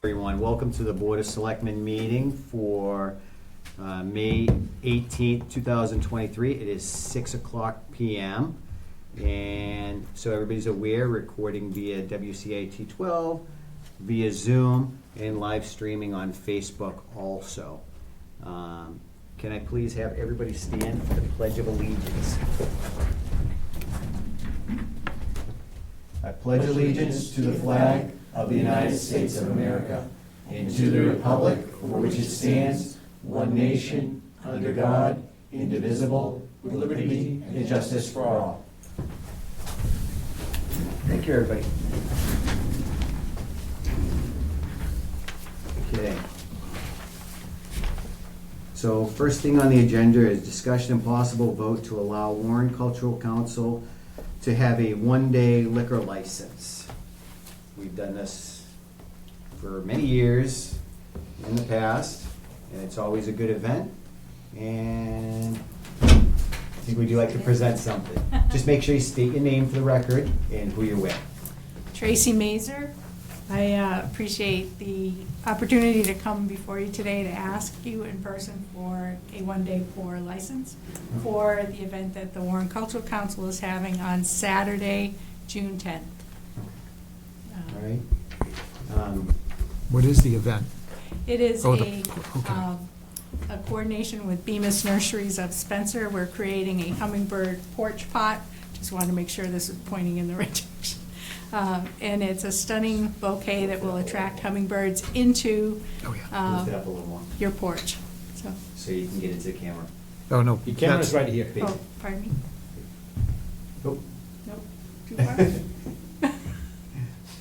Everyone, welcome to the Board of Selectmen meeting for May 18th, 2023. It is 6 o'clock p.m. And so everybody's aware, recording via WCAT 12, via Zoom, and live streaming on Facebook also. Can I please have everybody stand for the Pledge of Allegiance? I pledge allegiance to the flag of the United States of America and to the republic for which it stands, one nation, under God, indivisible, with liberty and justice for all. Thank you, everybody. Okay. So first thing on the agenda is discussion and possible vote to allow Warren Cultural Council to have a one-day liquor license. We've done this for many years in the past, and it's always a good event. And I think would you like to present something? Just make sure you state your name for the record and who you're with. Tracy Mazer. I appreciate the opportunity to come before you today to ask you in person for a one-day pour license for the event that the Warren Cultural Council is having on Saturday, June 10th. All right. What is the event? It is Okay. a coordination with Bemis Nurseries of Spencer. We're creating a hummingbird porch pot. Just wanted to make sure this is pointing in the right direction. And it's a stunning bouquet that will attract hummingbirds into Oh, yeah. Lift it up a little more your porch. so you can get into the camera. Oh, no. The camera's right here. Oh, pardon me? Oh, Nope, too far?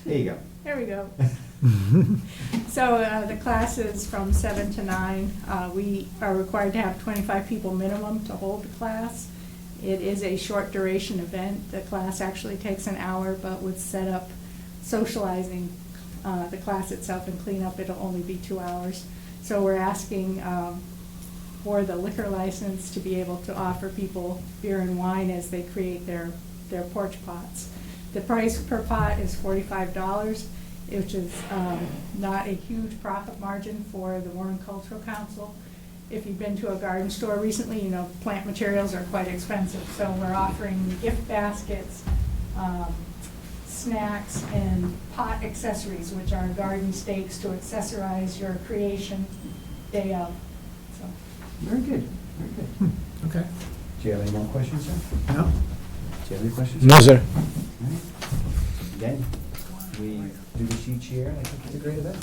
there you go. There we go. So the class is from 7 to 9. We are required to have 25 people minimum to hold the class. It is a short duration event. The class actually takes an hour, but with setup, socializing, the class itself and cleanup, it'll only be 2 hours. So we're asking for the liquor license to be able to offer people beer and wine as they create their porch pots. The price per pot is $45, which is not a huge profit margin for the Warren Cultural Council. If you've been to a garden store recently, you know plant materials are quite expensive. So we're offering gift baskets, snacks, and pot accessories, which are garden stakes to accessorize your creation day of. So. Very good. Very good. Okay. Do you have any more questions, sir? No? Do you have any questions? No, sir. All right. Again, we do this each year. I think it's a great event.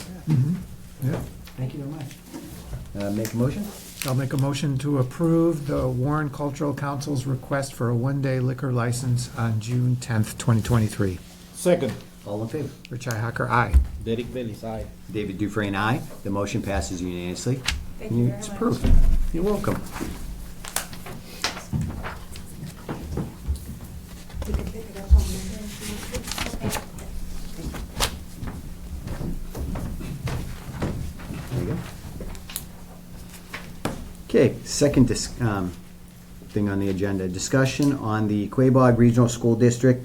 Yeah. Thank you very much. Make a motion? I'll make a motion to approve the Warren Cultural Council's request for a one-day liquor license on June 10th, 2023. Second, All in favor? Richi Hacker, aye. Derek Bailey's aye. David Dufresne, aye. The motion passes unanimously. Thank you very It's much. approved. You're welcome. There you go. Okay, second thing on the agenda, discussion on the Quabog Regional School District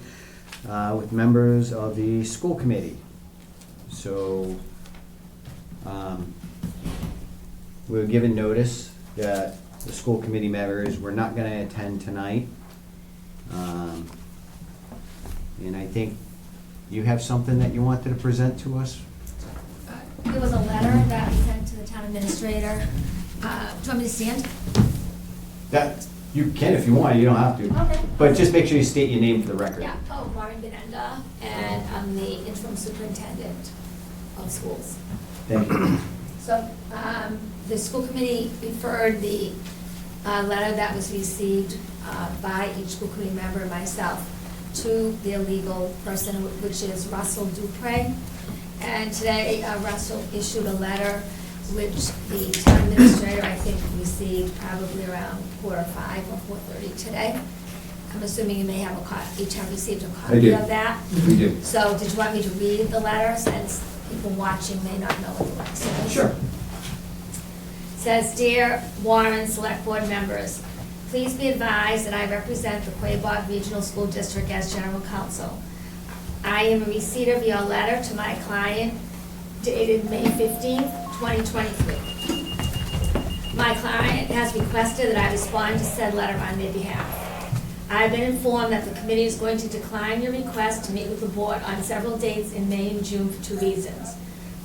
with members of the school committee. So, we were given notice that the school committee members were not going to attend tonight. And I think you have something that you wanted to present to us? There was a letter that we sent to the town administrator. Do you want me to stand? That, you can if you want, you don't have to. Okay. But just make sure you state your name for the record. Yeah, Maureen Benenda, and I'm the interim superintendent of schools. Thank you. So the school committee referred the letter that was received by each school committee member and myself to their legal person, which is Russell Dupre. And today, Russell issued a letter which the town administrator, I think, received probably around 4:05 or 4:30 today. I'm assuming you may have a copy, each have received a I do. copy of that. We do. So did you want me to read the letter, since people watching may not know what the letter says? Sure. Says, Dear Warren Select Board members, please be advised that I represent the Quabog Regional School District as General Counsel. I am a receipt of your letter to my client dated May 15th, 2023. My client has requested that I respond to said letter on their behalf. I've been informed that the committee is going to decline your request to meet with the board on several dates in May and June for two reasons.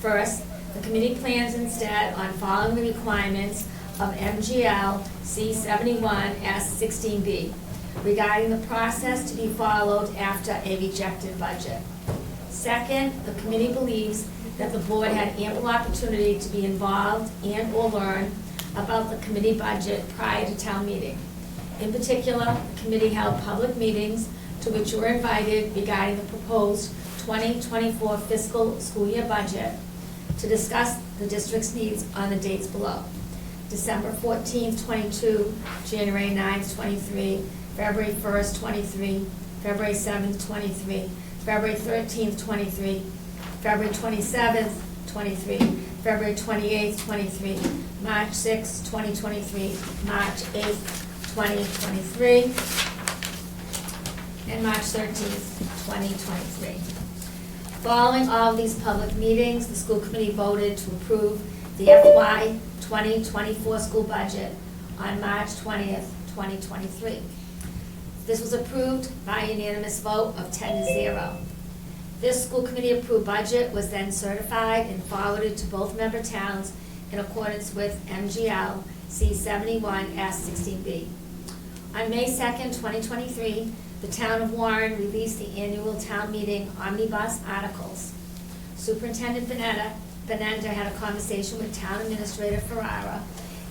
First, the committee plans instead on following the requirements of MGL C71 S16B regarding the process to be followed after a rejected budget. Second, the committee believes that the board had ample opportunity to be involved and or learn about the committee budget prior to town meeting. In particular, the committee held public meetings to which you were invited regarding the proposed 2024 fiscal school year budget to discuss the district's needs on the dates below. December 14th, 22, January 9th, 23, February 1st, 23, February 7th, 23, February 13th, 23, February 27th, 23, February 28th, 23, March 6th, 2023, March 8th, 2023, and March 13th, 2023. Following all of these public meetings, the school committee voted to approve the FY 2024 school budget on March 20th, 2023. This was approved by a unanimous vote of 10-0. This school committee approved budget was then certified and forwarded to both member towns in accordance with MGL C71 S16B. On May 2nd, 2023, the town of Warren released the annual town meeting omnibus articles. Superintendent Benenda had a conversation with Town Administrator Ferrara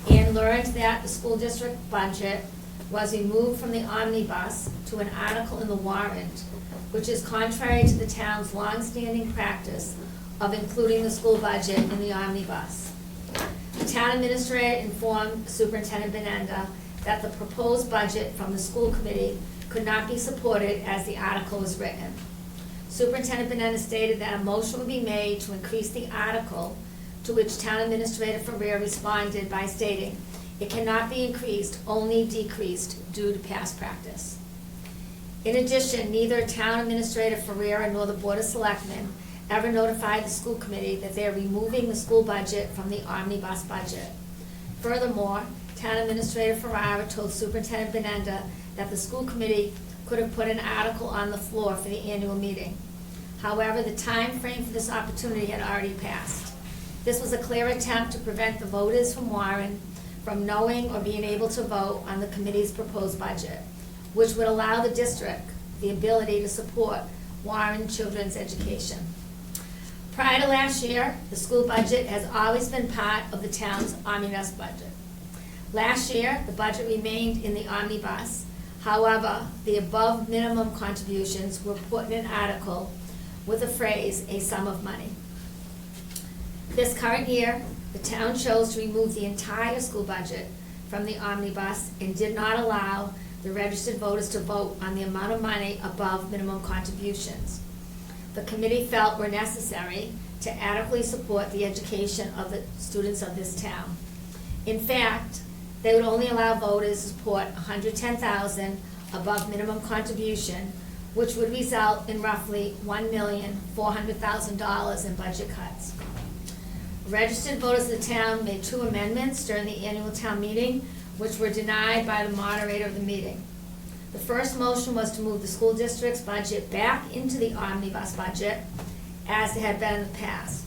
and learned that the school district budget was removed from the omnibus to an article in the warrant, which is contrary to the town's longstanding practice of including the school budget in the omnibus. The town administrator informed Superintendent Benenda that the proposed budget from the school committee could not be supported as the article was written. Superintendent Benenda stated that a motion would be made to increase the article, to which Town Administrator Ferrer responded by stating, "It cannot be increased, only decreased due to past practice." In addition, neither Town Administrator Ferrer nor the Board of Selectmen ever notified the school committee that they are removing the school budget from the omnibus budget. Furthermore, Town Administrator Ferrara told Superintendent Benenda that the school committee could have put an article on the floor for the annual meeting. However, the time frame for this opportunity had already passed. This was a clear attempt to prevent the voters from Warren from knowing or being able to vote on the committee's proposed budget, which would allow the district the ability to support Warren children's education. Prior to last year, the school budget has always been part of the town's omnibus budget. Last year, the budget remained in the omnibus. However, the above minimum contributions were put in an article with the phrase, "a sum of money." This current year, the town chose to remove the entire school budget from the omnibus and did not allow the registered voters to vote on the amount of money above minimum contributions the committee felt were necessary to adequately support the education of the students of this town. In fact, they would only allow voters to support $110,000 above minimum contribution, which would result in roughly $1,400,000 in budget cuts. Registered voters of the town made 2 amendments during the annual town meeting, which were denied by the moderator of the meeting. The first motion was to move the school district's budget back into the omnibus budget, as it had been in the past.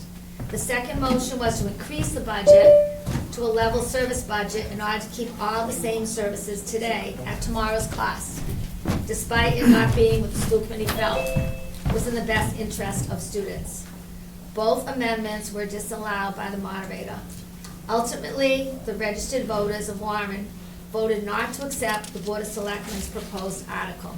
The second motion was to increase the budget to a level service budget in order to keep all the same services today at tomorrow's cost, despite it not being what the school committee felt was in the best interest of students. Both amendments were disallowed by the moderator. Ultimately, the registered voters of Warren voted not to accept the Board of Selectmen's proposed article.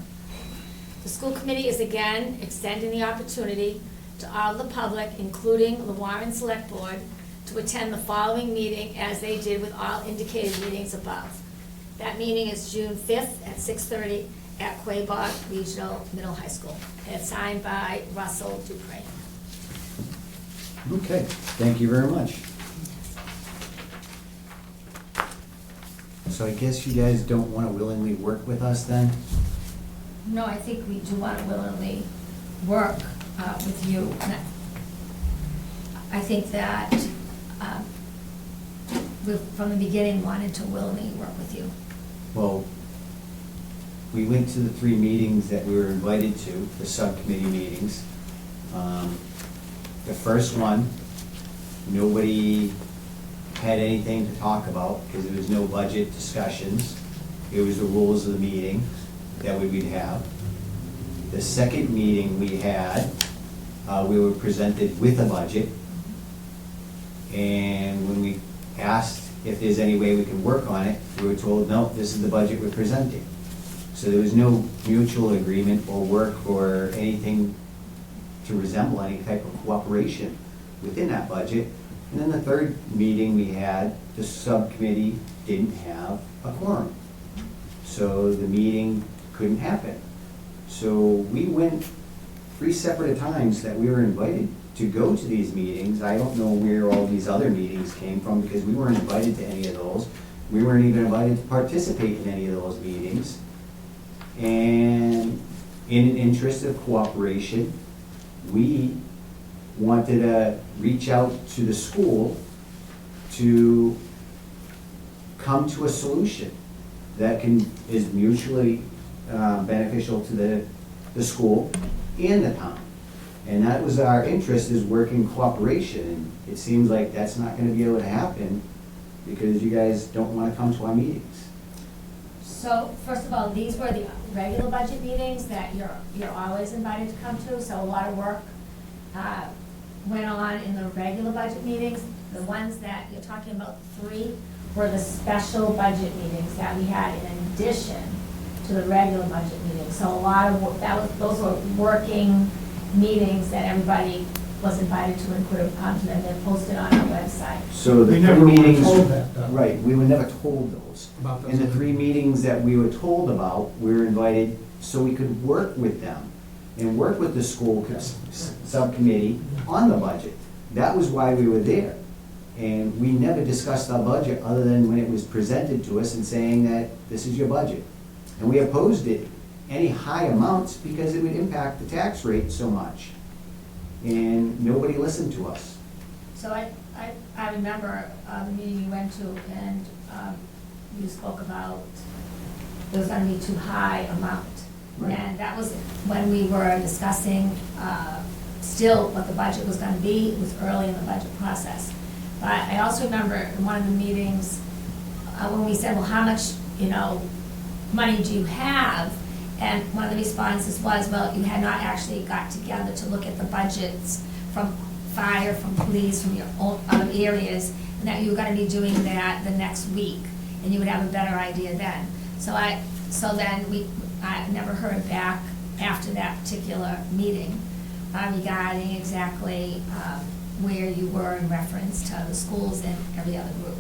The school committee is again extending the opportunity to all the public, including the Warren Select Board, to attend the following meeting as they did with all indicated meetings above. That meeting is June 5th at 6:30 at Quabog Regional Middle High School. And it's signed by Russell Dupre. Okay, thank you very much. So I guess you guys don't want to willingly work with us then? No, I think we do want to willingly work with you. I think that we, from the beginning, wanted to willingly work with you. Well, we went to the 3 meetings that we were invited to, the subcommittee meetings. The first one, nobody had anything to talk about because there was no budget discussions. It was the rules of the meeting that we would have. The second meeting we had, we were presented with a budget. And when we asked if there's any way we can work on it, we were told, no, this is the budget we're presenting. So there was no mutual agreement or work or anything to resemble any type of cooperation within that budget. And then the third meeting we had, the subcommittee didn't have a quorum. So the meeting couldn't happen. So we went 3 separate times that we were invited to go to these meetings. I don't know where all these other meetings came from because we weren't invited to any of those. We weren't even invited to participate in any of those meetings. And in an interest of cooperation, we wanted to reach out to the school to come to a solution that is mutually beneficial to the school and the town. And that was our interest, is working cooperation. And it seems like that's not gonna be able to happen because you guys don't wanna come to our meetings. So, first of all, these were the regular budget meetings that you're always invited to come to, so a lot of work went on in the regular budget meetings. The ones that you're talking about, 3, were the special budget meetings that we had in addition to the regular budget meetings. So a lot of, those were working meetings that everybody was invited to and could have come to, and they're posted on our website. So the We 3 never were meetings. told that, though. Right, we were never told those. About those In the other 3 meetings that we were told about, we were invited so we could work with them and work with the school subcommittee on the budget. That was why we were there. And we never discussed our budget other than when it was presented to us and saying that this is your budget. And we opposed it, any high amounts, because it would impact the tax rate so much. And nobody listened to us. So I remember the meeting you went to, and you spoke about it was gonna be too high amount. Right. And that was when we were discussing still what the budget was gonna be. It was early in the budget process. But I also remember in one of the meetings, when we said, well, how much, money do you have? And one of the responses was, well, you had not actually got together to look at the budgets from fire, from police, from your own other areas, and that you were gonna be doing that the next week, and you would have a better idea then. So then I never heard back after that particular meeting regarding exactly where you were in reference to the schools and every other group.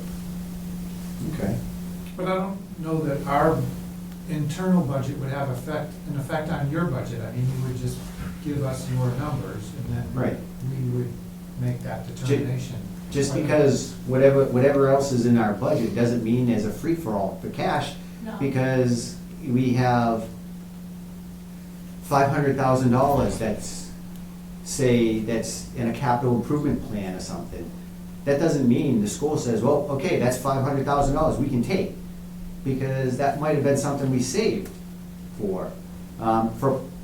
Okay. But I don't know that our internal budget would have an effect on your budget. I mean, you would just give us your numbers, and then Right. we would make that determination. Just because whatever else is in our budget doesn't mean there's a free-for-all for cash, No. because we have $500,000 that's in a capital improvement plan or something. That doesn't mean the school says, well, okay, that's $500,000 we can take, because that might have been something we saved for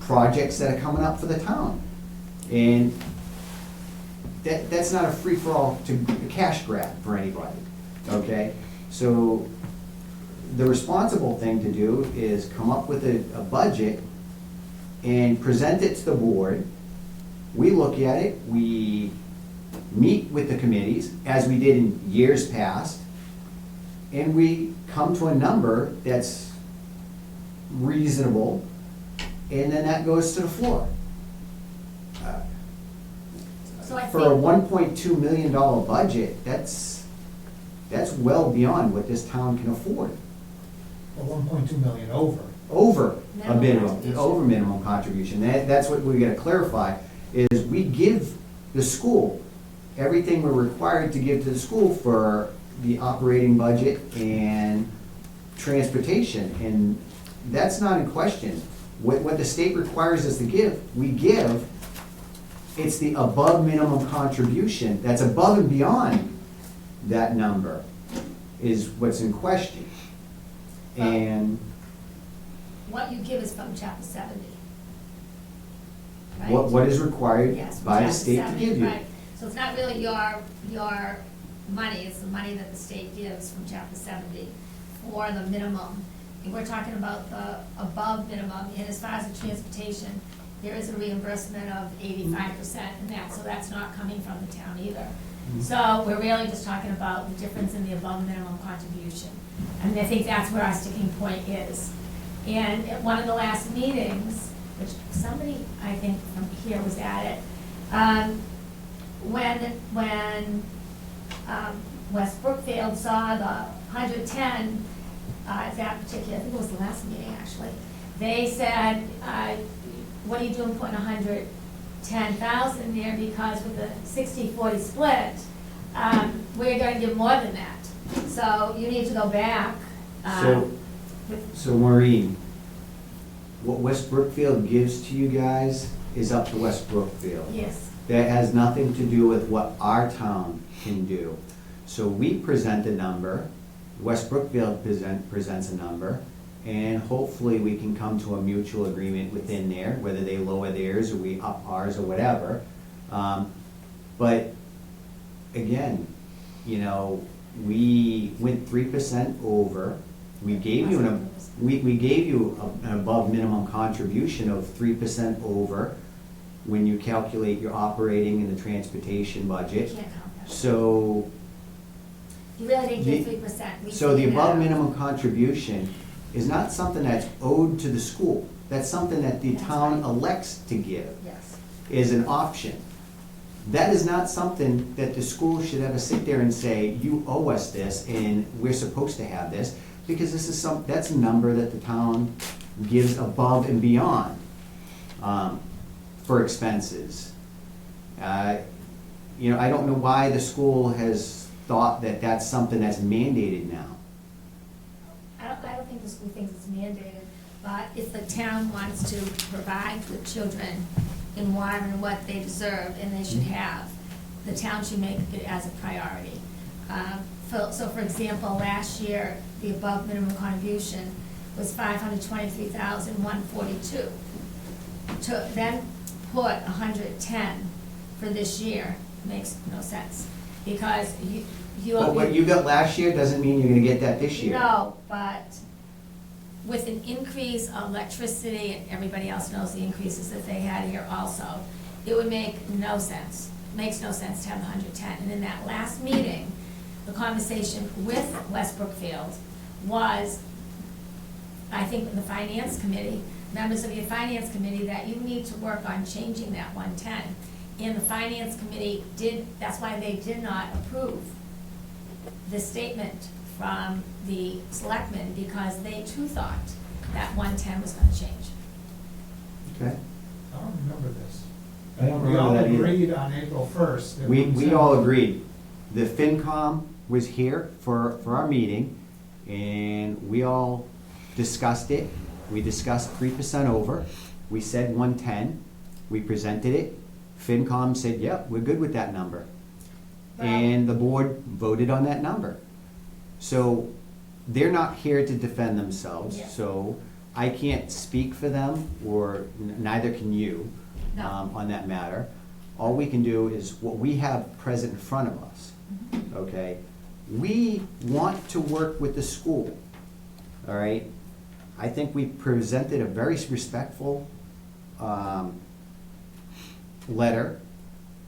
projects that are coming up for the town. And that's not a free-for-all to a cash grab for anybody, okay? So the responsible thing to do is come up with a budget and present it to the board. We look at it, we meet with the committees, as we did in years past, and we come to a number that's reasonable, and then that goes to the floor. So I For a think, $1.2 million budget, that's well beyond what this town can afford. Well, 1.2 million over. Over a Minimum minimum, contribution. over minimum contribution. That's what we gotta clarify, is we give the school everything we're required to give to the school for the operating budget and transportation, and that's not in question. What the state requires us to give, we give It's the above minimum contribution, that's above and beyond that number, is what's in question. And What you give is from chapter 70. Right? what is required Yes, from by the chapter state to 70, give you. right. So it's not really your money, it's the money that the state gives from chapter 70 for the minimum. And we're talking about the above minimum, and as far as the transportation, there is a reimbursement of 85% in that, so that's not coming from the town either. So we're really just talking about the difference in the above minimum contribution. And I think that's where our sticking point is. And at one of the last meetings, which somebody, I think, from here was at it, when West Brookfield saw the 110, that particular, I think it was the last meeting actually, they said, what are you doing putting 110,000 there, because with the 60-40 split, we're gonna give more than that. So you need to go back. So Maureen, what West Brookfield gives to you guys is up to West Brookfield. Yes, That has nothing to do with what our town can do. So we present a number, West Brookfield presents a number, and hopefully we can come to a mutual agreement within there, whether they lower theirs or we up ours or whatever. But again, you know, we went 3% over. We gave you we gave you an above minimum contribution of 3% over when you calculate your operating and the transportation you budget. can't count that. So, You really didn't give 3%. so the above minimum contribution is not something that's owed to the school. That's something that the That's town right. elects to give, Yes. is an option. That is not something that the school should ever sit there and say, you owe us this and we're supposed to have this, because this is that's a number that the town gives above and beyond for expenses. You know, I don't know why the school has thought that that's something that's mandated now. I don't think the school thinks it's mandated, but if the town wants to provide the children in Wyven what they deserve and they should have, the town should make it as a priority. So for example, last year, the above minimum contribution was $523,142. To then put 110 for this year makes no sense, because you. But what you got last year doesn't mean you're gonna get that this year. No, but with an increase of electricity, and everybody else knows the increases that they had here also, it would make no sense, makes no sense to have 110. And in that last meeting, the conversation with West Brookfield was, I think, the finance committee, members of your finance committee, that you need to work on changing that 110. And the finance committee that's why they did not approve the statement from the selectmen, because they too thought that 110 was gonna change. Okay. I don't remember this. I don't We all remember that either. agreed on April 1st. that We all agreed. The FinCom was here for our meeting, and we all discussed it. We discussed 3% over. We said 110. We presented it. FinCom said, yep, we're good with that number. Well- And the board voted on that number. So they're not here to defend themselves, Yeah. so I can't speak for them, or neither can you No. on that matter. All we can do is what we have present in front of us, okay? We want to work with the school, all right? I think we presented a very respectful letter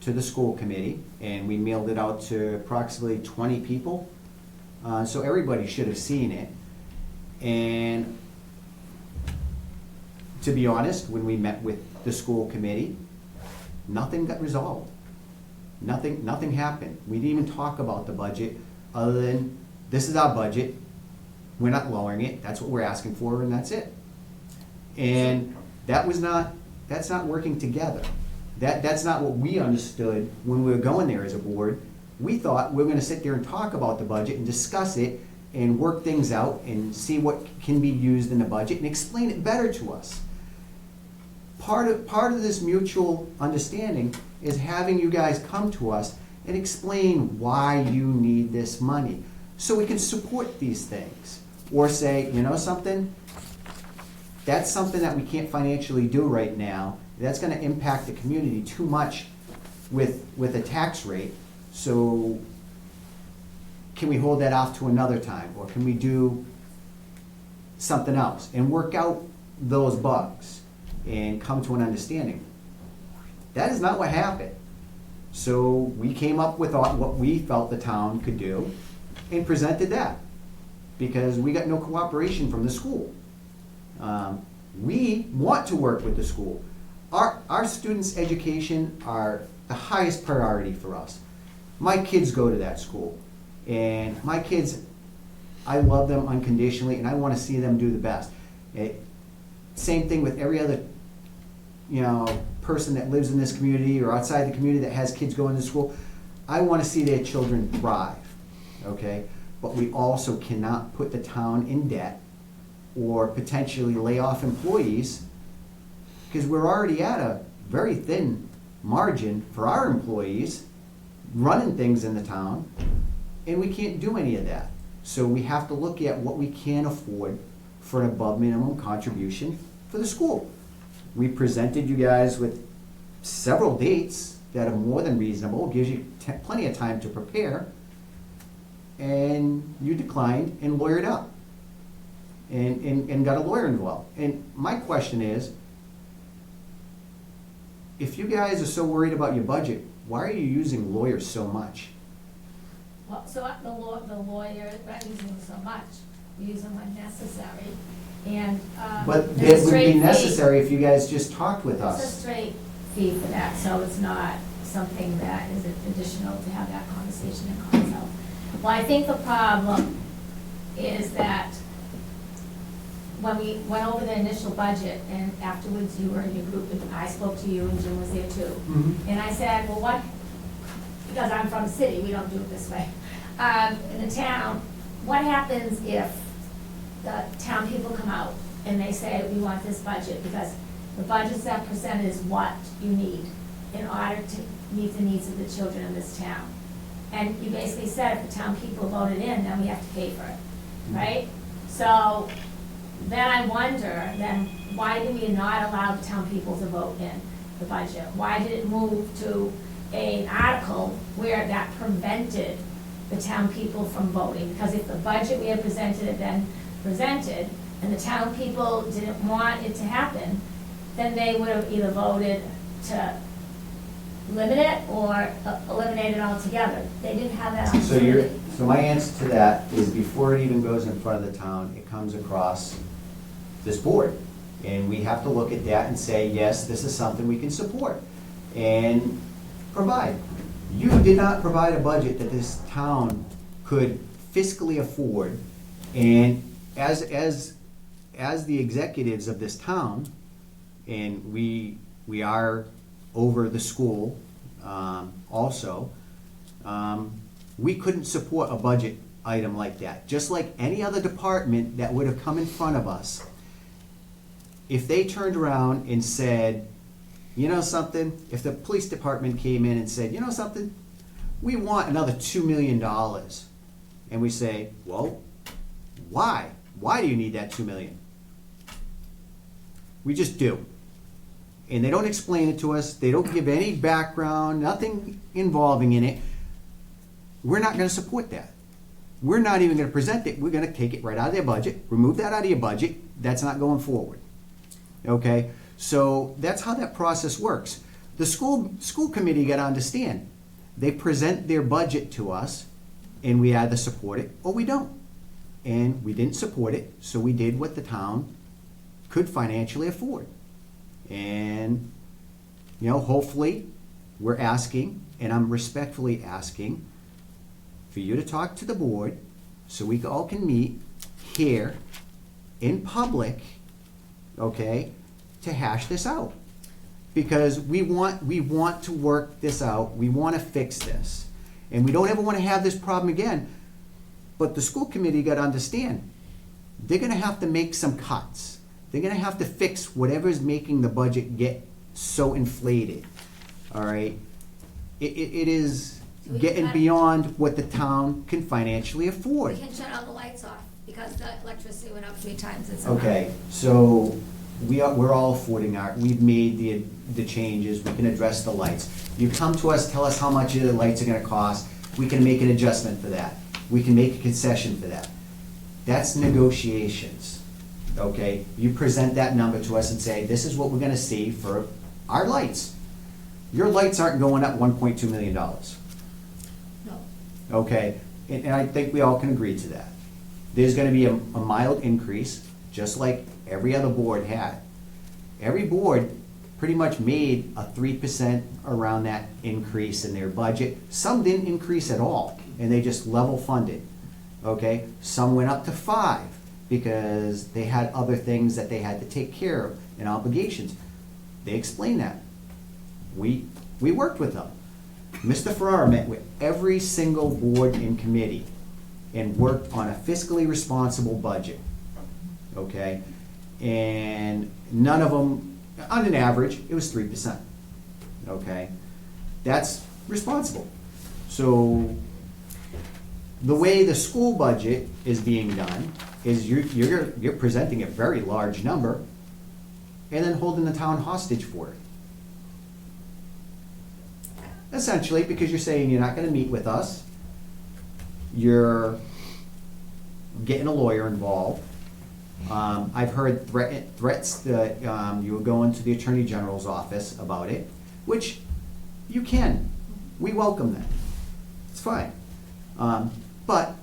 to the school committee, and we mailed it out to approximately 20 people. So everybody should have seen it. And to be honest, when we met with the school committee, nothing got resolved. Nothing happened. We didn't even talk about the budget, other than, this is our budget, we're not lowering it, that's what we're asking for, and that's it. And that's not working together. That's not what we understood when we were going there as a board. We thought we were gonna sit there and talk about the budget and discuss it and work things out and see what can be used in the budget and explain it better to us. part of this mutual understanding is having you guys come to us and explain why you need this money, so we can support these things. Or say, you know something, that's something that we can't financially do right now, that's gonna impact the community too much with a tax rate, so can we hold that off to another time, or can we do something else and work out those bugs and come to an understanding? That is not what happened. So we came up with what we felt the town could do and presented that, because we got no cooperation from the school. We want to work with the school. Our students' education are the highest priority for us. My kids go to that school, and my kids, I love them unconditionally, and I want to see them do the best. Same thing with every other, person that lives in this community or outside the community that has kids going to school. I want to see their children thrive, okay? But we also cannot put the town in debt or potentially lay off employees, because we're already at a very thin margin for our employees running things in the town, and we can't do any of that. So we have to look at what we can afford for an above minimum contribution for the school. We presented you guys with several dates that are more than reasonable, gives you plenty of time to prepare, and you declined and lawyered up and got a lawyer involved. And my question is, if you guys are so worried about your budget, why are you using lawyers so much? Well, so the lawyer, we're not using them so much, we use them when necessary, and, But there's it would straight be fee. necessary if you guys just talked with It's a us. straight fee for that, so it's not something that is additional to have that conversation in council. Well, I think the problem is that when we went over the initial budget, and afterwards you were in your group, and I spoke to you, and Jim was there too. Mhm. And I said, well, what, because I'm from the city, we don't do it this way. In the town, what happens if the town people come out and they say, we want this budget, because the budget that presented is what you need in order to meet the needs of the children in this town. And you basically said, if the town people voted in, then we have to pay for it, right? So then I wonder, then why did we not allow the town people to vote in the budget? Why did it move to an article where that prevented the town people from voting? Because if the budget we had presented had been presented, and the town people didn't want it to happen, then they would have either voted to limit it or eliminate it altogether. They didn't have that opportunity. So my answer to that is, before it even goes in front of the town, it comes across this board. And we have to look at that and say, yes, this is something we can support and provide. You did not provide a budget that this town could fiscally afford, and as the executives of this town, and we are over the school also, we couldn't support a budget item like that. Just like any other department that would have come in front of us, if they turned around and said, you know something, if the police department came in and said, you know something, we want another $2 million, and we say, well, why? Why do you need that $2 million? We just do. And they don't explain it to us, they don't give any background, nothing involving in it. We're not gonna support that. We're not even gonna present it, we're gonna take it right out of their budget, remove that out of your budget, that's not going forward. Okay, so that's how that process works. The school committee got to understand, they present their budget to us, and we either support it or we don't. And we didn't support it, so we did what the town could financially afford. And, hopefully, we're asking, and I'm respectfully asking, for you to talk to the board so we all can meet here in public, okay, to hash this out. Because we want to work this out, we want to fix this. And we don't ever want to have this problem again. But the school committee got to understand, they're going to have to make some cuts. They're gonna have to fix whatever's making the budget get so inflated, all right? It is getting beyond what the town can financially We afford. can shut all the lights off because the electricity went up 3 times in summer. Okay, so we're all affording we've made the changes, we can address the lights. You come to us, tell us how much the lights are gonna cost, we can make an adjustment for that. We can make a concession for that. That's negotiations, okay? You present that number to us and say, this is what we're gonna see for our lights. Your lights aren't going up $1.2 million, No. okay? And I think we all can agree to that. There's gonna be a mild increase, just like every other board had. Every board pretty much made a 3% around that increase in their budget. Some didn't increase at all, and they just level funded, okay? Some went up to 5 because they had other things that they had to take care of and obligations. They explained that. We worked with them. Mr. Farrar met with every single board and committee and worked on a fiscally responsible budget, okay? And none of them, on an average, it was 3%, okay? That's responsible. So the way the school budget is being done is you're presenting a very large number and then holding the town hostage for it. Essentially, because you're saying you're not gonna meet with us, you're getting a lawyer involved. I've heard threats that you will go into the Attorney General's office about it, which you can. We welcome that. It's fine. But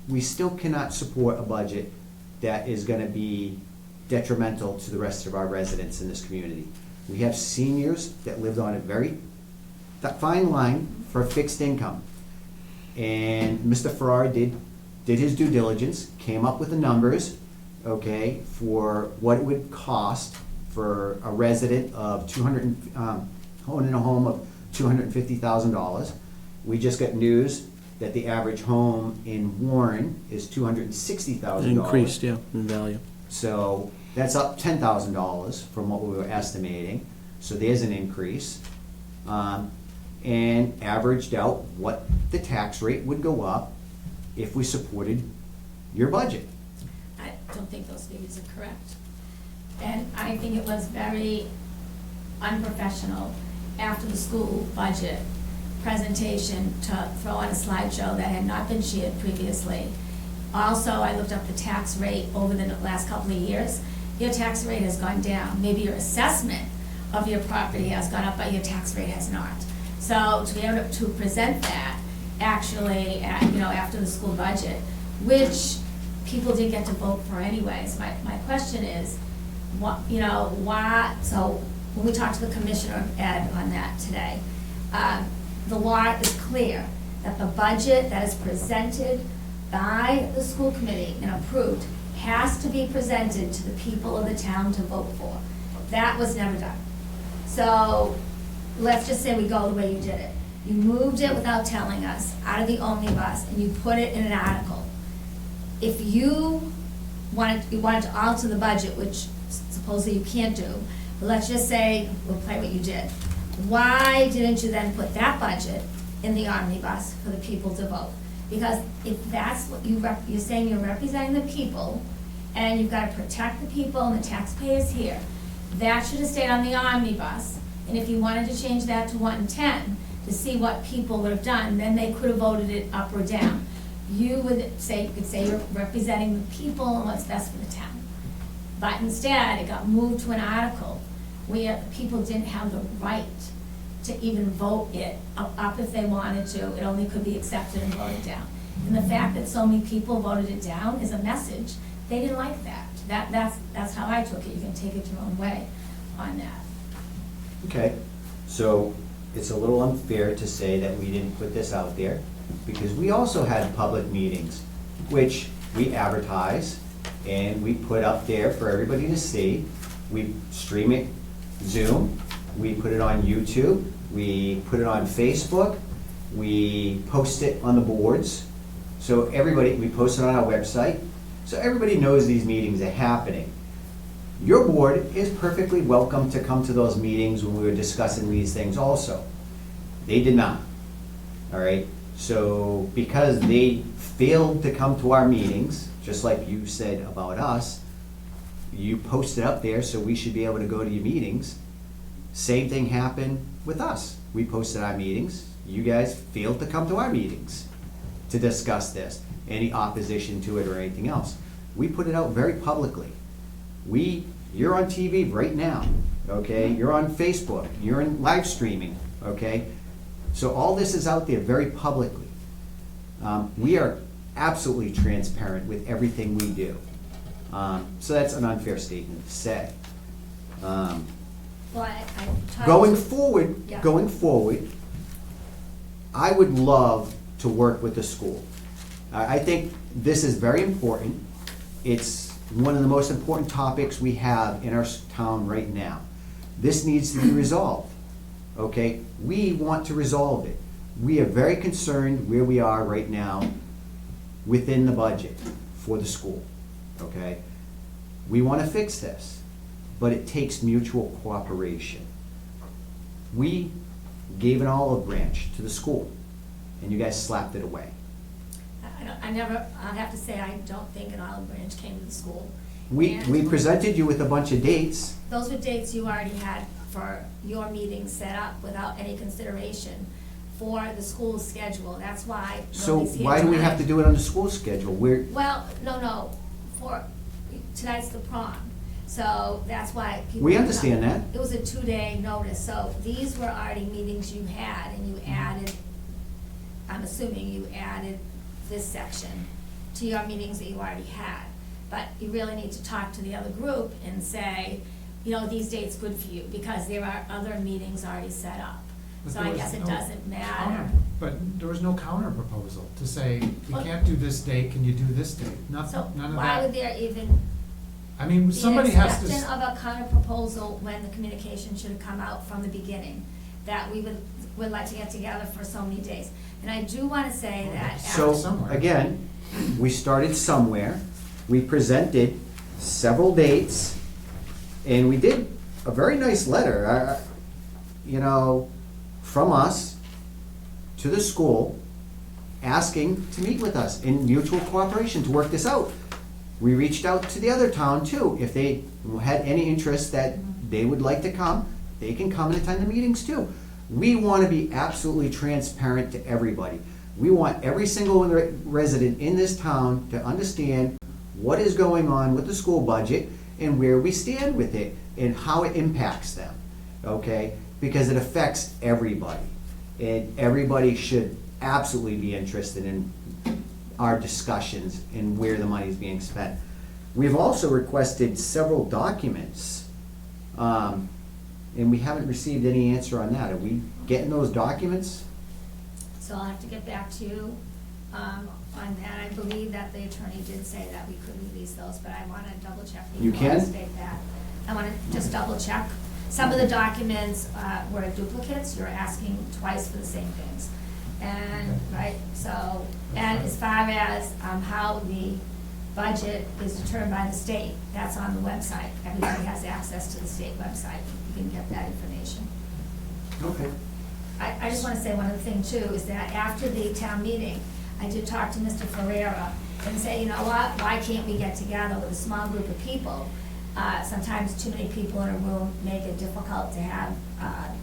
we still cannot support a budget that is gonna be detrimental to the rest of our residents in this community. We have seniors that lived on a very fine line for a fixed income. And Mr. Farrar did his due diligence, came up with the numbers, okay, for what it would cost for a resident of owning a home of $250,000. We just got news that the average home in Warren is $260,000. Increased, yeah, in value. So that's up $10,000 from what we were estimating. So there's an increase. And averaged out what the tax rate would go up if we supported your budget. I don't think those figures are correct. And I think it was very unprofessional after the school budget presentation to throw on a slideshow that had not been shared previously. Also, I looked up the tax rate over the last couple of years. Your tax rate has gone down. Maybe your assessment of your property has gone up, but your tax rate has not. So to be able to present that actually after the school budget, which people did get to vote for anyways, my question is, why, so when we talked to the Commissioner of Ed on that today, the law is clear that the budget that is presented by the school committee and approved has to be presented to the people of the town to vote for. That was never done. So let's just say we go the way you did it. You moved it without telling us out of the omnibus and you put it in an article. If you wanted to alter the budget, which supposedly you can't do, but let's just say we'll play what you did. Why didn't you then put that budget in the omnibus for the people to vote? Because if that's what you're saying, you're representing the people, and you've got to protect the people and the taxpayers here, that should have stayed on the omnibus. And if you wanted to change that to 110 to see what people would have done, then they could have voted it up or down. You could say you're representing the people and what's best for the town. But instead, it got moved to an article where people didn't have the right to even vote it up if they wanted to. It only could be accepted and voted down. And the fact that so many people voted it down is a message. They didn't like that. That's how I took it. You can take it your own way on that. Okay, so it's a little unfair to say that we didn't put this out there, because we also had public meetings, which we advertise and we put up there for everybody to see. We stream it, Zoom, we put it on YouTube, we put it on Facebook, we post it on the boards. So everybody, we post it on our website, so everybody knows these meetings are happening. Your board is perfectly welcome to come to those meetings when we were discussing these things also. They did not. All right? So because they failed to come to our meetings, just like you said about us, you posted up there so we should be able to go to your meetings. Same thing happened with us. We posted our meetings. You guys failed to come to our meetings to discuss this, any opposition to it or anything else. We put it out very publicly. You're on TV right now, okay? You're on Facebook, you're in live streaming, okay? So all this is out there very publicly. We are absolutely transparent with everything we do. So that's an unfair statement to say. Well, I tried Going to- forward, Yeah. I would love to work with the school. I think this is very important. It's one of the most important topics we have in our town right now. This needs to be resolved, okay? We want to resolve it. We are very concerned where we are right now within the budget for the school, okay? We want to fix this, but it takes mutual cooperation. We gave an olive branch to the school, and you guys slapped it away. I'd have to say, I don't think an olive branch came to the school. We And presented you with a bunch of dates. those were dates you already had for your meeting set up without any consideration for the school's schedule. That's why So nobody's here why do we have tonight. to do it on the school schedule? Well, no, tonight's the prom, so that's why people. We understand that. It was a 2-day notice, so these were already meetings you had, and you added, I'm assuming you added this section to your meetings that you already had. But you really need to talk to the other group and say, these dates good for you, because there are other meetings already set up. But So there I was guess it no doesn't matter. counter- But there was no counter proposal to say, we Well- can't do this date, can you do this date? Nothing, So none of why would that. there even I mean, be somebody an has to. exception of a counter proposal when the communication should have come out from the beginning? That we would like to get together for so many days. And I do want to say that So, after. somewhere. again, we started somewhere. We presented several dates, and we did a very nice letter, from us to the school, asking to meet with us in mutual cooperation to work this out. We reached out to the other town too. If they had any interest that they would like to come, they can come and attend the meetings too. We want to be absolutely transparent to everybody. We want every single resident in this town to understand what is going on with the school budget and where we stand with it and how it impacts them, okay? Because it affects everybody. And everybody should absolutely be interested in our discussions and where the money is being spent. We've also requested several documents, and we haven't received any answer on that. Are we getting those documents? So I'll have to get back to you on that. I believe that the attorney did say that we could release those, but I want to double check. You before I can? state that. I want to just double check. Some of the documents were duplicates. You're asking twice for the same things. And, right, so, and as far as how the budget is determined by the state, that's on the website. Everybody has access to the state website. You can get that information. Okay. I just want to say one other thing too, is that after the town meeting, I did talk to Mr. Ferrera and say, you know what, why can't we get together with a small group of people? Sometimes too many people in a room make it difficult to have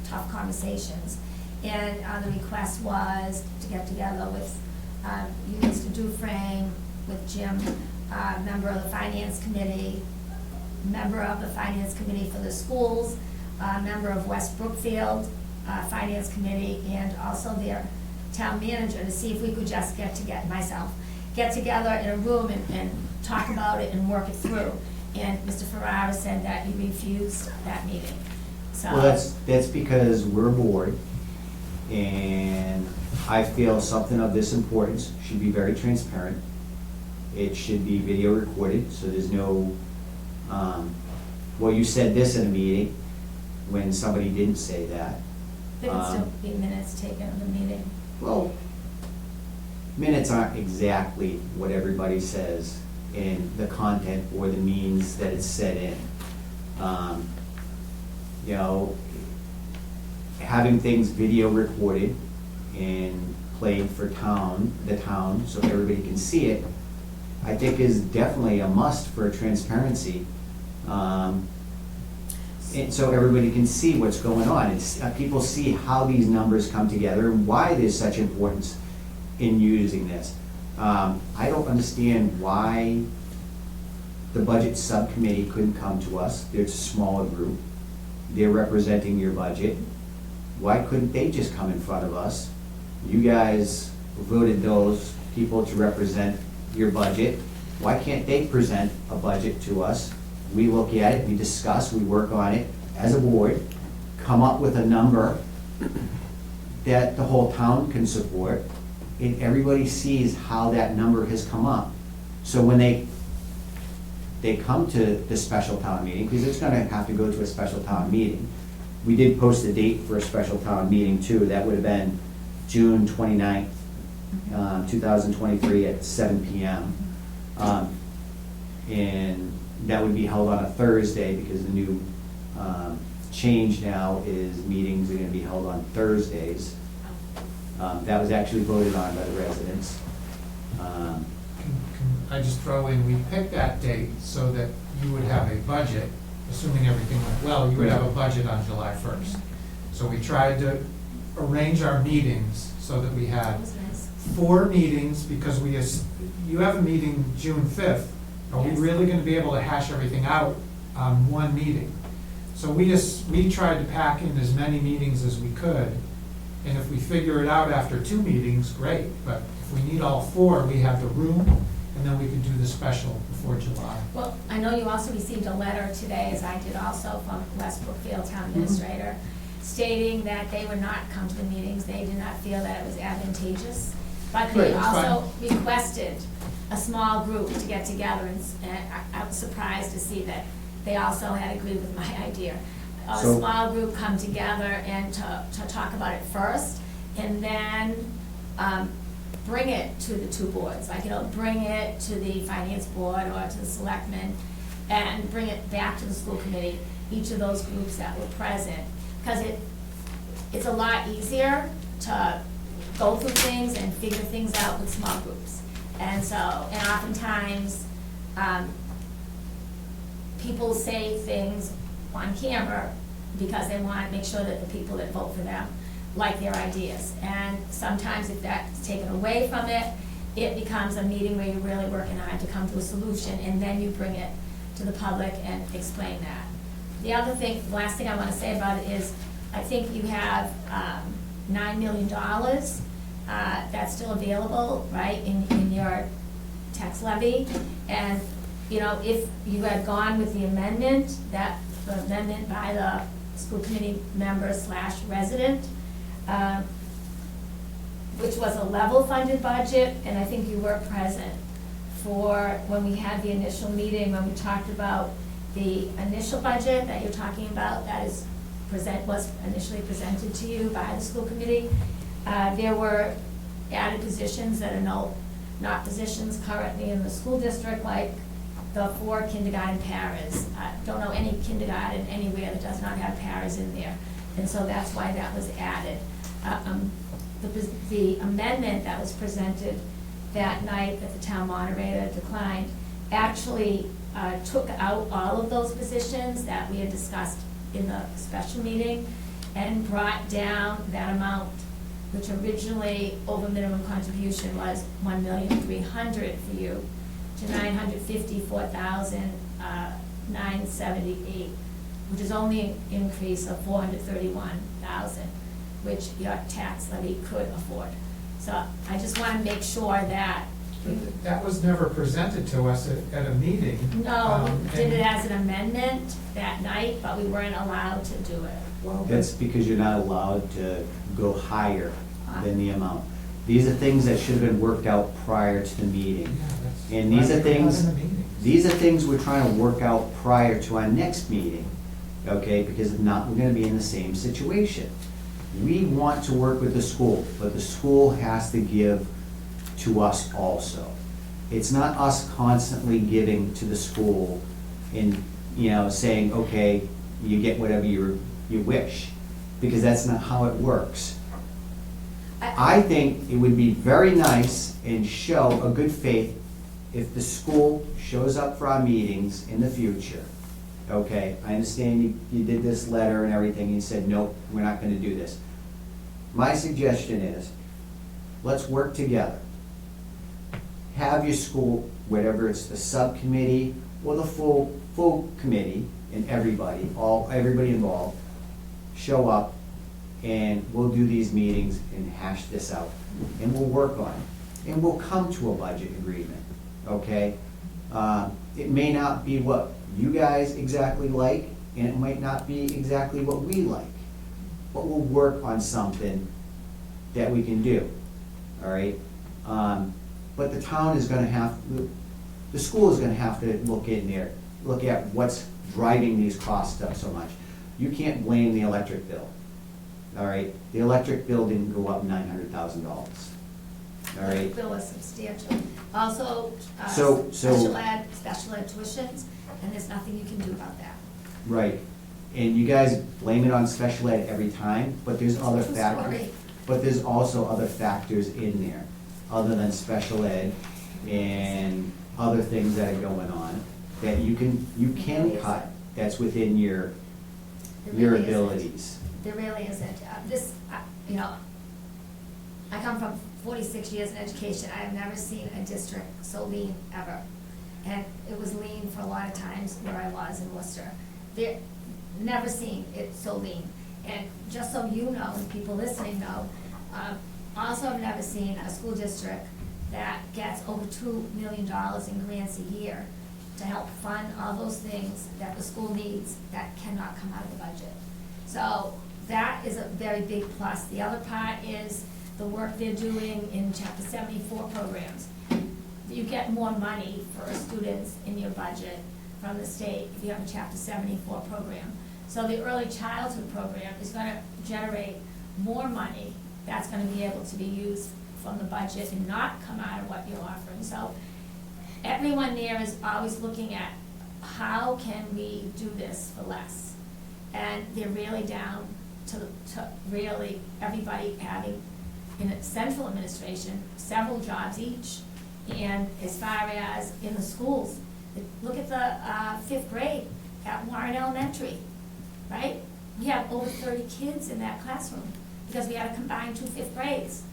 tough conversations. And the request was to get together with you, Mr. Dufresne, with Jim, member of the finance committee, member of the finance committee for the schools, member of West Brookfield Finance Committee, and also their town manager, to see if we could just get together in a room and talk about it and work it through. And Mr. Ferrara said that he refused that meeting, so. Well, that's because we're a board, and I feel something of this importance should be very transparent. It should be video recorded, so there's no, well, you said this in a meeting when somebody didn't say that. There could still be minutes taken of the meeting. Well, minutes aren't exactly what everybody says in the content or the means that it's said in. You know, having things video recorded and played for the town, so everybody can see it, I think is definitely a must for transparency. And so everybody can see what's going on. People see how these numbers come together and why there's such importance in using this. I don't understand why the budget subcommittee couldn't come to us. It's a smaller group. They're representing your budget. Why couldn't they just come in front of us? You guys voted those people to represent your budget. Why can't they present a budget to us? We look at it, we discuss, we work on it as a board, come up with a number that the whole town can support, and everybody sees how that number has come up. So when they come to the special town meeting, because it's gonna have to go to a special town meeting. We did post a date for a special town meeting too. That would have been June 29th, 2023 at 7 PM. And that would be held on a Thursday because the new change now is meetings are gonna be held on Thursdays. That was actually voted on by the residents. Can I just throw in, we picked that date so that you would have a budget, assuming everything went well, you would have a budget on July 1st. So we tried to arrange our meetings so that we had That was nice. 4 meetings, because you have a meeting June 5th. Are we Yes. really gonna be able to hash everything out on one meeting? So we tried to pack in as many meetings as we could, and if we figure it out after 2 meetings, great. But if we need all 4, we have the room, and then we can do the special before July. Well, I know you also received a letter today, as I did also, from West Brookfield Town Administrator, stating that they would not come to the meetings, they did not feel that it was advantageous. But Great, they that's also requested a small group to get together, and I was surprised to see that they also had agreed with my idea. A So- small group come together and to talk about it first, and then bring it to the 2 boards, like, bring it to the finance board or to the selectmen, and bring it back to the school committee, each of those groups that were present. Because it's a lot easier to go through things and figure things out with small groups. And oftentimes, people say things on camera because they want to make sure that the people that vote for them like their ideas. And sometimes if that's taken away from it, it becomes a meeting where you're really working hard to come to a solution, and then you bring it to the public and explain that. The other thing, the last thing I want to say about it is, I think you have $9 million that's still available, right, in your tax levy. And, if you had gone with the amendment, the amendment by the school committee member / resident, which was a level funded budget, and I think you were present for when we had the initial meeting, when we talked about the initial budget that you're talking about, that was initially presented to you by the school committee. There were added positions that are not positions currently in the school district, like the 4 kindergarten paras. I don't know any kindergarten anywhere that does not have paras in there, and so that's why that was added. The amendment that was presented that night that the town moderator declined actually took out all of those positions that we had discussed in the special meeting and brought down that amount, which originally over minimum contribution was $1,300,000 for you, to $954,978, which is only an increase of $431,000, which your tax levy could afford. So I just want to make sure that. That was never presented to us at a meeting. No, we did and- it as an amendment that night, but we weren't allowed to do it. Well, That's because you're not allowed to go higher than the amount. These are things that should have been worked out prior to the meeting. yeah, that's And these why are we're things, having the meetings. these are things we're trying to work out prior to our next meeting, okay? Because if not, we're gonna be in the same situation. We want to work with the school, but the school has to give to us also. It's not us constantly giving to the school and saying, okay, you get whatever you wish, because that's not how it works. I think it would be very nice and show a good faith if the school shows up for our meetings in the future. Okay, I understand you did this letter and everything, and you said, nope, we're not gonna do this. My suggestion is, let's work together. Have your school, whatever it's the subcommittee or the full committee, and everybody involved, show up, and we'll do these meetings and hash this out, and we'll work on it, and we'll come to a budget agreement, okay? It may not be what you guys exactly like, and it might not be exactly what we like, but we'll work on something that we can do, all right? But the town is gonna have, the school is gonna have to look at what's driving these costs up so much. You can't blame the electric bill, all right? The electric bill didn't go up $900,000, all right? The bill is substantial. Also, So- special ed tuitions, and there's nothing you can do about that. Right, and you guys blame it on special ed every time, but there's other True factors. story. But there's also other factors in there, other than special ed and other things that are going on, that you can cut, that's within your There really isn't. abilities. There really isn't. I come from 46 years in education. I have never seen a district so lean ever. And it was lean for a lot of times where I was in Worcester. Never seen it so lean. And just so you know, and people listening know, also I've never seen a school district that gets over $2 million in grants a year to help fund all those things that the school needs that cannot come out of the budget. So that is a very big plus. The other part is the work they're doing in Chapter 74 programs. You get more money for students in your budget from the state if you have a Chapter 74 program. So the early childhood program is gonna generate more money that's gonna be able to be used from the budget and not come out of what you're offering. So everyone there is always looking at how can we do this for less? And they're really down to really everybody having in a central administration several jobs each. And as far as in the schools, look at the 5th grade at Warren Elementary, right? We have over 30 kids in that classroom because we had to combine 2 5th grades.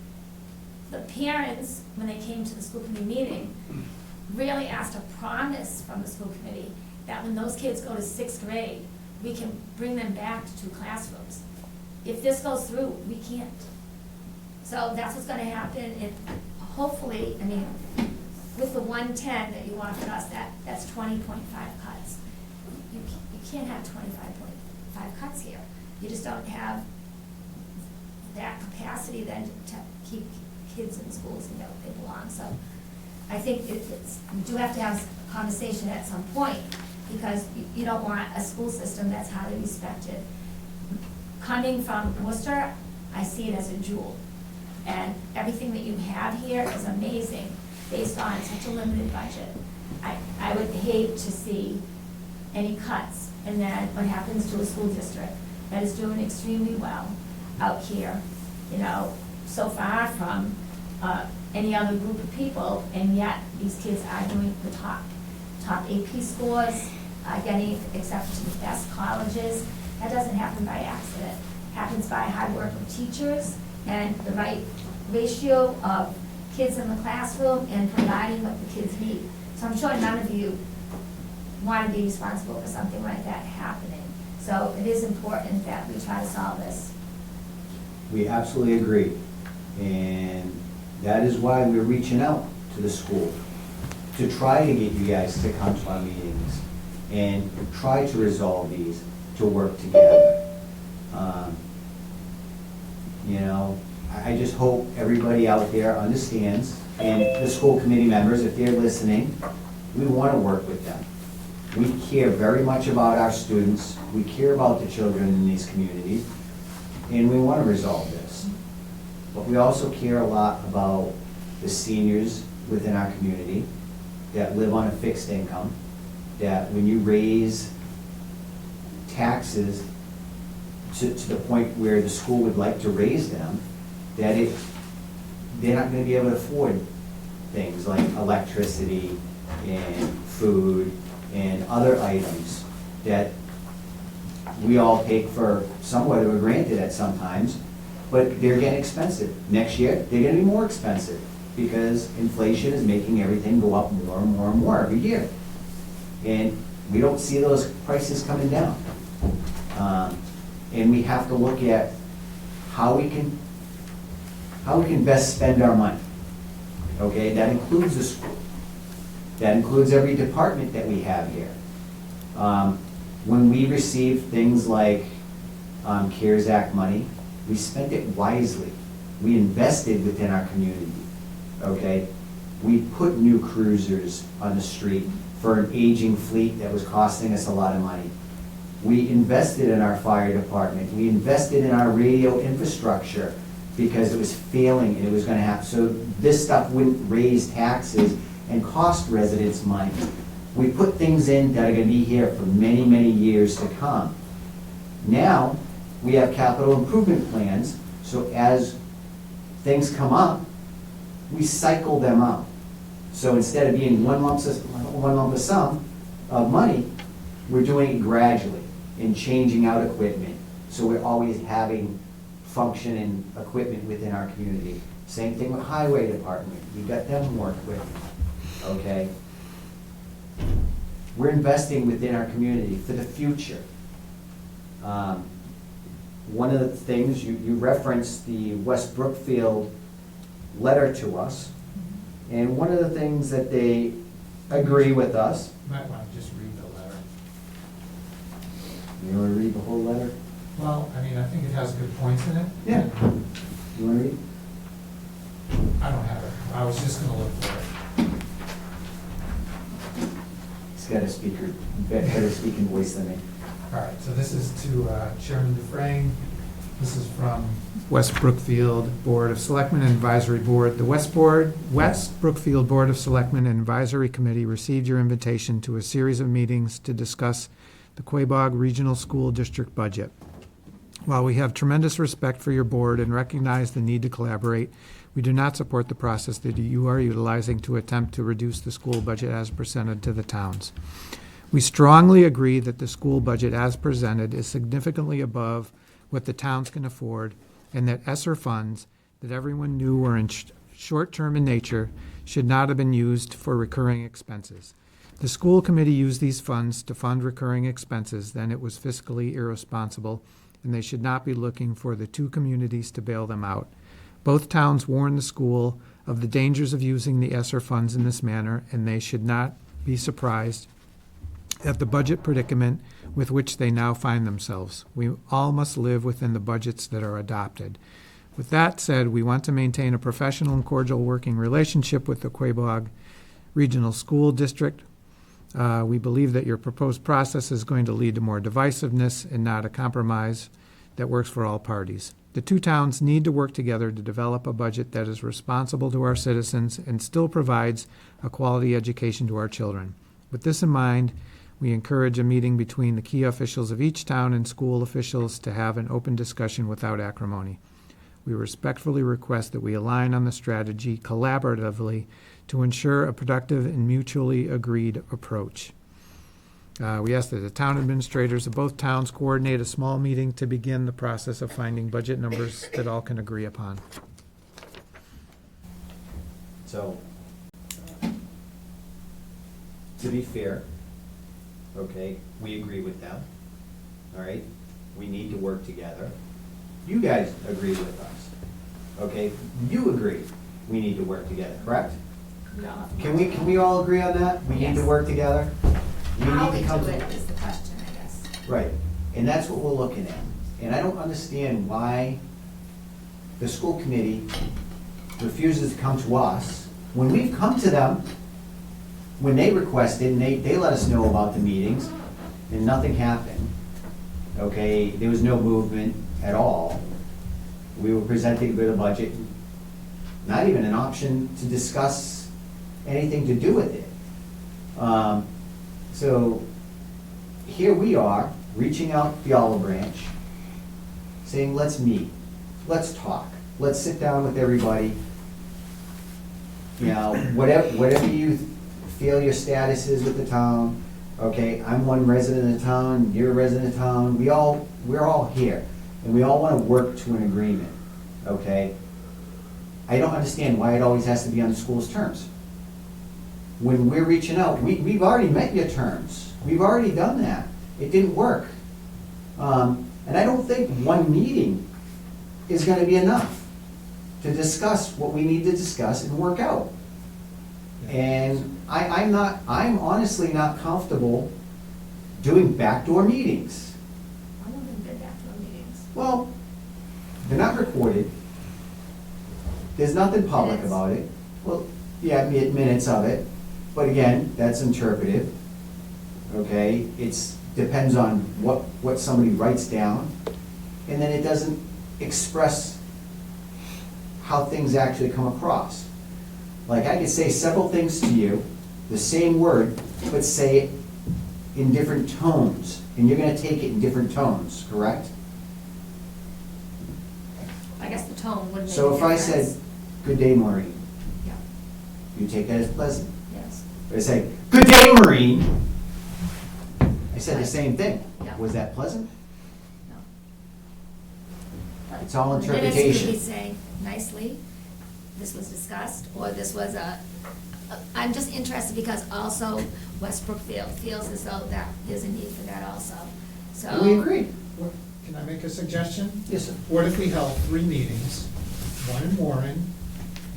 The parents, when they came to the school committee meeting, really asked a promise from the school committee that when those kids go to 6th grade, we can bring them back to 2 classrooms. If this goes through, we can't. So that's what's gonna happen, and hopefully, I mean, with the 110 that you offered us, that's 20.5 cuts. You can't have 25.5 cuts here. You just don't have that capacity then to keep kids in schools and know they belong. So I think we do have to have a conversation at some point, because you don't want a school system that's highly respected. Coming from Worcester, I see it as a jewel. And everything that you have here is amazing based on such a limited budget. I would hate to see any cuts, and then what happens to a school district that is doing extremely well out here, so far from any other group of people, and yet these kids are doing the top AP scores, getting accepted to the best colleges. That doesn't happen by accident. It happens by hard work of teachers and the right ratio of kids in the classroom and providing what the kids need. So I'm sure none of you want to be responsible for something like that happening. So it is important that we try to solve this. We absolutely agree, and that is why we're reaching out to the school, to try to get you guys to come to our meetings and try to resolve these, to work together. I just hope everybody out there understands, and the school committee members, if they're listening, we want to work with them. We care very much about our students, we care about the children in these communities, and we want to resolve this. But we also care a lot about the seniors within our community that live on a fixed income, that when you raise taxes to the point where the school would like to raise them, that they're not gonna be able to afford things like electricity and food and other items that we all take for somewhat or granted at some times, but they're getting expensive. Next year, they're gonna be more expensive because inflation is making everything go up more and more and more every year. And we don't see those prices coming down. And we have to look at how we can best spend our money. Okay, that includes the school. That includes every department that we have here. When we receive things like CARES Act money, we spent it wisely. We invested within our community, okay? We put new cruisers on the street for an aging fleet that was costing us a lot of money. We invested in our fire department. We invested in our radio infrastructure because it was failing and it was gonna happen. So this stuff wouldn't raise taxes and cost residents money. We put things in that are gonna be here for many, many years to come. Now, we have capital improvement plans, so as things come up, we cycle them out. So instead of being one lump sum of money, we're doing it gradually and changing out equipment. So we're always having functioning equipment within our community. Same thing with highway department, we got them more equipment, okay? We're investing within our community for the future. One of the things, you referenced the West Brookfield letter to us, and one of the things that they agree with us. You might want to just read the letter. You want to read the whole letter? Well, I mean, I think it has good points in it. Yeah. You want to read? I don't have it. I was just gonna look for it. He's got a speaker, better speaking voice than me. All right, so this is to Chairman Dufresne. This is from West Brookfield Board of Selectmen and Advisory Board. The West Brookfield Board of Selectmen and Advisory Committee received your invitation to a series of meetings to discuss the Quabog Regional School District budget. While we have tremendous respect for your board and recognize the need to collaborate, we do not support the process that you are utilizing to attempt to reduce the school budget as presented to the towns. We strongly agree that the school budget as presented is significantly above what the towns can afford, and that ESSER funds that everyone knew were short-term in nature should not have been used for recurring expenses. The school committee used these funds to fund recurring expenses, then it was fiscally irresponsible, and they should not be looking for the two communities to bail them out. Both towns warned the school of the dangers of using the ESSER funds in this manner, and they should not be surprised at the budget predicament with which they now find themselves. We all must live within the budgets that are adopted. With that said, we want to maintain a professional and cordial working relationship with the Quabog Regional School District. We believe that your proposed process is going to lead to more divisiveness and not a compromise that works for all parties. The two towns need to work together to develop a budget that is responsible to our citizens and still provides a quality education to our children. With this in mind, we encourage a meeting between the key officials of each town and school officials to have an open discussion without acrimony. We respectfully request that we align on the strategy collaboratively to ensure a productive and mutually agreed approach. We ask that the town administrators of both towns coordinate a small meeting to begin the process of finding budget numbers that all can agree upon. So, to be fair, okay, we agree with them, all right? We need to work together. You guys agree with us, okay? You agree we need to work together, correct? No. Can we all agree on that? We need to Yes. work together? We How need we to come do to- it is the question, I guess. Right, and that's what we're looking at. And I don't understand why the school committee refuses to come to us when we've come to them, when they requested, and they let us know about the meetings, and nothing happened. Okay, there was no movement at all. We were presented with a budget, not even an option to discuss anything to do with it. So here we are, reaching out the olive branch, saying, let's meet, let's talk, let's sit down with everybody. You know, whatever you feel your status is with the town, okay, I'm one resident of the town, you're a resident of town, we're all here, and we all wanna work to an agreement, okay? I don't understand why it always has to be on the school's terms. When we're reaching out, we've already met your terms, we've already done that, it didn't work. And I don't think one meeting is gonna be enough to discuss what we need to discuss and work out. And I'm honestly not comfortable doing backdoor meetings. I don't think they're backdoor meetings. Well, they're not recorded. There's nothing public Minutes. about it. Well, yeah, minutes of it, but again, that's interpretive. Okay, depends on what somebody writes down, and then it doesn't express how things actually come across. Like, I could say several things to you, the same word, but say it in different tones, and you're gonna take it in different tones, correct? I guess the tone wouldn't make a difference. So if I said, "Good day, Maureen," Yeah, you take that as pleasant. yes. If I say, "Good day, Maureen," I said the same thing. Yeah. Was that pleasant? No. But It's all in the minutes, interpretation. could we say nicely, this was discussed, or this was I'm just interested because also Westbrook feels as though that there's a need for that also, so. And we agree. What- Can I make a suggestion? Yes, sir. What if we held 3 meetings, one in Warren,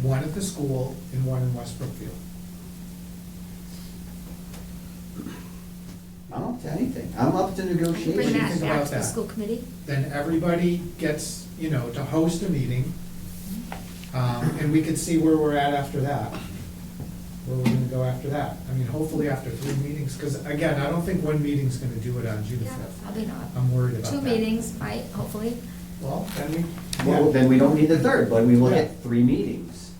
one at the school, and one in West Brookfield? I'm up to anything. I'm up to Bring negotiation. do you that think back about to the that? school committee. Then everybody gets, to host a meeting, and we could see where we're at after that. Where we're gonna go after that. I mean, hopefully after 3 meetings, because again, I don't think one meeting's gonna do it on June Yeah, 5th. probably not. I'm worried about that. 2 meetings, might, hopefully. Well, then we, Well, yeah, then we don't need the third, but we look Yeah. at 3 meetings.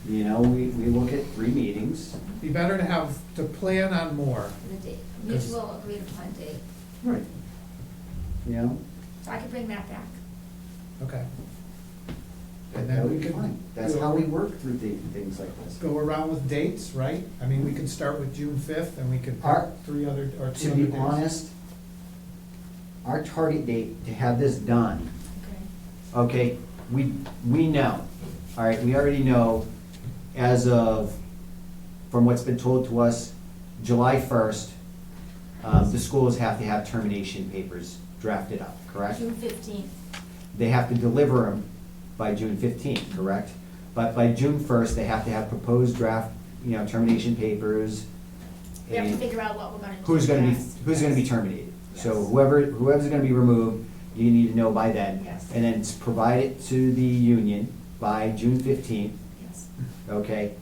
You know, we look at 3 meetings. be better to plan on more. The date, Yes. mutual agreed upon date. Right. You know, So I could bring that back. Okay. that And then that we would be could fine. That's go- how we work through things like this. Go around with dates, right? I mean, we can start with June 5th, and we could pick Our- 3 other, or 2 To other be days. honest, our target date to have this done, Okay. okay, we know, all right, we already know as of, from what's been told to us, July 1st, the schools have to have termination papers drafted up, correct? June 15th. They have to deliver them by June 15th, correct? But by June 1st, they have to have proposed draft, termination papers. We have to and figure out what we're gonna do. Who's gonna be, next. who's gonna be terminated. So Yes. whoever's gonna be removed, you need to know by then. Yes. And then provide it to the union by June 15th, Yes. okay?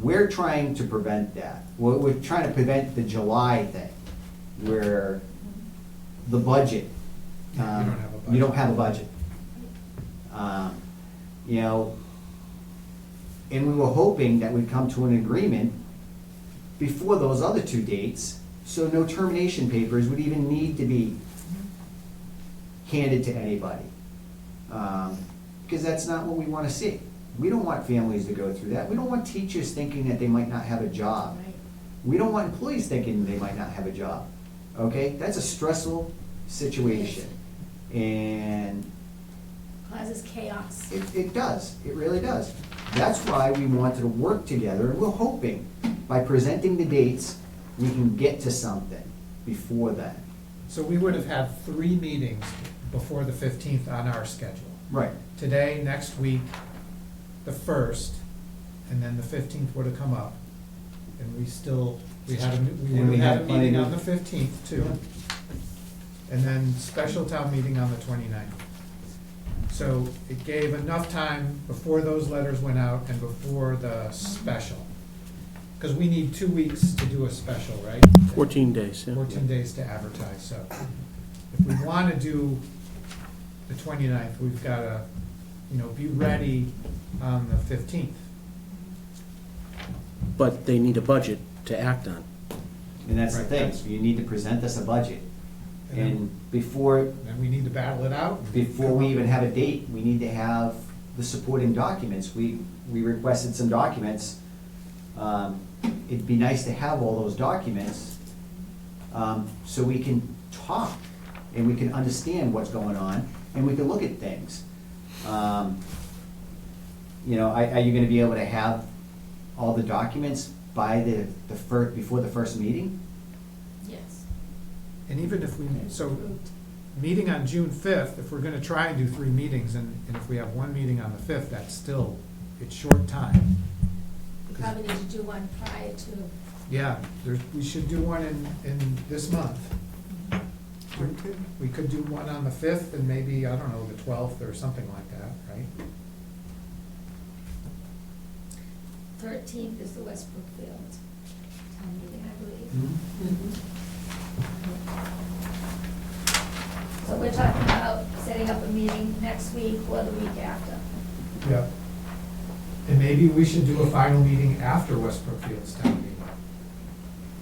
We're trying to prevent that. We're trying to prevent the July thing, where the budget. You don't have a budget. You don't have a budget. You know, and we were hoping that we'd come to an agreement before those other 2 dates, so no termination papers would even need to be handed to anybody. Because that's not what we want to see. We don't want families to go through that. We don't want teachers thinking that they might not have a job. Right. We don't want employees thinking they might not have a job. Okay? That's a stressful situation. And Causes chaos. it does, it really does. That's why we wanted to work together, and we're hoping by presenting the dates, we can get to something before then. So we would have had 3 meetings before the 15th on our schedule. Right. Today, next week, the 1st, and then the 15th would have come up. And we would And we have had had a plenty meeting of- on the 15th too. And then special town meeting on the 29th. So it gave enough time before those letters went out and before the special. Because we need 2 weeks to do a special, right? 14 days, yeah. 14 days to advertise, so if we want to do the 29th, we've got to, be ready on the 15th. But they need a budget to act on. And that's the Right, thing, that's- you need to present us a budget. And before, Then we need to battle it out. before we even have a date, we need to have the supporting documents. We requested some documents. It'd be nice to have all those documents, so we can talk and we can understand what's going on and we can look at things. You know, are you gonna be able to have all the documents by before the first meeting? Yes. And even if we, so, meeting on June 5th, if we're gonna try and do 3 meetings, and if we have 1 meeting on the 5th, that's still, it's short time. We probably need to do one prior to. Yeah, we should do one in this month. We could do one on the 5th and maybe, I don't know, the 12th or something like that, right? 13th is the Westbrook Field town meeting, I believe. Mm-hmm. So we're talking about setting up a meeting next week or the week after. Yeah. And maybe we should do a final meeting after Westbrook Field's town meeting.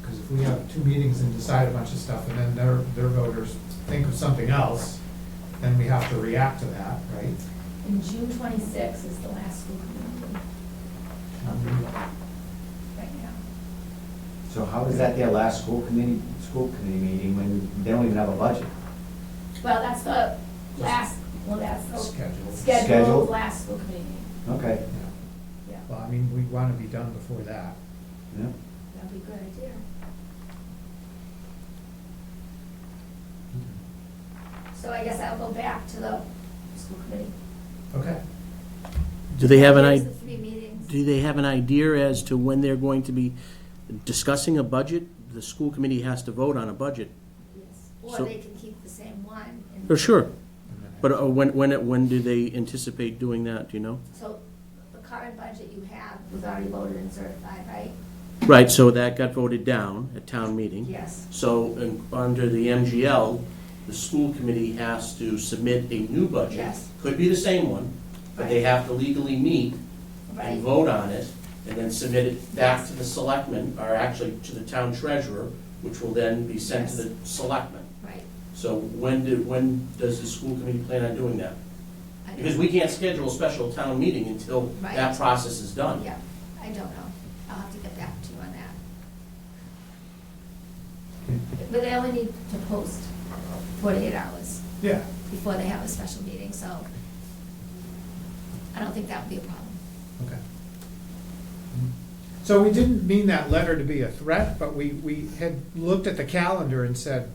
Because if we have 2 meetings and decide a bunch of stuff, and then their voters think of something else, then we have to react to that, right? And June 26th is the last school committee meeting right now. So how is that their last school committee meeting when they don't even have a budget? Well, that's the last, that's the Scheduled. scheduled Scheduled? last school committee meeting. Okay. Yeah. Yeah, Well, I mean, we want to be done before that. Yeah. that'd be a good idea. So I guess I'll go back to the school committee. Okay. Do they have Here's the 3 meetings. do they have an idea as to when they're going to be discussing a budget? The school committee has to vote on a budget. Yes. Or So- they can keep the same one. and- Oh, sure. And then- But when do they anticipate doing that, do you know? So the current budget you have was already voted and certified, right? Right, so that got voted down at town meeting. Yes. So, under the MGL, the school committee has to submit a new budget. Yes. Could be the same one, but they Right. have to legally meet Right. and vote on it, and then submit it back to the selectmen, or actually to the town treasurer, which will then be sent to Yes. the selectmen. Right. So when does the school committee plan on doing that? I don't- Because we can't schedule a special town meeting until Right. that process is done. Yeah, I don't know. I'll have to get back to you on that. But they only need to post 48 hours Yeah. before they have a special meeting, so I don't think that would be a problem. Okay. So we didn't mean that letter to be a threat, but we had looked at the calendar and said,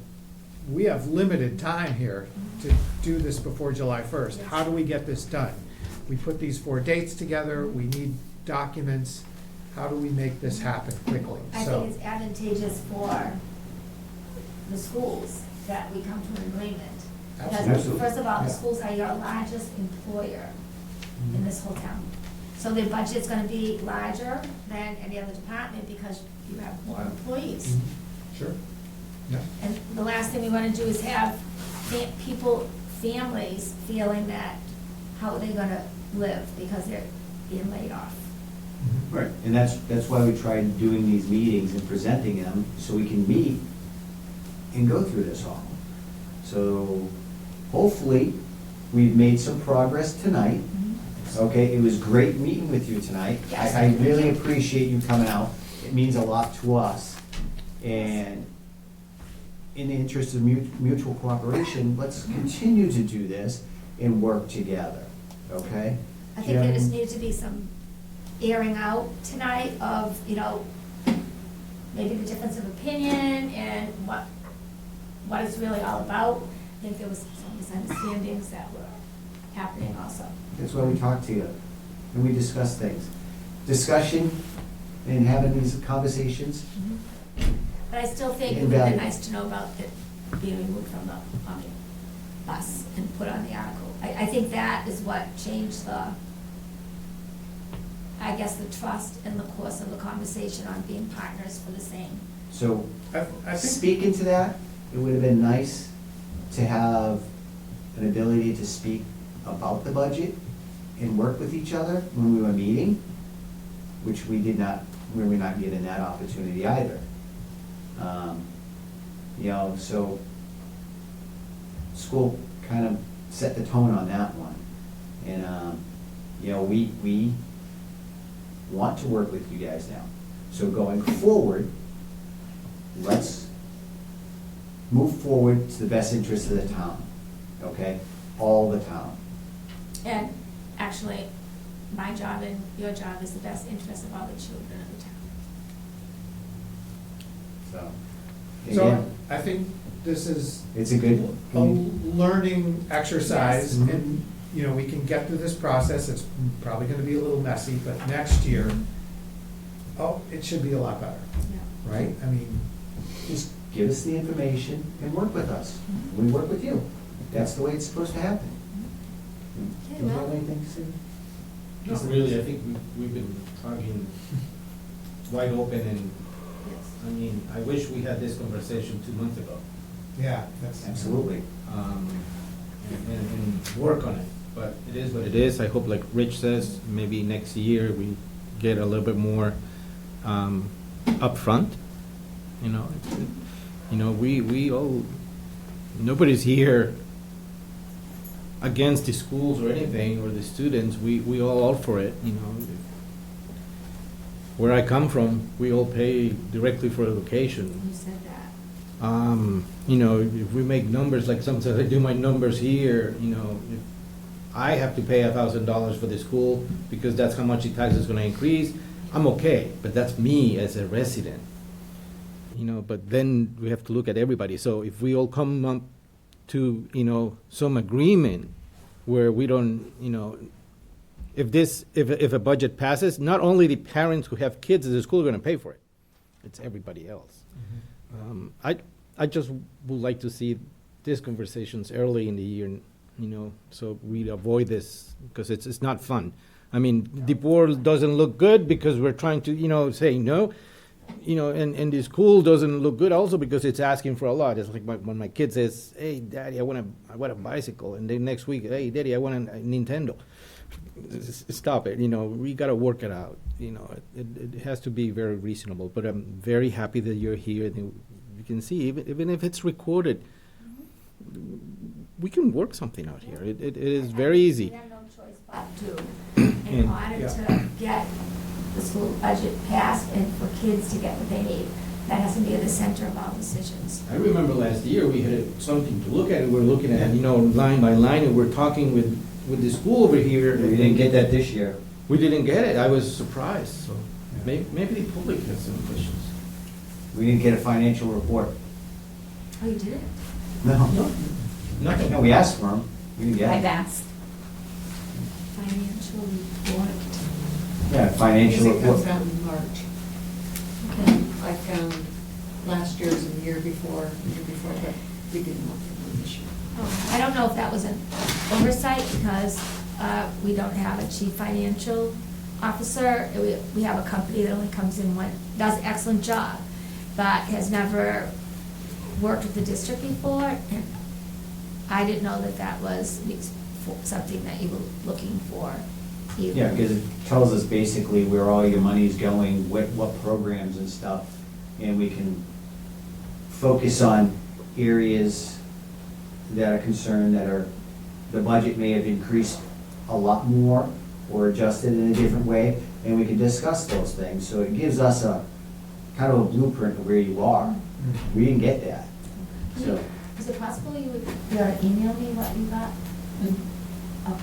we have limited time here to do this before July 1st. How do we get this done? We put these 4 dates together, we need documents. How do we make this happen quickly? I So, think it's advantageous for the schools that we come to an agreement. Because Absolutely. first of all, the Yeah. schools are your largest employer in this whole town. So their budget's gonna be larger than any other department because you have more employees. Mhm. Sure. Yeah. And the last thing we wanna do is have families feeling that, how are they gonna live because they're being laid off? Mhm. Right, and that's why we tried doing these meetings and presenting them, so we can meet and go through this all. So hopefully, we've made some progress tonight. Okay, it was great meeting with you tonight. Yes. I really appreciate you coming out. It means a lot to us. And in the interest of mutual cooperation, let's continue to do this and work together, okay? I think there just Jim? needs to be some airing out tonight of, maybe the difference of opinion and what it's really all about. I think there was some misunderstandings that were happening also. That's why we talk to you and we discuss things. Discussion and having these conversations, But I still think it would be nice to know about it being removed from the bus and put on the article. I think that is what changed the trust in the course of the conversation on being partners for the same. so I think, speaking to that, it would have been nice to have an ability to speak about the budget and work with each other when we were meeting, which we were not given that opportunity either. So school kind of set the tone on that one. And, you know, we want to work with you guys now. So going forward, let's move forward to the best interest of the town, okay? All the town. And actually, my job and your job is the best interest of all the children of the town. So, So again, I think this is it's a good. a learning exercise, Yes. and, you know, we can get through this process. It's probably gonna be a little messy, but next year, it should be a lot better, Yeah. right? I mean, Just give us the information and work with us. We work with you. That's the way it's supposed to happen. Okay, Do you have well- anything, Sue? Not really, I think we've been talking wide open, and, I mean, I wish we had this conversation 2 months ago, yeah, that's. Absolutely. and work on it, but it is what it is. I hope, like Rich says, maybe next year we get a little bit more upfront, you know. You know, we all, nobody's here against the schools or anything, or the students. We all for it, you know. Where I come from, we all pay directly for education. You said that. You know, if we make numbers, like sometimes I do my numbers here, you know, if I have to pay $1,000 for the school because that's how much the tax is gonna increase, I'm okay, but that's me as a resident. You know, but then we have to look at everybody. So if we all come up to, you know, some agreement where we don't, you know, if a budget passes, not only the parents who have kids at the school are gonna pay for it, it's everybody else. I just would like to see these conversations early in the year, you know, so we avoid this, because it's not fun. I mean, the board doesn't look good because we're trying to, you know, say no, you know, and the school doesn't look good also because it's asking for a lot. It's like when my kid says, "Hey, Daddy, I want a bicycle," and then next week, "Hey, Daddy, I want a Nintendo." Stop it, you know, we gotta work it out, you know, it has to be very reasonable, but I'm very happy that you're here, and you can see, even if it's recorded, we can work something out here, it is very We easy. have no choice but to, in order Yeah. to get the school budget passed and for kids to get what they need. That has to be at the center of all decisions. I remember last year, we had something to look at, and we're looking at, you know, line by line, and we're talking with the school over here. We didn't get that this year. We didn't get it, I was surprised, so maybe the public has some questions. We didn't get a financial report. Oh, you did it? No. Nothing. No, we asked for them. We didn't get I've it. asked. Financial report. Yeah, financial Because it comes report. out in March. Okay. I found last year's and the year before, but we didn't look for one this year. Oh, I don't know if that was an oversight because we don't have a chief financial officer. We have a company that only comes in does an excellent job, but has never worked with the district before. And I didn't know that was something that you were looking for either. Yeah, because it tells us basically where all your money's going, what programs and stuff, and we can focus on areas that are concerned, the budget may have increased a lot more or adjusted in a different way, and we can discuss those things. So it gives us a kind of a blueprint of where you are. We didn't get that, so. Is it possible you would email me what you got? Oh,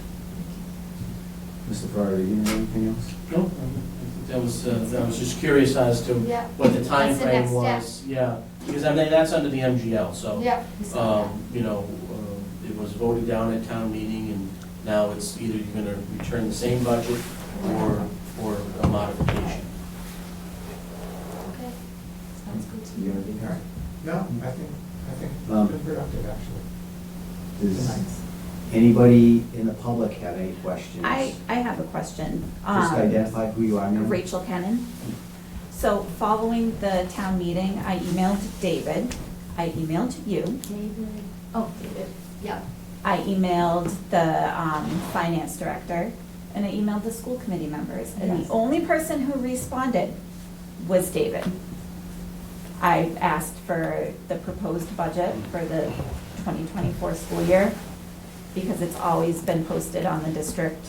Mr. Farrar, do you have anything else? No, I think I was just curious as to Yeah. what the What's the next timeframe was. Yeah, because I mean, that's under the MGL, so. Yeah. we saw that. You know, it was voted down at town meeting, and now it's either you're gonna return the same budget or a modification. Okay, sounds good to You me. have anything? All right. No, I think it's been productive, actually. Does anybody in the public have any questions? I have a question. Just identify who you are, ma'am. Rachel Kennan. So following the town meeting, I emailed David, I emailed you, David, oh, David, yeah. I emailed the finance director, and I emailed the school committee members. And Yes. the only person who responded was David. I asked for the proposed budget for the 2024 school year, because it's always been posted on the district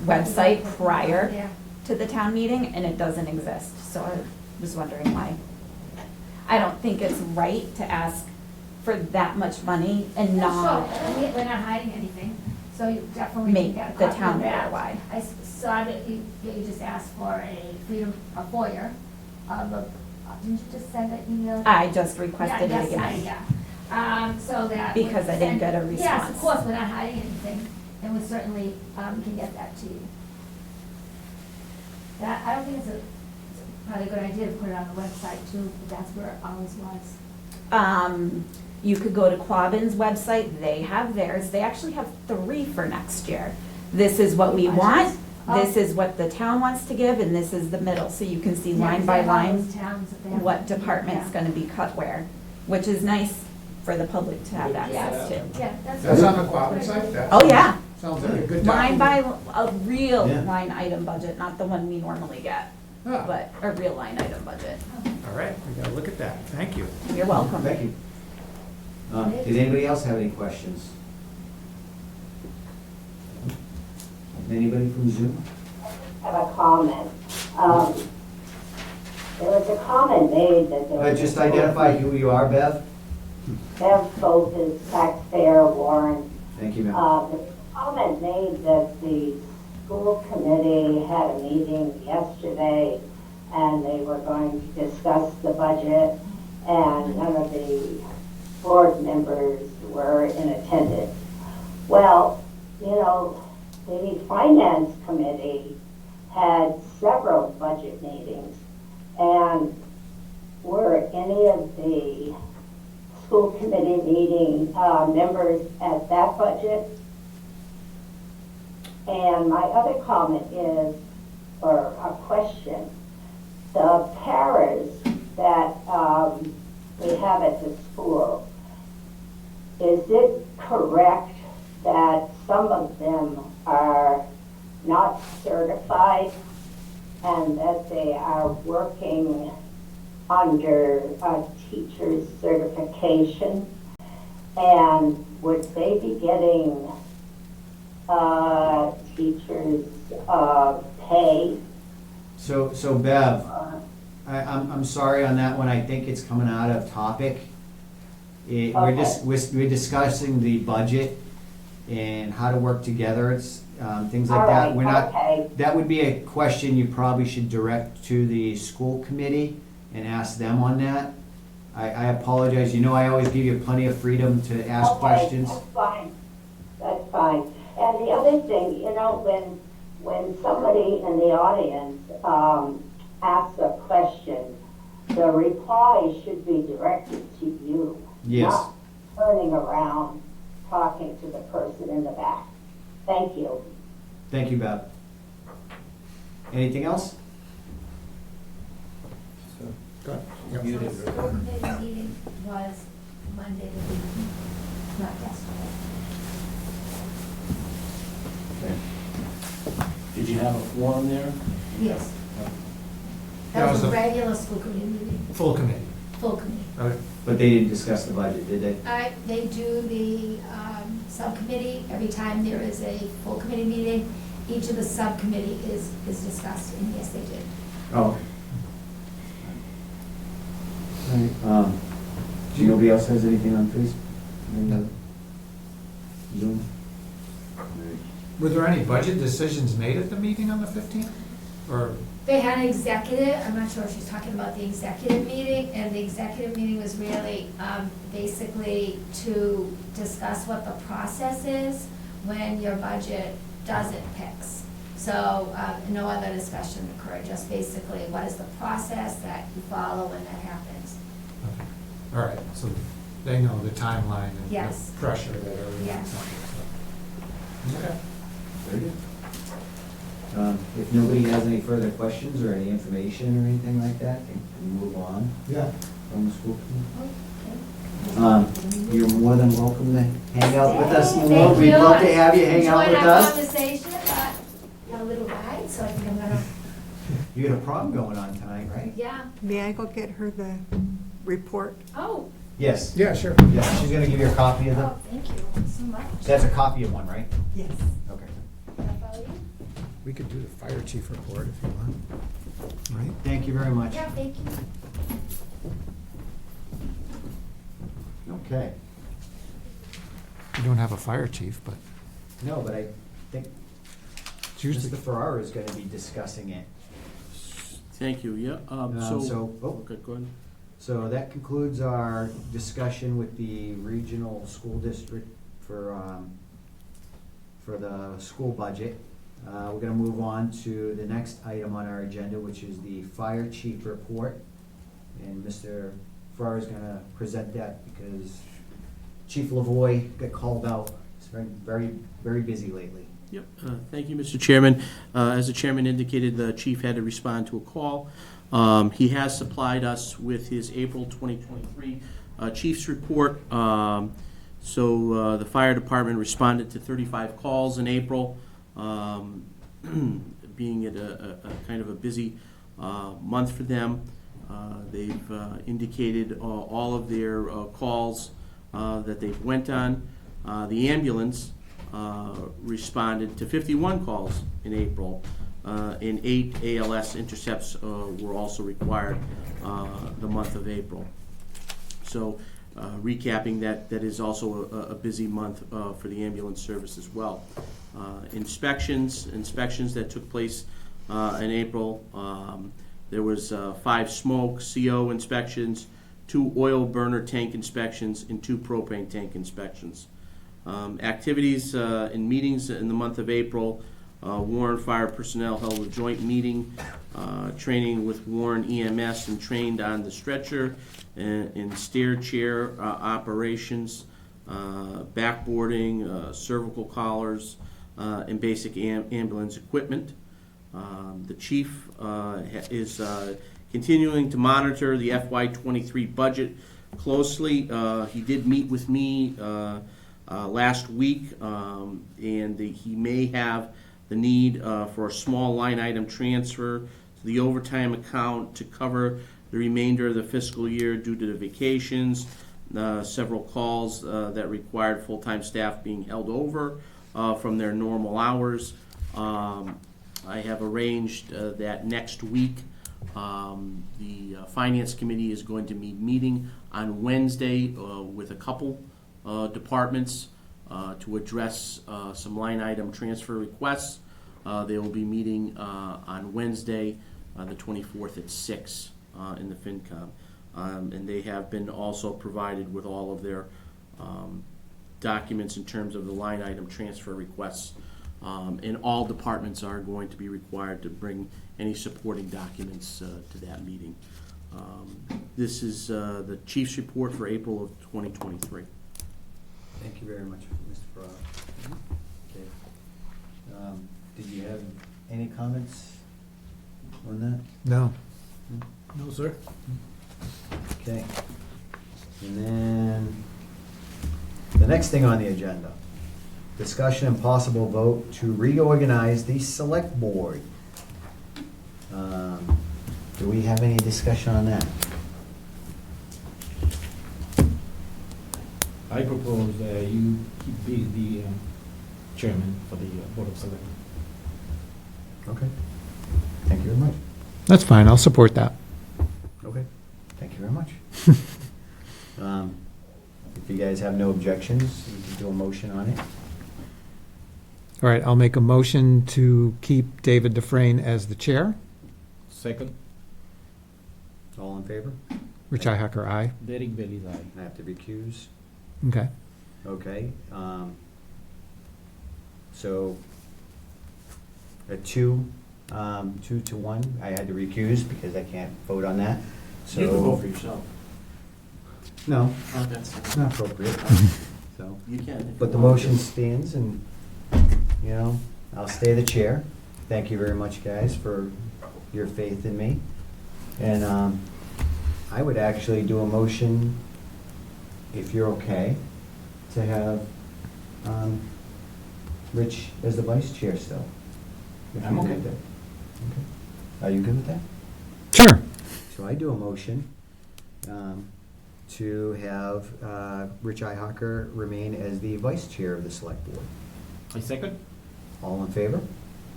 website prior Yeah. to the town meeting, and it doesn't exist, so I was wondering why. I don't think it's right to ask for that much money and No, not, sure. We're not hiding anything, so you definitely Make can get a the copy town of that. aware why. I saw that you just asked for a FOIA, didn't you just send that email? I just requested it Yeah, again. yes, yeah. So that. Because I didn't get a Yes, response. of course, we're not hiding anything, and we certainly can get that to you. That, I don't think it's probably a good idea to put it on the website too, but that's where it always was. You could go to Quabbin's website, they have theirs, they actually have 3 for next year. This is what we want, this is what the town wants to give, and this is the middle, so you can see Yeah, line 'cause by they have all line those towns that they have- what department's Yeah. gonna be cut where, which is nice for the public to have access to. Yeah, that's. That's on the Quabbin site? That Oh, yeah, Sounds like a good line document. by, a real Yeah. line item budget, not the one we normally get, Ah, but a real line item budget. all right, we gotta look at that. Thank you. You're welcome. Thank you. Did anybody else have any questions? Anybody from Zoom? Have a comment. There was a comment made that there was. Just identify who you are, Bev. Bev Foltes, taxpayer Warren. Thank you, ma'am. There was a comment made that the school committee had a meeting yesterday and they were going to discuss the budget and none of the board members were in attendance. Well, the finance committee had several budget meetings, and were any of the school committee meeting members at that budget? And my other comment is, or a question, the paras that we have at the school, is it correct that some of them are not certified and that they are working under a teacher's certification? And would they be getting teachers' pay? So Bev, I'm sorry on that one, I think it's coming out of topic. We're discussing the budget and how to work together, it's, things like All that. right, We're not, okay. that would be a question you probably should direct to the school committee and ask them on that. I apologize, I always give you plenty of freedom to ask questions. That's fine. That's fine. And the other thing, when somebody in the audience asks a question, the reply should be directed to you. Yes. Not turning around, talking to the person in the back. Thank you. Thank you, Bev. Anything else? Go ahead. So the school committee meeting was Monday the week, not yesterday. Okay. Did you have a forum there? Yes. That That was was a a- regular school committee meeting, Full committee. full committee. Okay. But they didn't discuss the budget, did they? They do the subcommittee, every time there is a full committee meeting, each of the subcommittee is discussed, and yes, they did. Oh. All right, nobody else has anything on Facebook? Any other? Zoom? Were there any budget decisions made at the meeting on the 15th? Or, They had an executive, I'm not sure if she's talking about the executive meeting, and the executive meeting was really basically to discuss what the process is when your budget doesn't fix. So no other discussion occurred, just basically what is the process that you follow when that happens. okay. All right, so they know the timeline and Yes. the pressure that everyone's Yes. under. So. Okay. Very good. If nobody has any further questions or any information or anything like that, can we move on Yeah. from the school committee? You're more than welcome to hang out with us Thank more. We'd you. love to have you hang out with Enjoyed our us. conversation, got a little ride, so I think I'm gonna, You got a prom going on tonight, right? yeah. May I go get her the report? Oh, Yes. Yeah, sure. Yeah, she's gonna give you a copy of Oh, the, thank you so much. that's a copy of one, right? Yes. Okay. Can I follow you? We could do the fire chief report if you want. Right? Thank you very much. Yeah, thank you. Okay. We don't have a fire chief, but No, but I think it's usually. Mr. Farrar is gonna be discussing it. Thank you, yeah, okay, go ahead. So that concludes our discussion with the regional school district for the school budget. We're gonna move on to the next item on our agenda, which is the fire chief report. And Mr. Farrar is gonna present that because Chief Lavoy got called out. He's been very busy lately. Yep, thank you, Mr. Chairman. As the chairman indicated, the chief had to respond to a call. He has supplied us with his April 2023 chief's report. So the fire department responded to 35 calls in April, being at a kind of a busy month for them. They've indicated all of their calls that they've went on. The ambulance responded to 51 calls in April, and 8 ALS intercepts were also required the month of April. So recapping that is also a busy month for the ambulance service as well. Inspections that took place in April, there was 5 smoke CO inspections, 2 oil burner tank inspections, and 2 propane tank inspections. Activities and meetings in the month of April, Warren Fire personnel held a joint meeting, training with Warren EMS and trained on the stretcher and stair chair operations, backboarding, cervical collars, and basic ambulance equipment. The chief is continuing to monitor the FY23 budget closely. He did meet with me last week, and he may have the need for a small line item transfer to the overtime account to cover the remainder of the fiscal year due to the vacations, several calls that required full-time staff being held over from their normal hours. I have arranged that next week the Finance Committee is going to be meeting on Wednesday with a couple departments to address some line item transfer requests. They will be meeting on Wednesday, the 24th at 6 in the FinCom. And they have been also provided with all of their documents in terms of the line item transfer requests. And all departments are going to be required to bring any supporting documents to that meeting. This is the chief's report for April of 2023. Thank you very much, Mr. Farrar. Okay. Did you have any comments on that? No. No, sir. Okay. And then, the next thing on the agenda, discussion and possible vote to reorganize the select board. Do we have any discussion on that? I propose that you be the chairman for the Board of Selectmen. Okay. Thank you very much. That's fine, I'll support that. Okay. Thank you very much. If you guys have no objections, you can do a motion on it. All right, I'll make a motion to keep David Dufresne as the chair. Second, All in favor? Richi Hacker, aye. Derek Bailey's aye. I have to recuse. Okay. Okay. So, a 2 to 1, I had to recuse because I can't vote on that. So You can vote for yourself. No, Oh, that's it's not appropriate. So, You can. but the motion stands and, you know, I'll stay the chair. Thank you very much, guys, for your faith in me. And I would actually do a motion, if you're okay, to have Rich as the vice chair still. If I'm you're good okay. with that. Okay. Are you good with that? Sure. So I do a motion to have Rich Ihawker remain as the vice chair of the select board. I second. All in favor?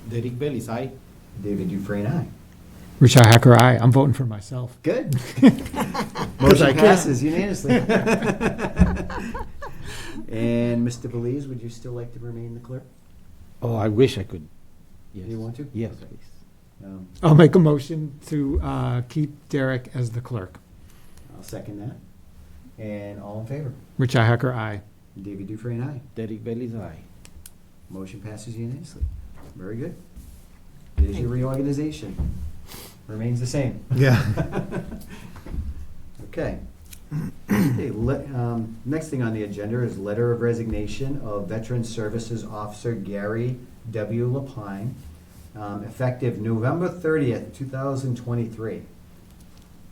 Derek Bailey's aye. David Dufresne, aye. Rich Hacker, aye. I'm voting for myself. Good. I Motion can. passes unanimously. And Mr. Belize, would you still like to remain the clerk? Oh, I wish I could. Yes. You want to? Yes, Okay. please. I'll make a motion to keep Derek as the clerk. I'll second that. And all in favor? Rich Hacker, aye. David Dufresne, aye. Derek Bailey's aye. Motion passes unanimously. Very good. There's your reorganization. Remains the same. Yeah. Okay. Okay, next thing on the agenda is letter of resignation of Veteran Services Officer Gary W. Lapine, effective November 30th, 2023.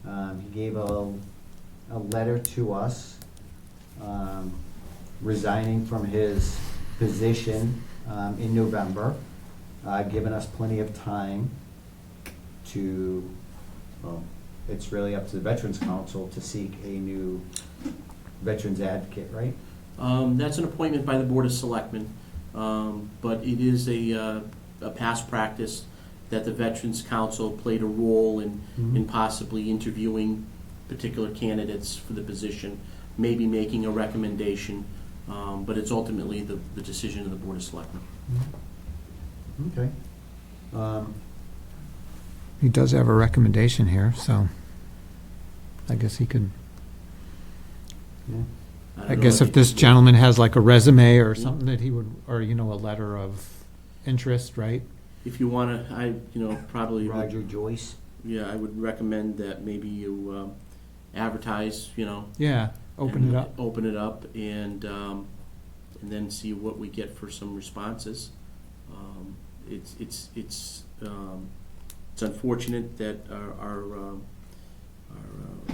He gave a letter to us resigning from his position in November, giving us plenty of time to, well, it's really up to the Veterans Council to seek a new veterans advocate, right? That's an appointment by the Board of Selectmen, but it is a past practice that the Veterans Council played a role in possibly interviewing particular candidates for the position, maybe making a recommendation, but it's ultimately the decision of the Board of Selectmen. Okay. He does have a recommendation here, so I guess he could, Yeah. don't I know guess if you- this gentleman has like a resume or something that he would, or, a letter of interest, right? If you want to, probably. Roger Joyce. Yeah, I would recommend that maybe you advertise, Yeah, open and it up. Open it up and then see what we get for some responses. It's unfortunate that our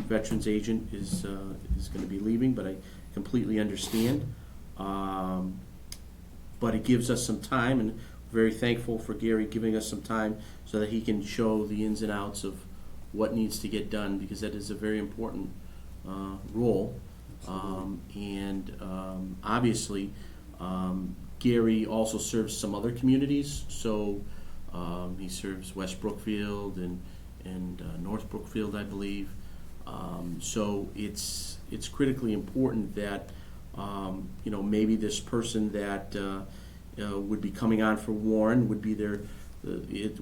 veterans agent is going to be leaving, but I completely understand. But it gives us some time, and very thankful for Gary giving us some time so that he can show the ins and outs of what needs to get done, because that is a very important role. Obviously, Gary also serves some other communities, so he serves West Brookfield and North Brookfield, I believe. So it's critically important that maybe this person that would be coming on for Warren would be there.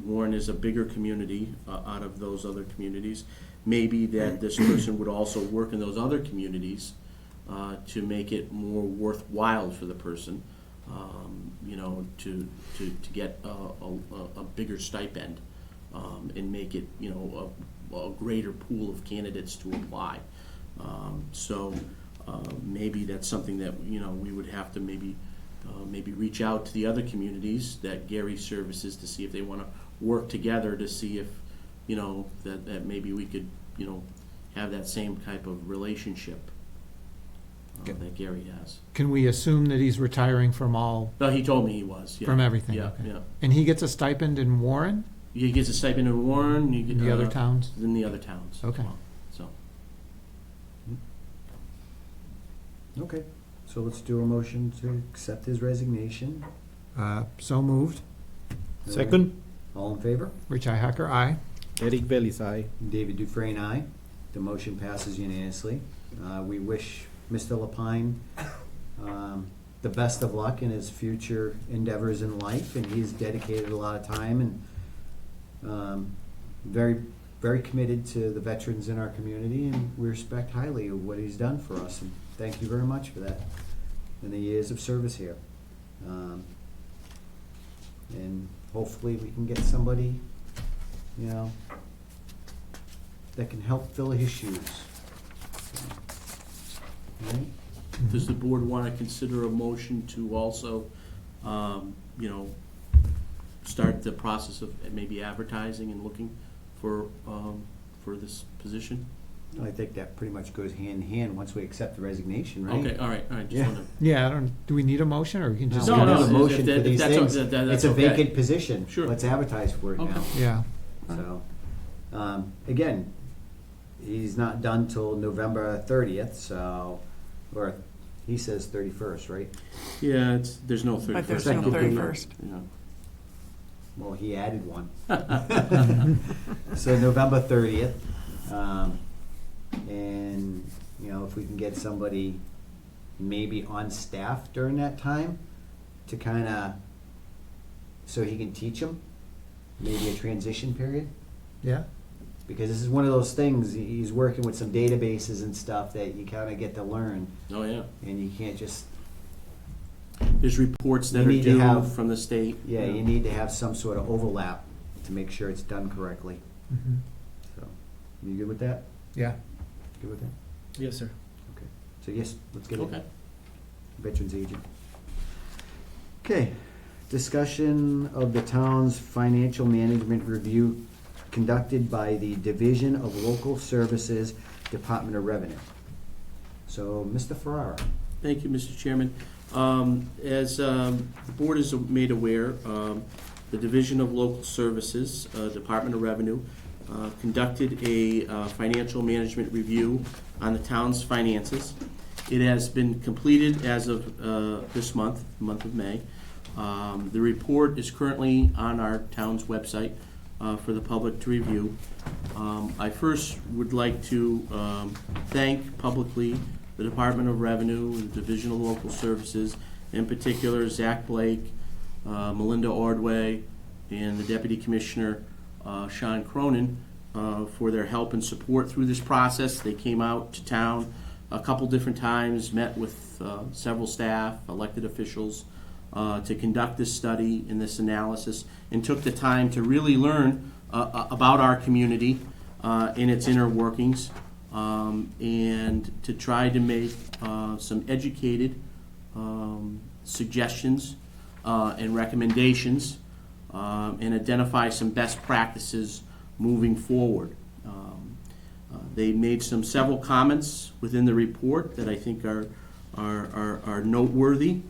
Warren is a bigger community out of those other communities. Maybe that this person would also work in those other communities to make it more worthwhile for the person, to get a bigger stipend and make it, a greater pool of candidates to apply. Maybe that's something that, we would have to maybe reach out to the other communities that Gary services to see if they want to work together to see if, that maybe we could, have that same type of relationship that Gary has. Can we assume that he's retiring from all, No, he told me he was. Yeah. from everything? Yeah, Okay. yeah. And he gets a stipend in Warren, He gets a stipend in Warren. You get, in the other towns? in the other towns. as Okay. well. So Okay, so let's do a motion to accept his resignation. So moved. Second. All in favor? Rich Hacker, aye. Derek Bailey's aye. David Dufresne, aye. The motion passes unanimously. We wish Mr. Lapine the best of luck in his future endeavors in life, and he's dedicated a lot of time and very, very committed to the veterans in our community, and we respect highly of what he's done for us, and thank you very much for that in the years of service here. And hopefully we can get somebody, that can help fill his shoes. Right? does the board want to consider a motion to also, start the process of maybe advertising and looking for this position? I think that pretty much goes hand in hand once we accept the resignation, right? Okay, all right, just Yeah. want to. Yeah, do we need a motion, or we can just? No, No, we no, need a if motion that- for if these that's- things. that's It's a okay. vacant position. Sure. Let's advertise for it Okay. now. Yeah. So, again, he's not done till November 30th, so, or he says 31st, right? Yeah, there's no 31st. But there's no Technically, 31st. Yeah. Well, he added one. So November 30th. And, you know, if we can get somebody maybe on staff during that time to kind of, so he can teach them, maybe a transition period. Yeah. Because this is one of those things, he's working with some databases and stuff that you kind of get to learn, Oh, yeah. and you can't just, There's reports that You are need to due have- from the state. yeah, you need to have some sort of overlap to make sure it's done correctly. Mhm. So, you good with that? Yeah. Good with that? Yes, sir. Okay. So yes, let's get it. Okay. Veterans agent. Okay, discussion of the town's financial management review conducted by the Division of Local Services, Department of Revenue. So, Mr. Ferrara. Thank you, Mr. Chairman. As the board is made aware, the Division of Local Services, Department of Revenue, conducted a financial management review on the town's finances. It has been completed as of this month, the month of May. The report is currently on our town's website for the public to review. I first would like to thank publicly the Department of Revenue, the Division of Local Services, in particular Zach Blake, Melinda Ordway, and the Deputy Commissioner Sean Cronin for their help and support through this process. They came out to town a couple different times, met with several staff, elected officials, to conduct this study and this analysis, and took the time to really learn about our community and its inner workings, and to try to make some educated suggestions and recommendations, and identify some best practices moving forward. They made several comments within the report that I think are noteworthy.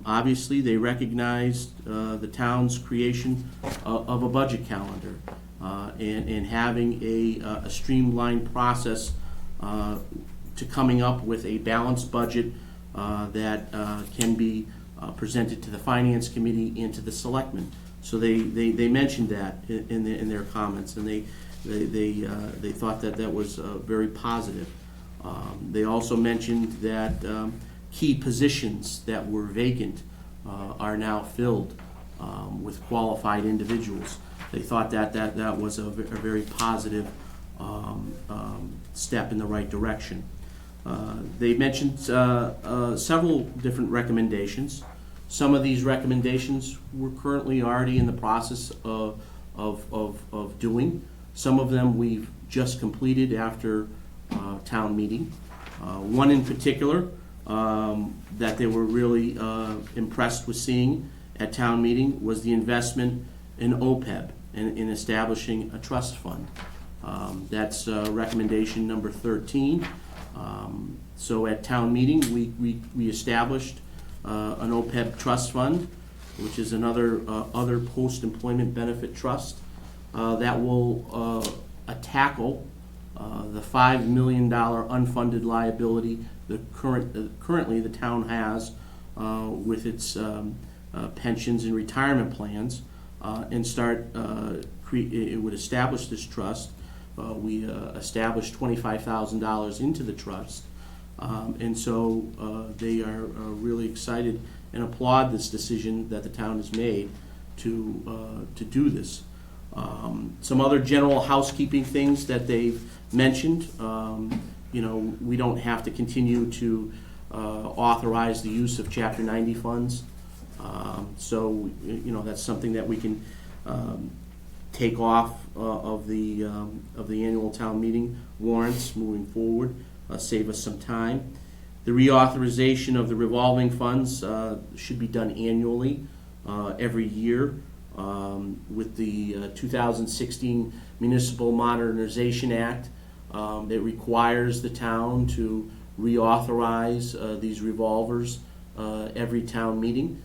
Obviously, they recognized the town's creation of a budget calendar and having a streamlined process to coming up with a balanced budget that can be presented to the Finance Committee and to the Selectmen. So they mentioned that in their comments, and they thought that was very positive. They also mentioned that key positions that were vacant are now filled with qualified individuals. They thought that was a very positive step in the right direction. They mentioned several different recommendations. Some of these recommendations we're currently already in the process of doing. Some of them we've just completed after town meeting. One in particular that they were really impressed with seeing at town meeting was the investment in OPEB, in establishing a trust fund. That's recommendation number 13. So at town meeting, we established an OPEB trust fund, which is another other post-employment benefit trust that will tackle the $5 million unfunded liability that currently the town has with its pensions and retirement plans, and it would establish this trust. We established $25,000 into the trust, and so they are really excited and applaud this decision that the town has made to do this. Some other general housekeeping things that they've mentioned. We don't have to continue to authorize the use of Chapter 90 funds. So that's something that we can take off of the annual town meeting warrants moving forward, save us some time. The reauthorization of the revolving funds should be done annually, every year, with the 2016 Municipal Modernization Act. It requires the town to reauthorize these revolvers every town meeting.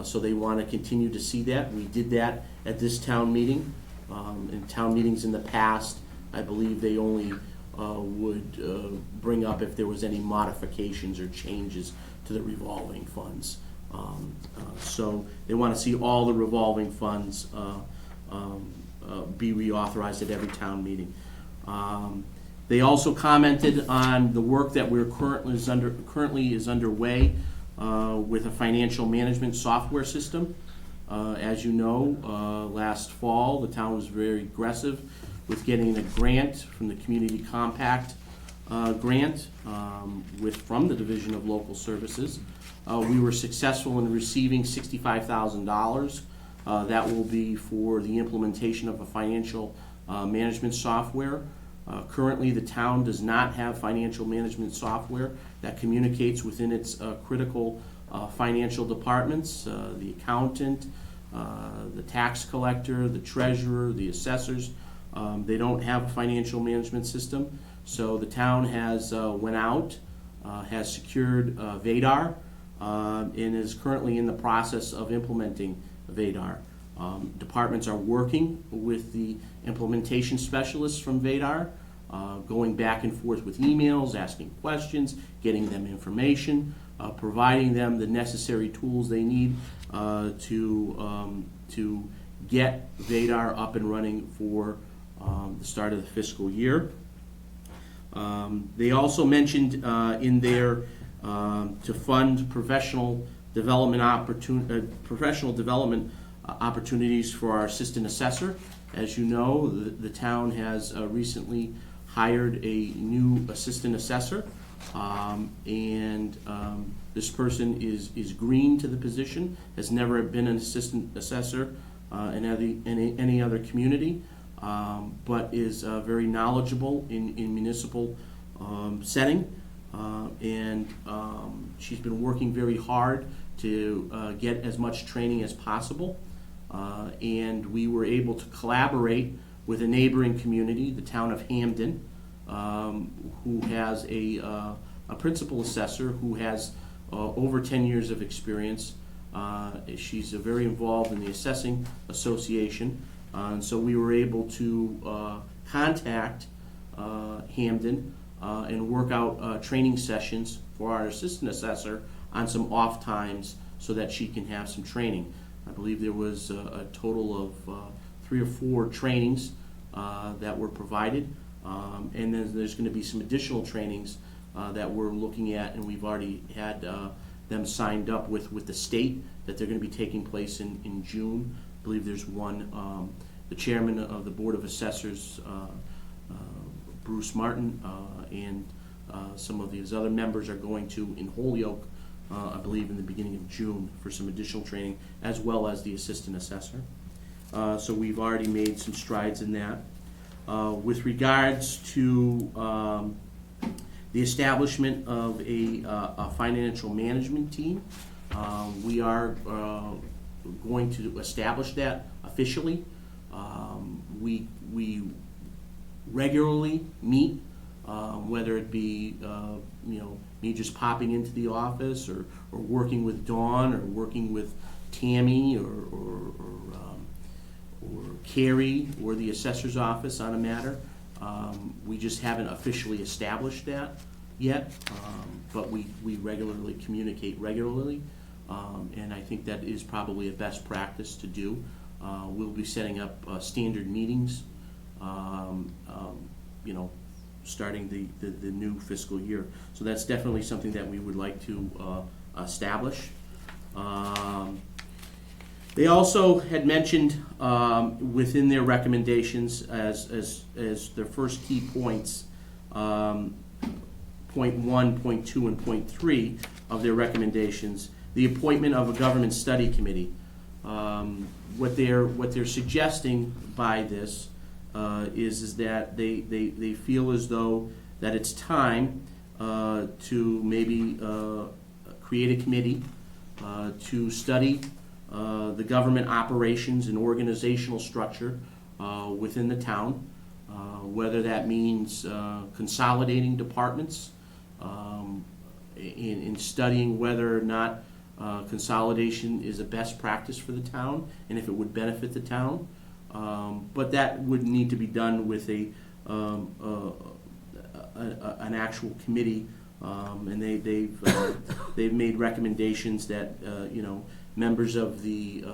So they want to continue to see that. We did that at this town meeting. In town meetings in the past, I believe they only would bring up if there was any modifications or changes to the revolving funds. So they want to see all the revolving funds be reauthorized at every town meeting. They also commented on the work that we're currently is underway with a financial management software system. As you know, last fall, the town was very aggressive with getting a grant from the Community Compact grant from the Division of Local Services. We were successful in receiving $65,000. That will be for the implementation of a financial management software. Currently, the town does not have financial management software that communicates within its critical financial departments, the accountant, the tax collector, the treasurer, the assessors. They don't have a financial management system. So the town has went out, has secured VADAR, and is currently in the process of implementing VADAR. Departments are working with the implementation specialists from VADAR, going back and forth with emails, asking questions, getting them information, providing them the necessary tools they need to get VADAR up and running for the start of the fiscal year. They also mentioned in there to fund professional development opportunities for our assistant assessor. As you know, the town has recently hired a new assistant assessor, and this person is green to the position, has never been an assistant assessor in any other community, but is very knowledgeable in municipal setting, and she's been working very hard to get as much training as possible, and we were able to collaborate with a neighboring community, the town of Hamden, who has a principal assessor who has over 10 years of experience. She's very involved in the Assessing Association, and so we were able to contact Hamden and work out training sessions for our assistant assessor on some off times so that she can have some training. I believe there was a total of 3 or 4 trainings that were provided, and then there's going to be some additional trainings that we're looking at, and we've already had them signed up with the state that they're going to be taking place in June. I believe there's one, the chairman of the Board of Assessors, Bruce Martin, and some of these other members are going to in Holyoke, I believe in the beginning of June, for some additional training, as well as the assistant assessor. So we've already made some strides in that. With regards to the establishment of a financial management team, we are going to establish that officially. We regularly meet, whether it be me just popping into the office, or working with Dawn, or working with Tammy, or Carrie, or the assessor's office on a matter. We just haven't officially established that yet, but we regularly communicate regularly, and I think that is probably a best practice to do. We'll be setting up standard meetings, starting the new fiscal year. So that's definitely something that we would like to establish. They also had mentioned within their recommendations as their first key points, point 1, point 2, and point 3 of their recommendations, the appointment of a government study committee. What they're suggesting by this is that they feel as though that it's time to maybe create a committee to study the government operations and organizational structure within the town, whether that means consolidating departments, in studying whether or not consolidation is a best practice for the town and if it would benefit the town. But that would need to be done with a an actual committee, and they've made recommendations that members of the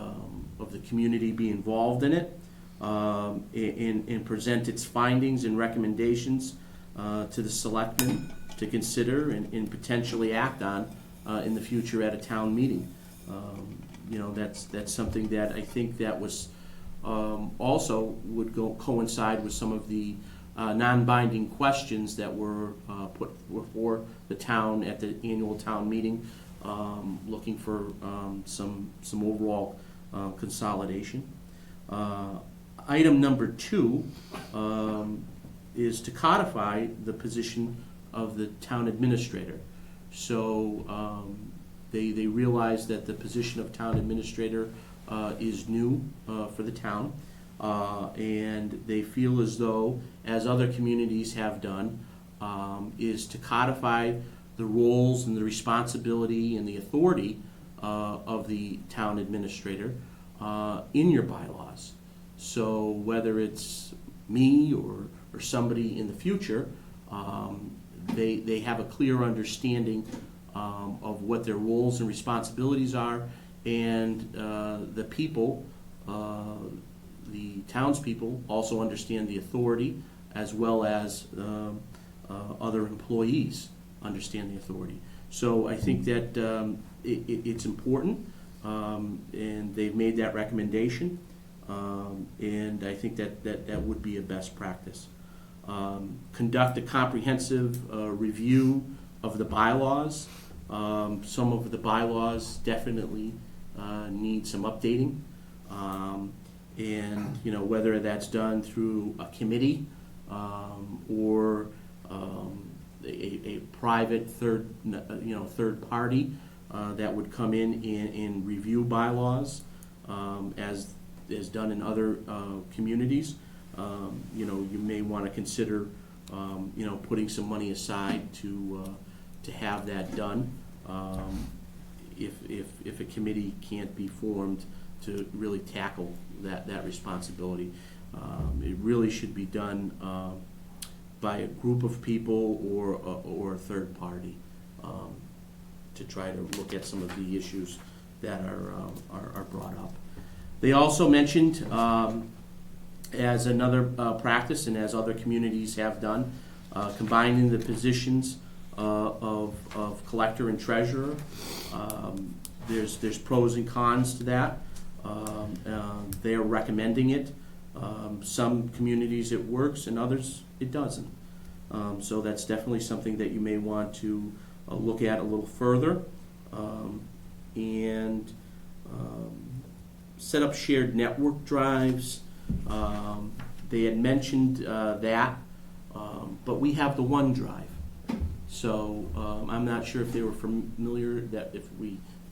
community be involved in it, and present its findings and recommendations to the selectmen to consider and potentially act on in the future at a town meeting. That's something that I think that was also would coincide with some of the non-binding questions that were put before the town at the annual town meeting, looking for some overall consolidation. Item number 2 is to codify the position of the town administrator. So they realize that the position of town administrator is new for the town, and they feel as though, as other communities have done, is to codify the roles and the responsibility and the authority of the town administrator in your bylaws. So whether it's me or somebody in the future, they have a clear understanding of what their roles and responsibilities are, and the people, the townspeople, also understand the authority, as well as other employees understand the authority. So I think that it's important, and they've made that recommendation, and I think that would be a best practice. Conduct a comprehensive review of the bylaws. Some of the bylaws definitely need some updating, and whether that's done through a committee or a private third party that would come in and review bylaws, as is done in other communities. You may want to consider putting some money aside to have that done, if a committee can't be formed to really tackle that responsibility. It really should be done by a group of people or a third party, to try to look at some of the issues that are brought up. They also mentioned, as another practice, and as other communities have done, combining the positions of collector and treasurer. There's pros and cons to that. They are recommending it. Some communities it works, and others it doesn't. So that's definitely something that you may want to look at a little further, and set up shared network drives. They had mentioned that, but we have the OneDrive. So I'm not sure if they were familiar, that if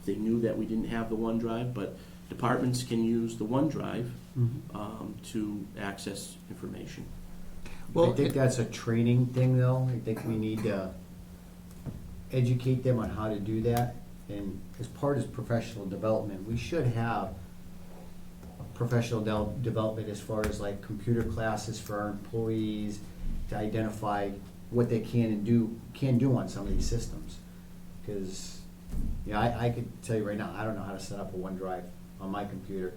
they knew that we didn't have the OneDrive, but departments can use the OneDrive to access information. I think that's a training thing, though. I think we need to educate them on how to do that. And as part of professional development, we should have professional development as far as like computer classes for our employees to identify what they can do on some of these systems. Because I could tell you right now, I don't know how to set up a OneDrive on my computer.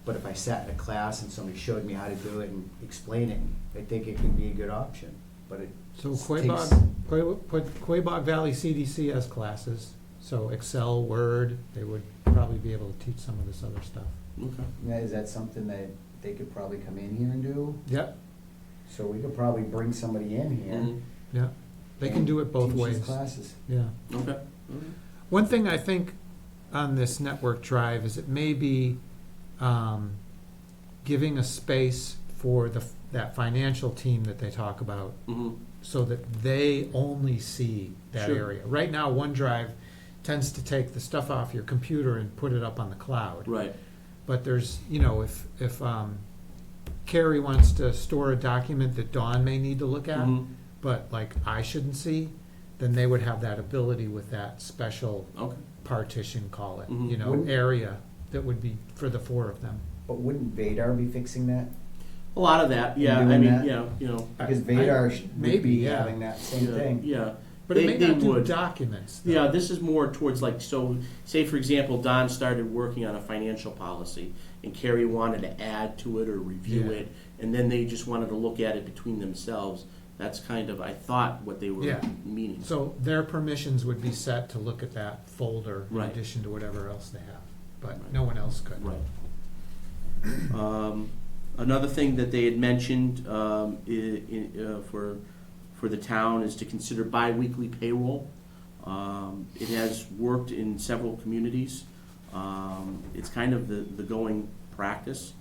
But if I sat in a class and somebody showed me how to do it and explain it, I think it could be a good option. But it So takes- Quabog Valley CDC has classes, so Excel, Word, they would probably be able to teach some of this other stuff. Okay. Now, is that something that they could probably come in here and do? Yep, So we could probably bring somebody in here. Mhm. yeah. They can do it both teach these ways. classes. Yeah. Okay. One thing I think on this network drive is it may be giving a space for that financial team that they talk about, Mhm. so that they only see that Sure. area. Right now, OneDrive tends to take the stuff off your computer and put it up on the cloud. Right. But there's, if Carrie wants to store a document that Dawn may need to look at, Mhm. but like I shouldn't see, then they would have that ability with that special Okay. partition, call it, Mhm. area that would be for the 4 of them. But wouldn't Vadar be fixing that? A lot of that, yeah, doing I mean, that? you know. Because Vadar would maybe, be yeah. having that same Yeah, thing. Yeah. But it may They not do would. documents. though. Yeah, this is more towards like, so, say for example, Don started working on a financial policy, and Carrie wanted to add to it or review Yeah. it, and then they just wanted to look at it between themselves. That's kind of, I thought, what they were Yeah. meaning. So their permissions would be set to look at that folder in Right. addition to whatever else they have, but Right. no one else could. Right. Another thing that they had mentioned for the town is to consider bi-weekly payroll. It has worked in several communities. It's kind of the going practice,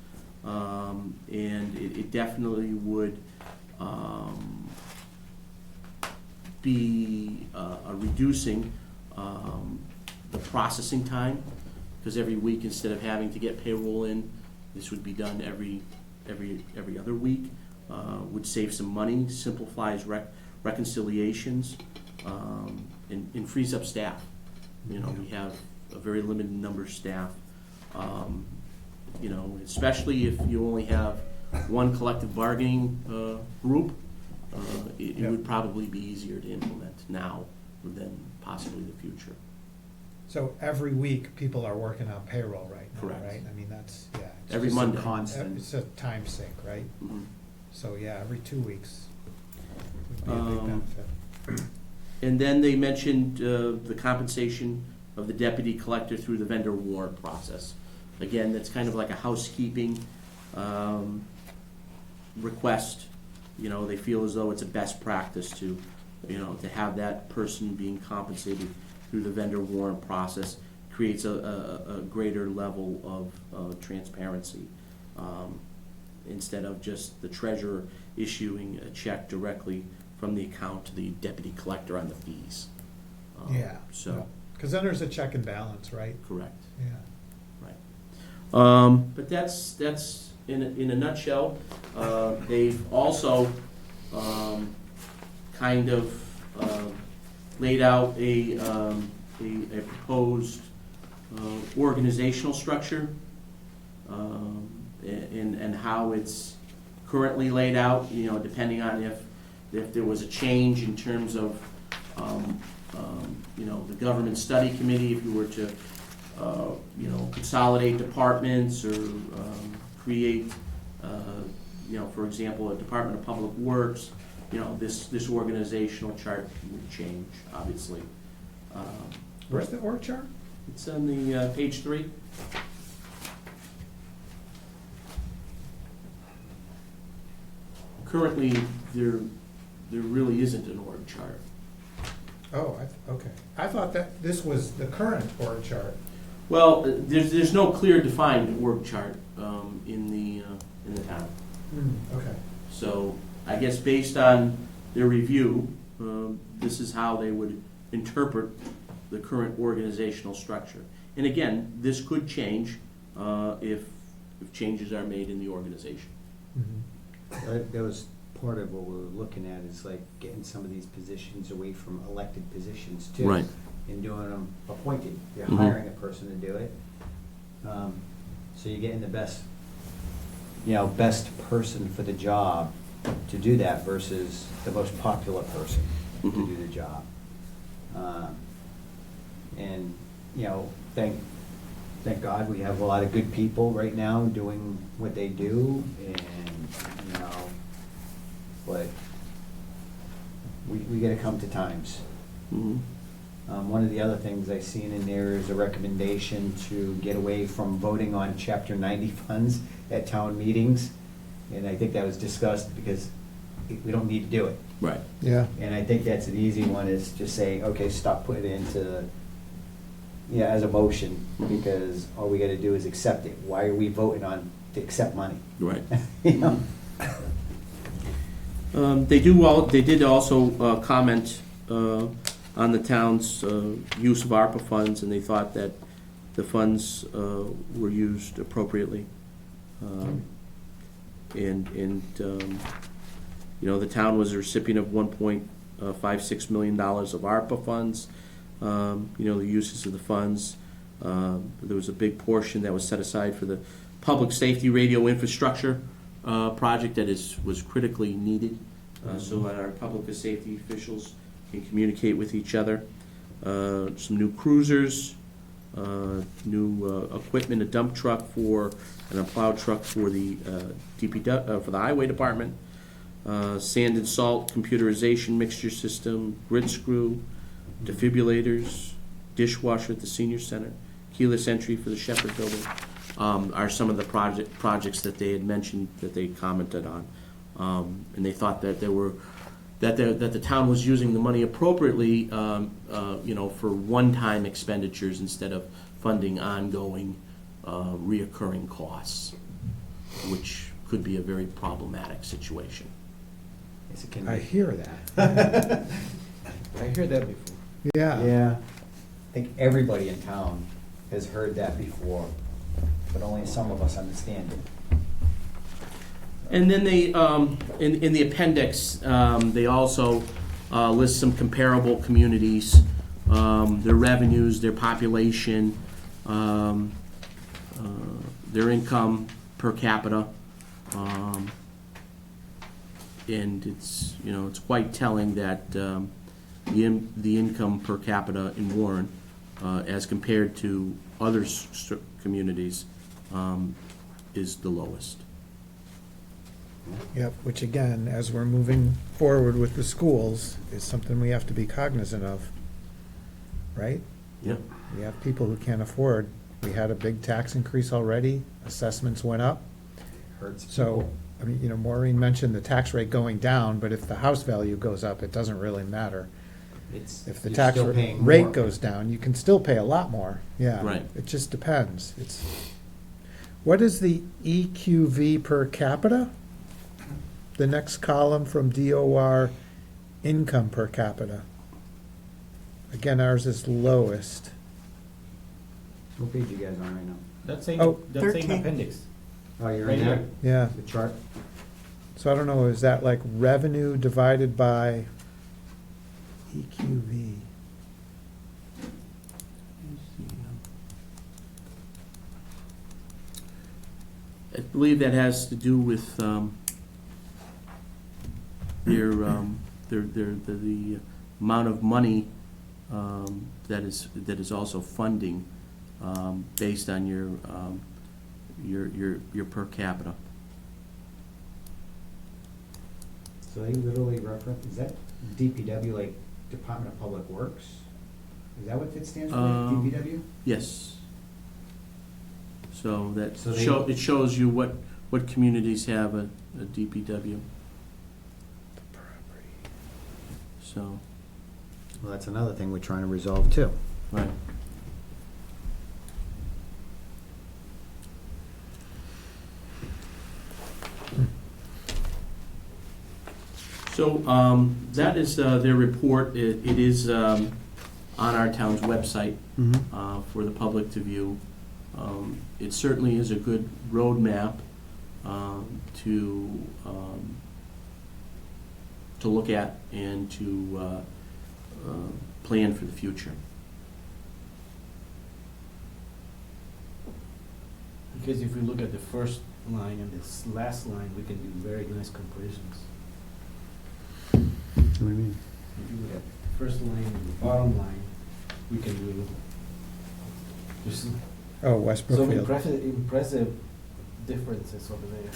and it definitely would be reducing the processing time, because every week, instead of having to get payroll in, this would be done every other week. Would save some money, simplifies reconciliations, and frees up staff. You know, we have a very limited number of staff. You know, especially if you only have one collective bargaining group, it would probably be easier to implement now than possibly the future. So every week, people are working on payroll right now, Correct. right? I mean, that's, yeah. it's Every just Monday. Constant. It's a time sink, right? Mhm. So, yeah, every 2 weeks would be a big benefit. And then they mentioned the compensation of the deputy collector through the vendor warrant process. Again, that's kind of like a housekeeping request. You know, they feel as though it's a best practice to, you know, to have that person being compensated through the vendor warrant process. Creates a greater level of transparency, instead of just the treasurer issuing a check directly from the account to the deputy collector on the fees. Yeah. So, Because then there's a check and balance, right? correct. Yeah. But that's in a nutshell. They've also kind of laid out a proposed organizational structure, and how it's currently laid out. You know, depending on if there was a change in terms of you know, the government study committee, if you were to you know, consolidate departments or create, you know, for example, a Department of Public Works, you know, this organizational chart would change, obviously. Where's the org chart? It's on the page 3. Currently, there really isn't an org chart. Oh, okay. I thought that this was the current org chart. Well, there's no clear defined org chart in the town. Okay. So I guess based on their review, this is how they would interpret the current organizational structure. And again, this could change if changes are made in the organization. Mhm. That was part of what we were looking at, is like getting some of these positions away from elected positions too. Right. And doing them appointed. You're Mhm. hiring a person to do it. So you're getting the best, you know, best person for the job to do that versus the most popular person to Mhm. do the job. And, you know, thank God we have a lot of good people right now doing what they do, and, you know, but we gotta come to times. Mhm. One of the other things I seen in there is a recommendation to get away from voting on Chapter 90 funds at town meetings. And I think that was discussed because we don't need to do it. Right. Yeah. And I think that's an easy one, is just say, okay, stop putting it into, yeah, as a motion, because all we gotta do is accept it. Why are we voting on to accept money? Right. You know? They did also comment on the town's use of ARPA funds, and they thought that the funds were used appropriately. And you know, the town was a recipient of $1.56 million of ARPA funds. You know, the uses of the funds. There was a big portion that was set aside for the public safety radio infrastructure project that was critically needed, so that our public safety officials can communicate with each other. Some new cruisers, new equipment, a dump truck and a plow truck for the DPW, for the highway department, sand and salt computerization mixture system, grid screw, defibrillators, dishwasher at the senior center, keyless entry for the Shepherd building, are some of the projects that they had mentioned that they commented on. And they thought that that the town was using the money appropriately, for one-time expenditures instead of funding ongoing, reoccurring costs, which could be a very problematic situation. Yes, it can I be. hear that. I heard that before. Yeah. Yeah, I think everybody in town has heard that before, but only some of us understand it. And then they, in the appendix, they also list some comparable communities, their revenues, their population, their income per capita. And it's quite telling that the income per capita in Warren, as compared to other communities, is the lowest. Yep, which again, as we're moving forward with the schools, is something we have to be cognizant of, right? Yep. We have people who can't afford. We had a big tax increase already, assessments went up. Hurts So, people. Maureen mentioned the tax rate going down, but if the house value goes up, it doesn't really matter. If the You're tax still paying rate more. goes down, you can still pay a lot more, yeah. Right. It just depends. What is the EQV per capita? The next column from DOR, income per capita. Again, ours is lowest. What page you guys on right now? That's in, Oh, that's in 13. appendix. Oh, you're Right in there? here. Yeah, The chart? so I don't know, is that like revenue divided by EQV? I believe that has to do with the amount of money that is also funding based on your per capita. So they literally reference, is that DPW, like Department of Public Works? Is that what it stands for, DPW? Yes. So that So they- it shows you what communities have a DPW. So, Well, that's another thing we're trying to resolve too. right. So, that is their report. It is on our town's website for the public to view. It certainly is a good roadmap to look at and to plan for the future. Because if we look at the first line and this last line, we can do very nice comparisons. What do you mean? If you look at the first line and the bottom line, we can do just Oh, West some Brookfield. impressive differences over there.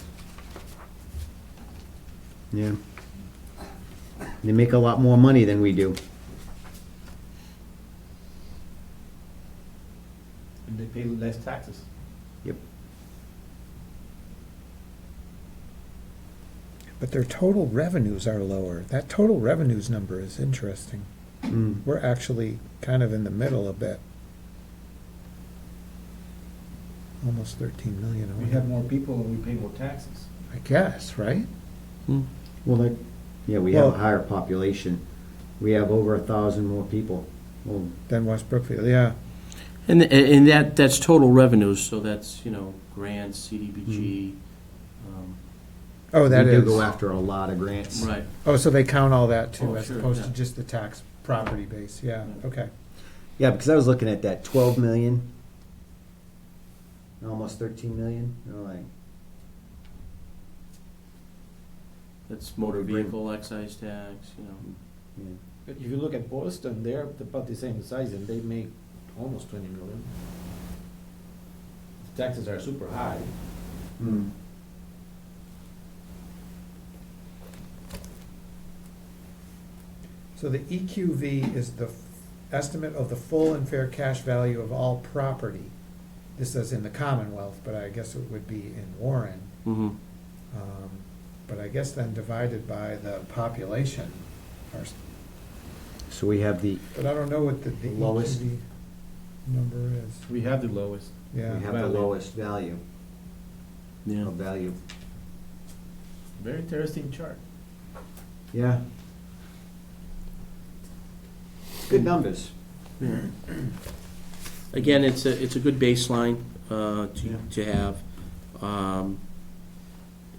Yeah. They make a lot more money than we do. And they pay less taxes. Yep. But their total revenues are lower. That total revenues number is interesting. Mm. We're actually kind of in the middle a bit. Almost 13 million. We have more people and we pay more taxes. I guess, right? Well, yeah, we have Well- a higher population. We have over 1,000 more people. Well, Than West Brookfield, yeah. And that's total revenues, so that's, grants, CDBG. Oh, that we do is. go after a lot of grants. Right. Oh, so they count all that too, Oh, as sure, opposed yeah. to just the tax property base, yeah, Yeah. okay. Yeah, because I was looking at that 12 million, almost 13 million. They're like, That's motor vehicle excise tax, you know. Yeah. But if you look at Boston, they're about the same size and they make almost 20 million. Taxes are super high. Hmm. So the EQV is the estimate of the full and fair cash value of all property. This is in the Commonwealth, but I guess it would be in Warren. Mm-hmm. But I guess then divided by the population. So we have the, But I don't know what the Lowest. EQV number is. We have the lowest. Yeah. we have the Value. lowest value, Yeah. of value. Very interesting chart. Yeah. Good numbers. Yeah. Again, it's a good baseline to have.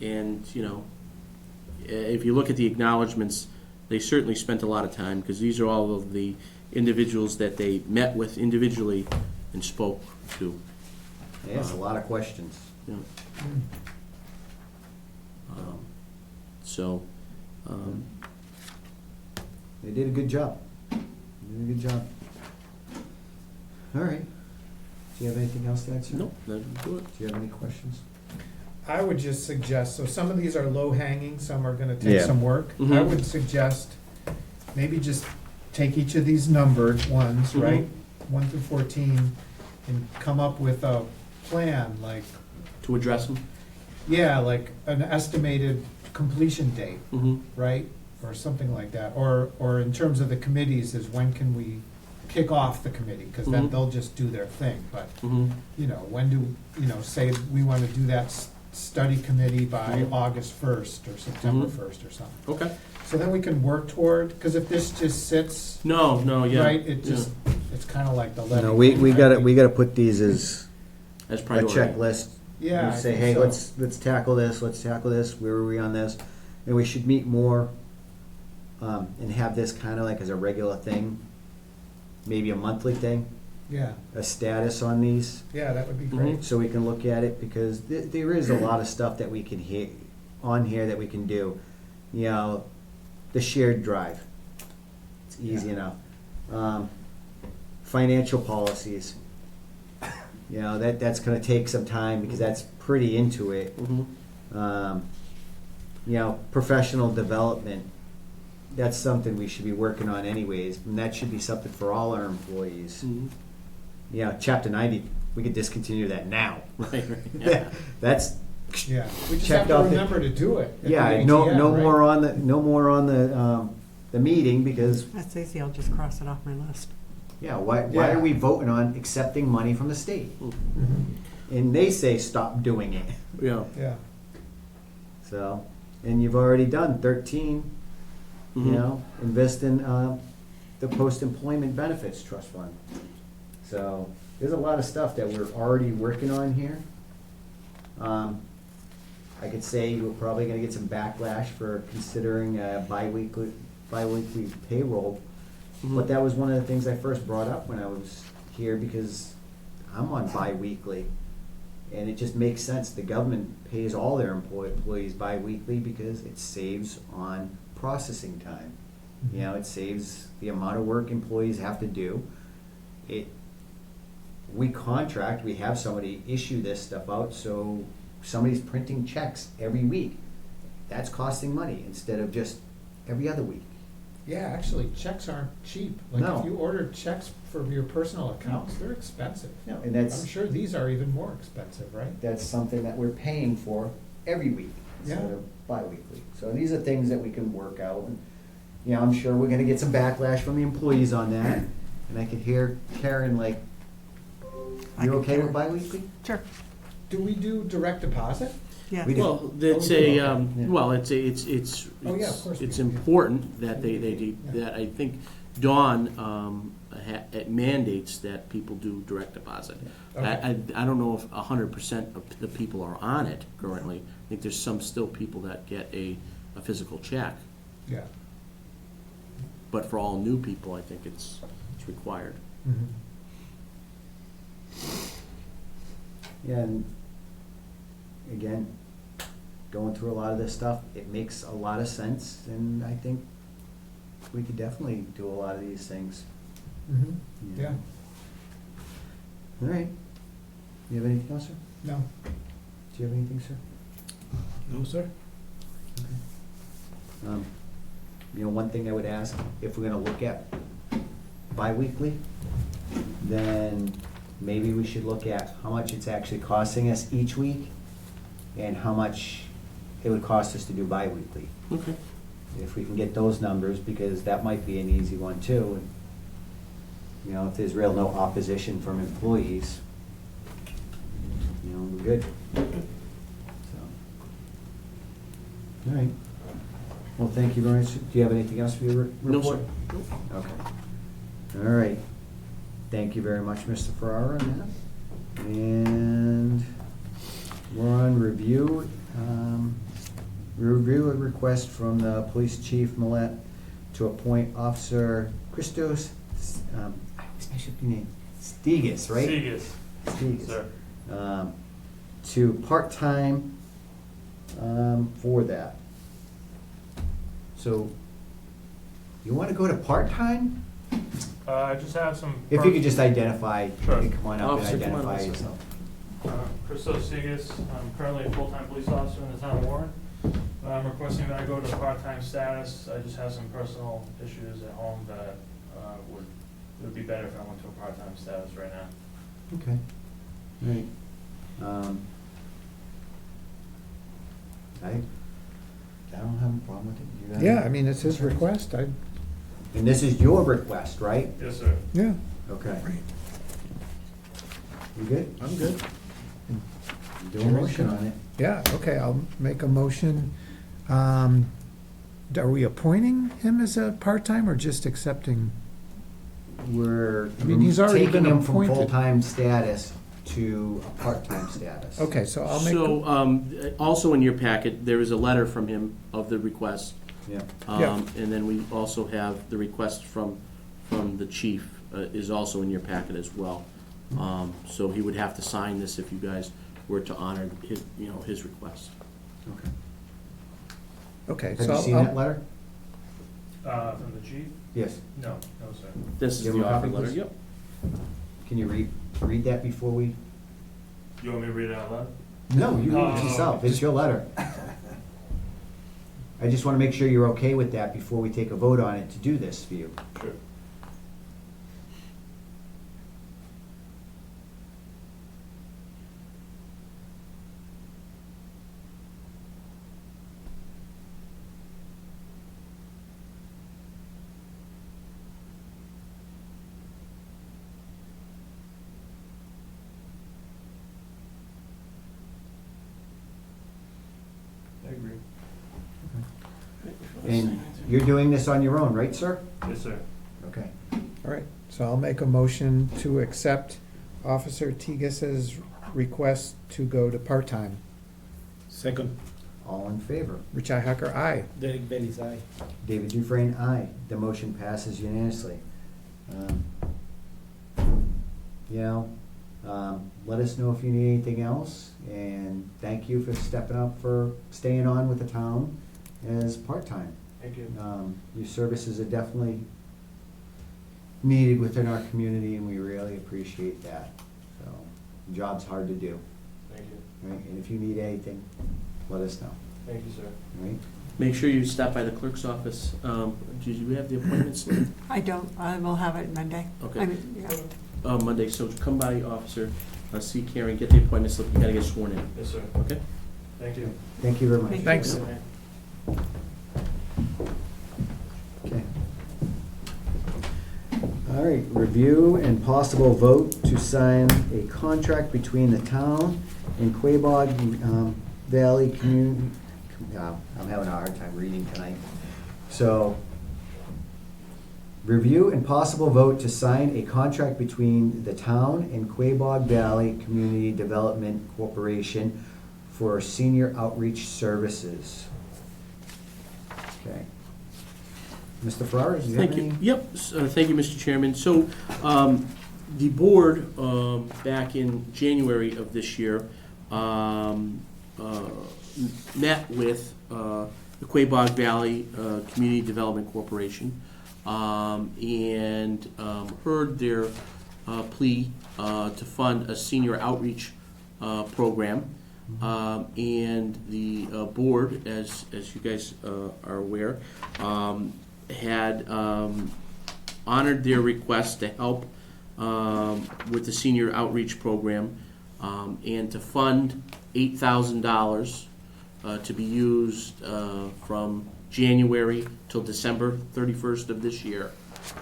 And, you know, if you look at the acknowledgements, they certainly spent a lot of time, because these are all of the individuals that they met with individually and spoke to. They asked a lot of questions. Yeah. Hmm. So, They did a good job. They did a good job. All right. Do you have anything else to add, sir? no, that'd do it. Do you have any questions? I would just suggest, so some of these are low hanging, some are gonna take Yeah. some work. I Mhm. would suggest maybe just take each of these numbered ones, Mhm. right? 1 through 14, and come up with a plan, like, To address them? yeah, like an estimated completion date, Mm-hmm. right? Or something like that. Or in terms of the committees, is when can we kick off the committee? Because then Mhm. they'll just do their thing. But, Mm-hmm. you know, when do, you know, say we want to do that study committee by Mhm. August 1st or September Mhm. 1st or something. Okay. So then we can work toward, because if this just sits, No, yeah. right, it yeah. just, it's kind of like the levy. No, we right? gotta put these as As a priority. checklist. Yeah. And I say, think hey, so. let's tackle this, where are we on this? And we should meet more, and have this kind of like as a regular thing, maybe a monthly thing, Yeah, a status on these, yeah, that would be Mhm. great. so we can look at it, because there is a lot of stuff that we can on here that we can do. You know, the shared drive, it's easy Yeah. enough. Financial policies, you know, that's gonna take some time, because that's pretty into it. Mm-hmm. You know, professional development, that's something we should be working on anyways, and that should be something for all our employees. Mm-hmm. You know, chapter 90, we could discontinue that now. Right, yeah. That's, Yeah, we just Checked have to off the- remember to do it. at the yeah, no AGM, right? more on the meeting, because, That's easy, I'll just cross it off my list. yeah, why Yeah. are we voting on accepting money from the state? Mhm. And they say stop doing it. Yeah. Yeah, So, and you've already done 13, Mhm. you know, invest in the post-employment benefits trust fund. So, there's a lot of stuff that we're already working on here. I could say we're probably gonna get some backlash for considering bi-weekly payroll. Mhm. But that was one of the things I first brought up when I was here, because I'm on bi-weekly. And it just makes sense. The government pays all their employees bi-weekly because it saves on processing time. You know, it saves the amount of work employees have to do. We contract, we have somebody issue this stuff out, so somebody's printing checks every week. That's costing money instead of just every other week. yeah, actually, checks aren't cheap. Like, No. if you order checks for your personal accounts, they're expensive. No, and that's, I'm sure these are even more expensive, right? that's something that we're paying for every week instead Yeah. of bi-weekly. So these are things that we can work out. And, you know, I'm sure we're gonna get some backlash from the employees on that. And I could hear Karen like, you're okay with bi-weekly? Sure. Do we do direct deposit? Yeah. We do. Well, it's Oh, a, yeah. well, it's Oh, yeah, of course we it's do, yeah. important that they Yeah. that I think Dawn it mandates that people do direct deposit. Okay. I don't know if 100% of the people are on it currently. I think there's some still people that get a physical check, Yeah. but for all new people, I think it's required. Mhm. Yeah, and again, going through a lot of this stuff. It makes a lot of sense, and I think we could definitely do a lot of these things. Mm-hmm. Yeah, All right. You have anything else, sir? no. Do you have anything, sir? No, sir. One thing I would ask, if we're gonna look at bi-weekly, then maybe we should look at how much it's actually costing us each week and how much it would cost us to do bi-weekly. Okay. If we can get those numbers, because that might be an easy one too. And, if there's real no opposition from employees, we're good. So, all right. Well, thank you very much. Do you have anything else for your report? No, sir. Okay. All right. Thank you very much, Mr. Ferrara, on that. And we're on review. Review a request from the police chief Millet to appoint Officer Christos, I always mess up your name, Stigas, right? Stigas. Sir. To part-time for that. So, you want to go to part-time? I just have some. If you could just identify, Sure. you can come on up and Officer, come on identify up, sir. yourself. Christos Segas, I'm currently a full-time police officer in the town of Warren. I'm requesting that I go to part-time status. I just have some personal issues at home that it would be better if I went to a part-time status right now. Okay. All right. I don't have a problem with it. You got Yeah, it? I mean, it's his request, And this is your request, right? Yes, sir. yeah. Okay. You good? I'm good. Do a motion on it. Yeah, okay, I'll make a motion. Are we appointing him as a part-time or just accepting? We're I mean, he's already taking been him from appointed. full-time status to a part-time status. Okay, so I'll make. So, also in your packet, there is a letter from him of the request. Yeah. Yeah. And then we also have the request from the chief is also in your packet as well. So he would have to sign this if you guys were to honor his request. Okay. Okay, Have so you seen I'll, that letter? From the chief? Yes. No, no, sir. This is Give the him a offer copy, letter, please. yep. Can you read that before we? You want me to read it out loud? No, you read it yourself. It's your letter. I just want to make sure you're okay with that before we take a vote on it to do this for you. Sure. I agree. And you're doing this on your own, right, sir? Yes, sir. Okay. all right, so I'll make a motion to accept Officer Tigas's request to go to part-time. Second. All in favor? Richi Hacker, aye. Derek Bailey's aye. David Dufresne, aye. The motion passes unanimously. Let us know if you need anything else, and thank you for stepping up for staying on with the town as part-time. Thank you. Your services are definitely needed within our community, and we really appreciate that. So, the job's hard to do, Thank you. right? And if you need anything, let us know, Thank you, sir. right? Make sure you stop by the clerk's office. Do you have the appointments? I don't, I will have it Monday. Okay. I mean, yeah. Monday, so come by, officer, see Karen, get the appointment slip, you gotta get sworn in, Yes, sir. okay? Thank you. Thank you very much. Thanks. Okay. All right, review and possible vote to sign a contract between the town and Quabog Valley Community, I'm having a hard time reading tonight. So, review and possible vote to sign a contract between the town and Quabog Valley Community Development Corporation for senior outreach services. Okay. Mr. Ferrara, do you have Thank any? you. Yep, thank you, Mr. Chairman. So, the board, back in January of this year, met with the Quabog Valley Community Development Corporation and heard their plea to fund a senior outreach program. And the board, as you guys are aware, had honored their request to help with the senior outreach program and to fund $8,000 to be used from January till December 31st of this year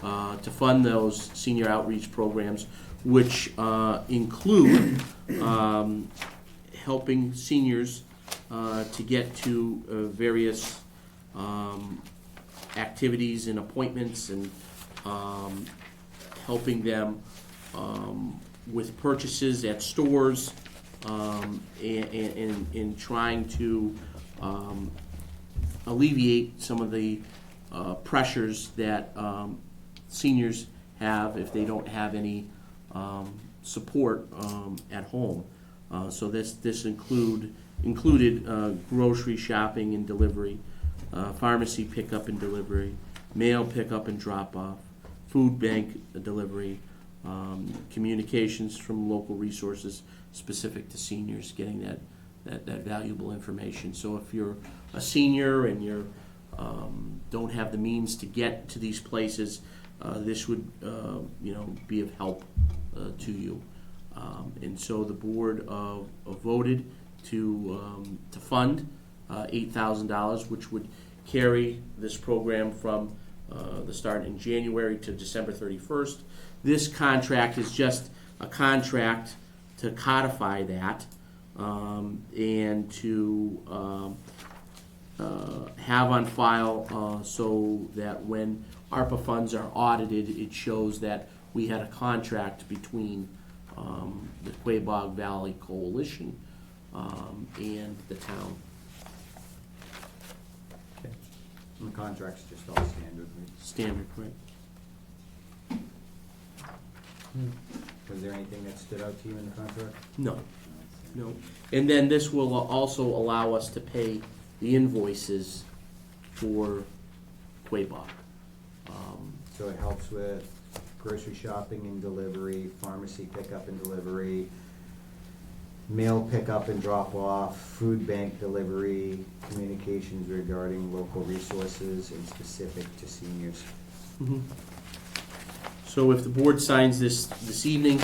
to fund those senior outreach programs, which include helping seniors to get to various activities and appointments and helping them with purchases at stores and trying to alleviate some of the pressures that seniors have if they don't have any support at home. So this included grocery shopping and delivery, pharmacy pickup and delivery, mail pickup and drop-off, food bank delivery, communications from local resources specific to seniors, getting that valuable information. So if you're a senior and you don't have the means to get to these places, this would be of help to you. And so the board voted to fund $8,000, which would carry this program from the start in January to December 31st. This contract is just a contract to codify that and to have on file so that when ARPA funds are audited, it shows that we had a contract between the Quabog Valley Coalition and the town. Okay. And the contract's just all standard, right? Standard, right? Was there anything that stood out to you in the contract? No, no. And then this will also allow us to pay the invoices for Quabog. So it helps with grocery shopping and delivery, pharmacy pickup and delivery, mail pickup and drop-off, food bank delivery, communications regarding local resources and specific to seniors. Mhm. So if the board signs this evening,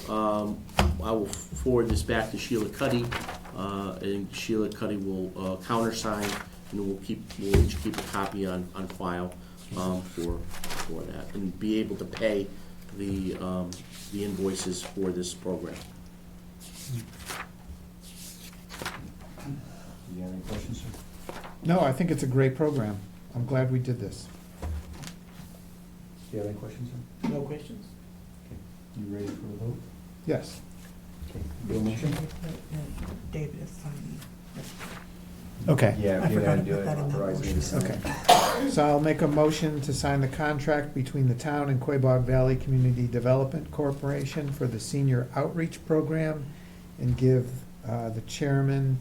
I will forward this back to Sheila Cuddy, and Sheila Cuddy will countersign, and we'll each keep a copy on file for that, and be able to pay the invoices for this program. Do you have any questions, sir? No, I think it's a great program. I'm glad we did this. Do you have any questions, sir? No questions? You ready for a vote? Yes. Okay. Your motion? David is signing. Okay. Yeah, I if you forgot gotta do to put it, that in that authorize me to sign. Okay. So I'll make a motion to sign the contract between the town and Quabog Valley Community Development Corporation for the senior outreach program and give the chairman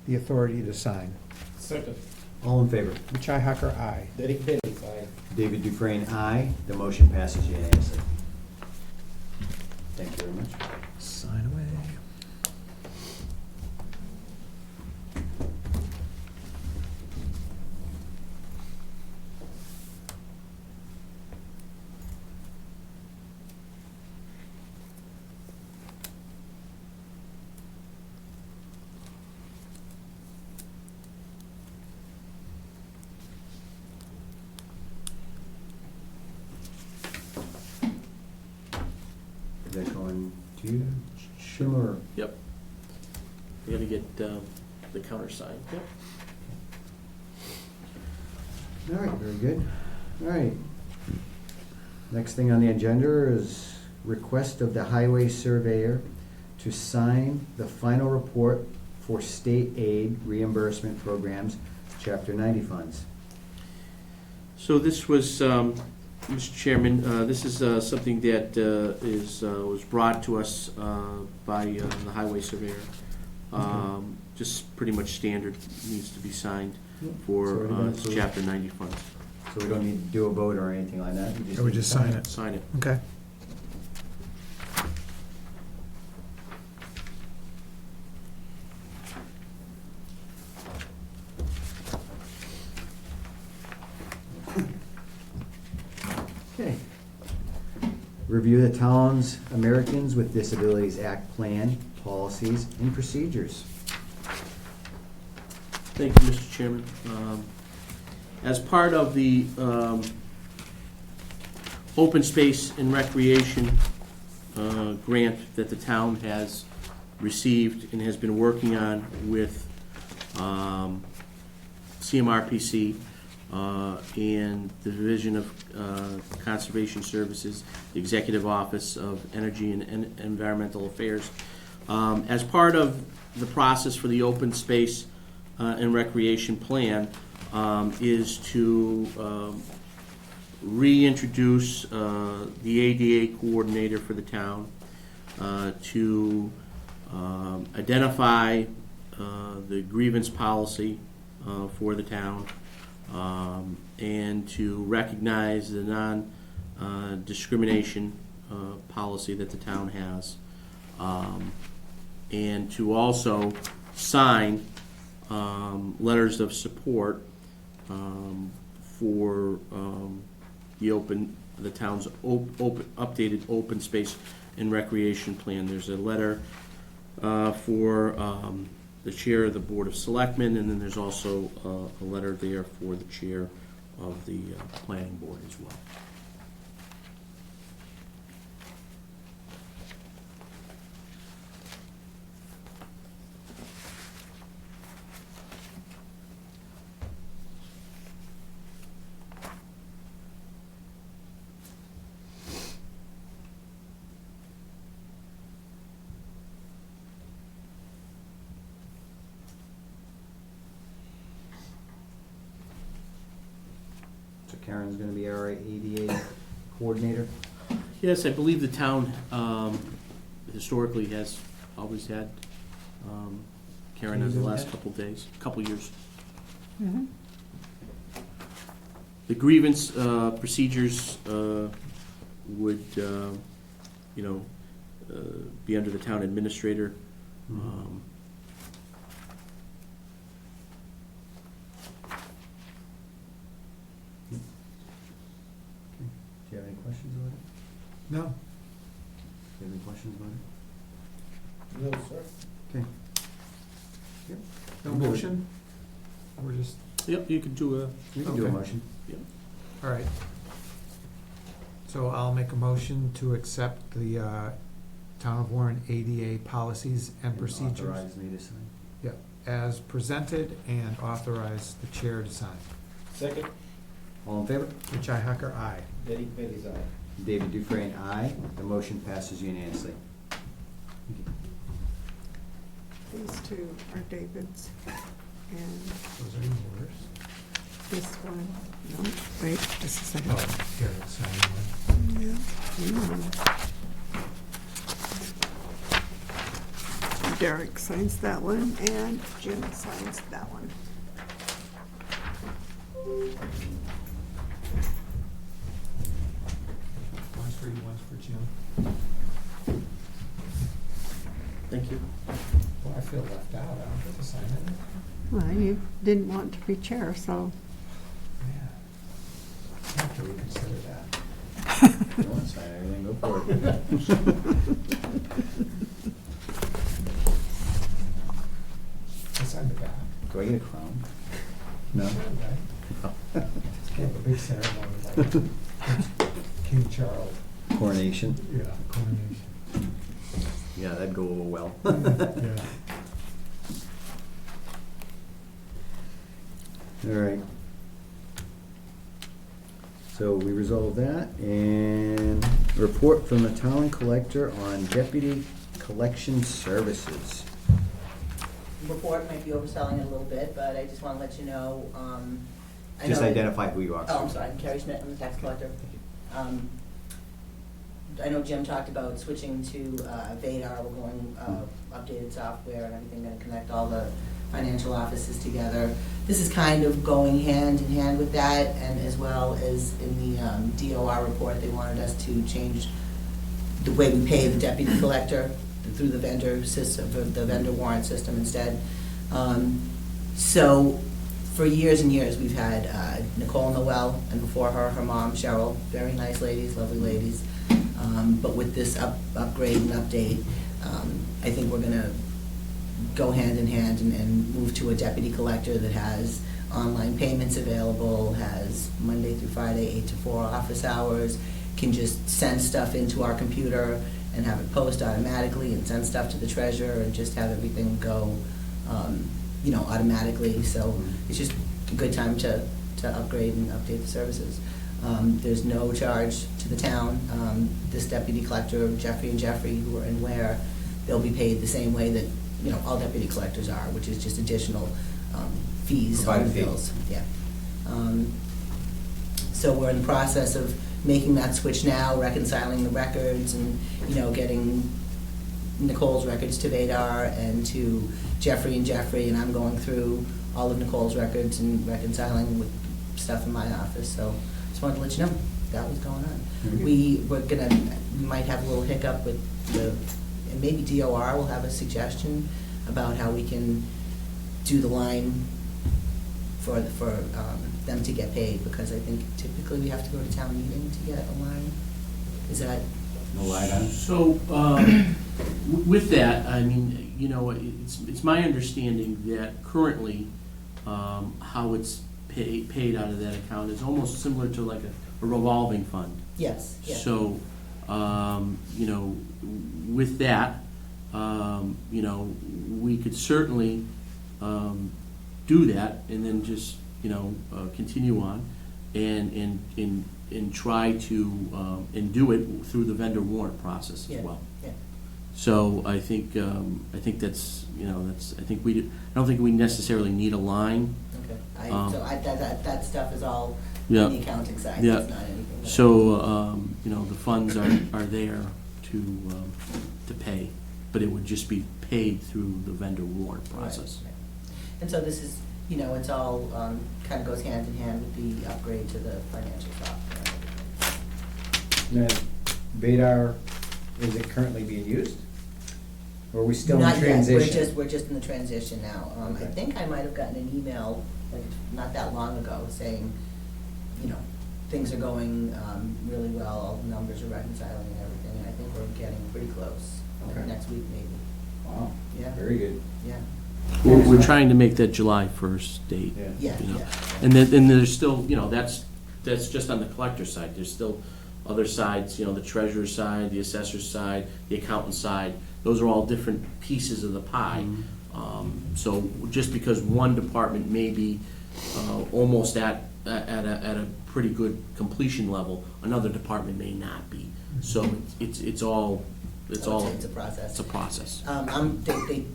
the authority to sign. Second. All in favor? Richi Hacker, aye. Derek Bailey's aye. David Dufresne, aye. The motion passes unanimously. Thank you very much. Sign away. Is that going to you, Schimmer? Yep. You gotta get the countersign. Yep. All right, very good. All right. Next thing on the agenda is request of the highway surveyor to sign the final report for state aid reimbursement programs, Chapter 90 funds. So this was, Mr. Chairman, this is something that was brought to us by the highway surveyor. just pretty much standard, needs to be signed So for we're gonna it's approve. Chapter 90 funds. So we don't need to do a vote or anything like that? I would need to just sign it. Sign it. Okay. Okay. Review the town's Americans with Disabilities Act plan, policies, and procedures. Thank you, Mr. Chairman. As part of the open space and recreation grant that the town has received and has been working on with CMRPC and the Division of Conservation Services, the Executive Office of Energy and Environmental Affairs. As part of the process for the open space and recreation plan is to reintroduce the ADA coordinator for the town, to identify the grievance policy for the town, and to recognize the non-discrimination policy that the town has, and to also sign letters of support for the town's updated open space and recreation plan. There's a letter for the chair of the Board of Selectmen, and then there's also a letter there for the chair of the planning board as well. So Karen's gonna be our ADA coordinator. Yes, I believe the town historically has always had Karen as the last couple years. Mhm. The grievance procedures would, be under the town administrator. Do you have any questions about it? No. Do you have any questions about it? No, sir. Okay. No motion? We're just, Yep, you could do a. We can do a Okay. motion. all right. So I'll make a motion to accept the Town of Warren ADA policies and procedures. Authorize me to sign. Yep, as presented and authorize the chair to sign. Second, All in favor? Richi Hacker, aye. Derek Bailey's aye. David Dufresne, aye. The motion passes unanimously. These two are David's, and Those are yours. this one, no, wait, just a second. Oh, here, sign one. Yeah, hang on. Derek signs that one, and Jim signs that one. One's for you, one's for Jim. Thank you. Well, I feel left out, I don't get to sign it. Well, you didn't want to be chair, so. Yeah. I have to reconsider that. If you want to sign everything, go for it. I signed the back. Do I get a crown? No? Right? Kind of a big ceremony, like King Charles. Coronation? Yeah, coronation. Yeah, that'd go over well. Yeah. All right. So we resolved that, and report from the town collector on deputy collection services. Report might be overselling it a little bit, but I just want to let you know, I Just know- identify who you are. Oh, I'm sorry, I'm Carrie Schmidt, I'm the tax collector. I know Jim talked about switching to Vadar, we're going updated software and everything, gonna connect all the financial offices together. This is kind of going hand in hand with that, and as well as in the DOR report, they wanted us to change the way we pay the deputy collector through the vendor system, the vendor warrant system instead. So for years and years, we've had Nicole Noel, and before her, her mom, Cheryl, very nice ladies, lovely ladies. But with this upgrade and update, I think we're gonna go hand in hand and move to a deputy collector that has online payments available, has Monday through Friday, 8 to 4 office hours, can just send stuff into our computer and have it post automatically and send stuff to the treasurer and just have everything go, automatically. So it's just a good time to upgrade and update the services. There's no charge to the town. This deputy collector, Jeffrey and Jeffrey, who are in Ware, they'll be paid the same way that, all deputy collectors are, which is just additional fees on Provided the fee. bills. Yeah. So we're in the process of making that switch now, reconciling the records and, getting Nicole's records to Vadar and to Jeffrey and Jeffrey, and I'm going through all of Nicole's records and reconciling with stuff in my office. So just wanted to let you know that was going on. We might have a little hiccup with and maybe DOR will have a suggestion about how we can do the line for them to get paid, because I think typically we have to go to town meeting to get a line. Is that? No line on it? So, with that, I mean, it's my understanding that currently, how it's paid out of that account is almost similar to like a revolving fund. Yes, yes. So, with that, we could certainly do that and then just, continue on and try to, and do it through the vendor warrant process as Yeah, well. yeah. So I think that's, I don't think we necessarily need a line. Okay. Um, That stuff is all Yeah. on the accounting side. Yeah. It's not anything. that- So, the funds are there to pay, but it would just be paid through the vendor warrant process. Right, right. And so this is, it's all kind of goes hand in hand with the upgrade to the financial software. Now, Vadar, is it currently being used? Or are we still in Not yet. transition? We're just in the transition now. I Okay. think I might have gotten an email, like, not that long ago, saying, things are going really well, all the numbers are reconciling and everything, and I think we're getting pretty close. Like Okay. next week, maybe. Wow, Yeah. very good. Yeah. We're trying to make that July 1st date. Yeah. Yeah, You know. yeah. And then there's still, that's just on the collector side. There's still other sides, the treasurer's side, the assessor's side, the accountant's side. Those are all different pieces of the pie. So just because one department may be almost at a pretty good completion level, another department may not be. So it's all. It's a process. It's a process.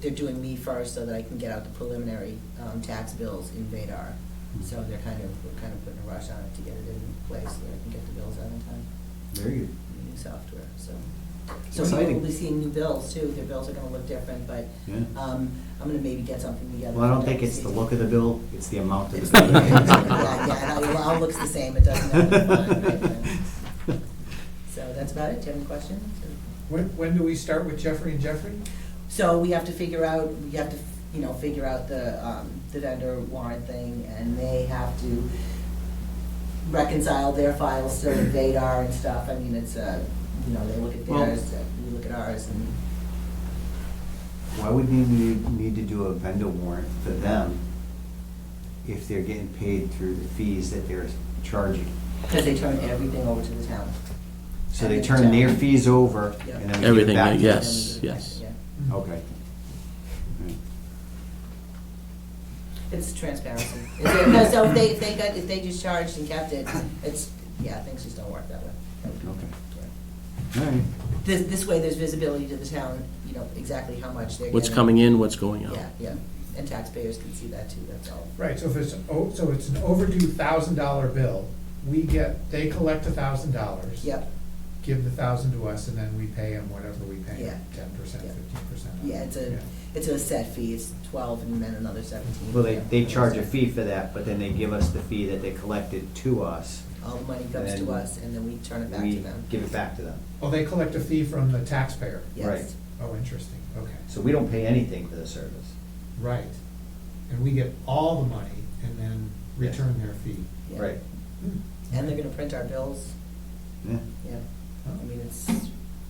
They're doing me first so that I can get out the preliminary tax bills in Vadar. So we're kind of putting a rush on it to get it in place so that I can get the bills out in time. Very good. The new software, so people Exciting. will be seeing new bills too. Their bills are gonna look different, but Yeah. I'm gonna maybe get something together. Well, I don't for think it's the season. look of the bill, it's the amount of It's the the- bill. Yeah, it all looks the same. It doesn't have the font, right? So that's about it. Do you have any questions? When do we start with Jeffrey and Jeffrey? So we have to figure out the vendor warrant thing, and they have to reconcile their files still in Vadar and stuff. I mean, it's, they look at Well- theirs, we look at ours, and Why would we need to do a vendor warrant for them if they're getting paid through the fees that they're charging? because they turn everything over to the town. So they turn their fees over Yeah. and then we give it Everything, back to them? yes. Yeah. Okay. It's transparency. Because so if they just charged and kept it, things just don't work that way. Okay. Yeah. All right. This way, there's visibility to the town, exactly how much they're getting. What's coming in, what's going out. Yeah, and taxpayers can see that too, that's all. Right, so if it's, so it's an overdue $1,000 bill, they collect $1,000. Yep, give the 1,000 to us, and then we pay them whatever we pay Yeah. them, 10%, Yeah. 15%. Yeah, it's a set fee, it's 12 and then another 17. Well, they charge a fee for that, but then they give us the fee that they collected to us. All the money comes And to us, and then we turn it back We to them. give it back to them. Oh, they collect a fee from the taxpayer? Yes. Right. Oh, interesting, okay. So we don't pay anything for the service. Right. And we get all the money and then return their fee. Yeah. Right. And they're gonna print our bills, Yeah. yeah. Oh, I mean, it's,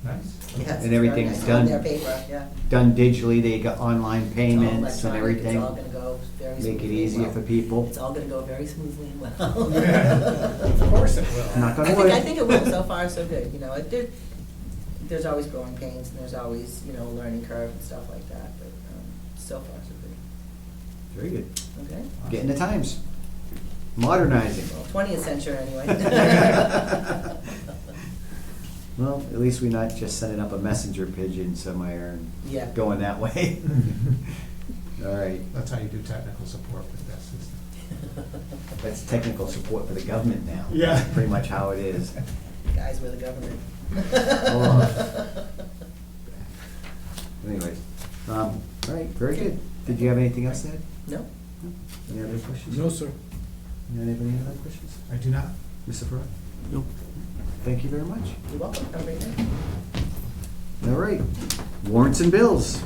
nice. yes. And everything's it's done. on their paper, yeah. Done digitally, they got online It's all payments and electronic, everything. It's all gonna go very smoothly. Make it easier well. for people. It's all gonna go very smoothly and well. Of course it will. Knock on I wood. think it will, so far so good, you know, there's always growing pains, and there's always, you know, a learning curve and stuff like that, but, so far so good. Very good. Okay? Getting the times. Modernizing. Well, 20th century anyway. Well, at least we're not just sending up a messenger pigeon somewhere and Yeah. going that way. All right. That's how you do technical support with that system. That's technical support for the government now. Yeah. That's pretty much how it is. Guys, we're the government. Oh. Anyways, all right, very good. Did you have anything else to add? No? Any other questions? No, sir. Anybody have other questions? I do not. Mr. Farrar? No. Thank you very much. You're welcome, have a great day. All right, warrants and bills.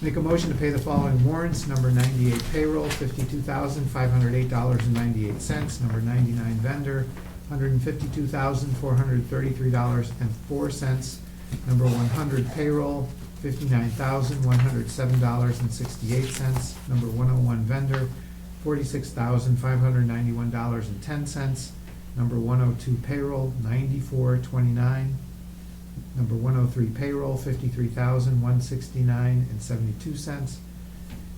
Make a motion to pay the following warrants. Number 98 payroll, $52,508.98. Number 99 vendor, $152,433.04. Number 100 payroll, $59,107.68. Number 101 vendor, $46,591.10. Number 102 payroll, $94.29. Number 103 payroll, $53,169.72.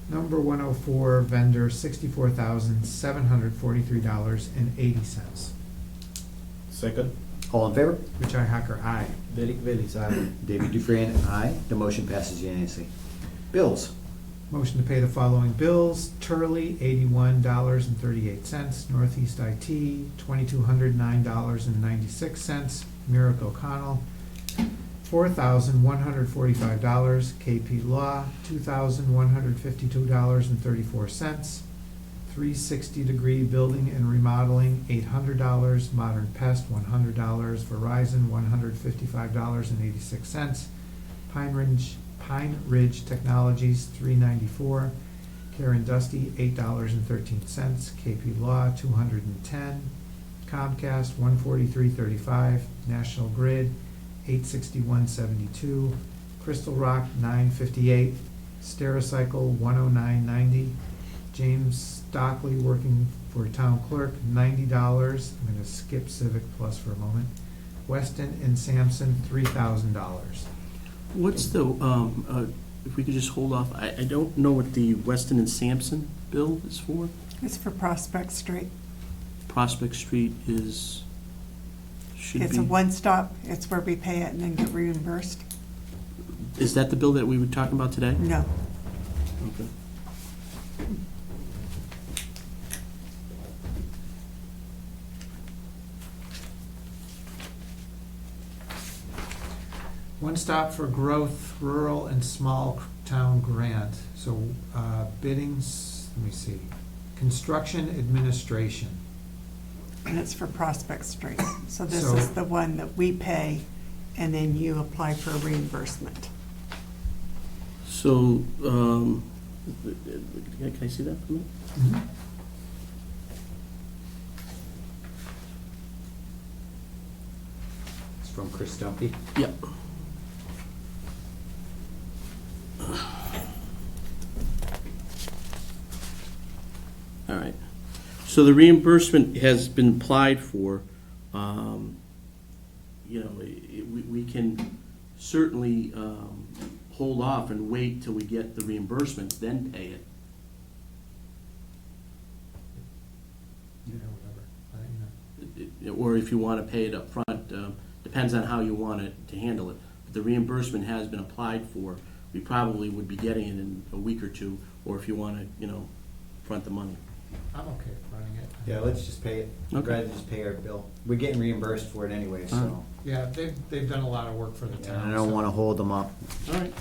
Number 104 vendor, $64,743.80. Second. All in favor? Richi Hacker, aye. Derek Bailey's aye. David Dufresne, aye. The motion passes unanimously. Bills. Motion to pay the following bills. Turley, $81.38. Northeast IT, $2,209.96. Merrick O'Connell, $4,145. KP Law, $2,152.34. 360 Degree Building and Remodeling, $800. Modern Pest, $100. Verizon, $155.86. Pine Ridge Technologies, $394. Karen Dusty, $8.13. KP Law, $210. Comcast, $143.35. National Grid, $861.72. Crystal Rock, $958. Stericycle, $109.90. James Stockley, working for town clerk, $90. I'm gonna skip Civic Plus for a moment. Weston and Sampson, $3,000. What's the, if we could just hold off, I don't know what the Weston and Sampson bill is for. It's for Prospect Street. Prospect Street is, should be. It's a one-stop, it's where we pay it and then get reimbursed. Is that the bill that we were talking about today? No. Okay. One Stop for Growth Rural and Small Town Grant. So biddings, let me see. Construction Administration. And it's for Prospect Street. So this So- is the one that we pay, and then you apply for a reimbursement. So, can I see that for a minute? It's from Chris Dumpy. Yep. All right. So the reimbursement has been applied for. You know, we can certainly hold off and wait till we get the reimbursement, then pay it. Yeah, whatever. Or if you want to pay it up front, depends on how you want it to handle it. But the reimbursement has been applied for. We probably would be getting it in a week or two, or if you want to, front the money. I'm okay with running it. Yeah, let's just pay it. I'd Okay. rather just pay our bill. We're getting reimbursed for it anyway, so. Yeah, they've done a lot of work for the And town. I don't so- wanna hold them up. All right.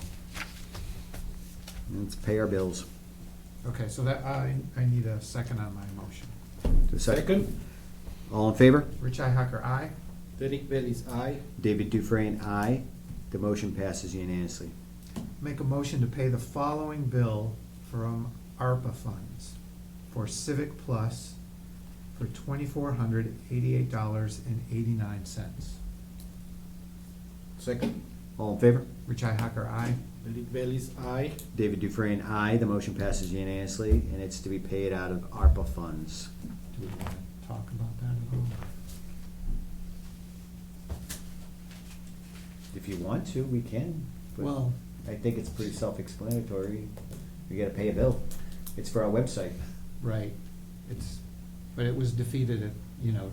Let's pay our bills. Okay, so that, I need a second on my motion. Do a second. All in favor? Rich Ihacker, aye. Derek Bailey's aye. David Dufresne, aye. The motion passes unanimously. Make a motion to pay the following bill from ARPA funds for Civic Plus for $2,488.89. Second. All in favor? Rich Ihacker, aye. Derek Bailey's aye. David Dufresne, aye. The motion passes unanimously, and it's to be paid out of ARPA funds. Do we want to talk about that at all? If you want to, we can. but Well, I think it's pretty self-explanatory. We gotta pay a bill. It's for our website. right, but it was defeated at,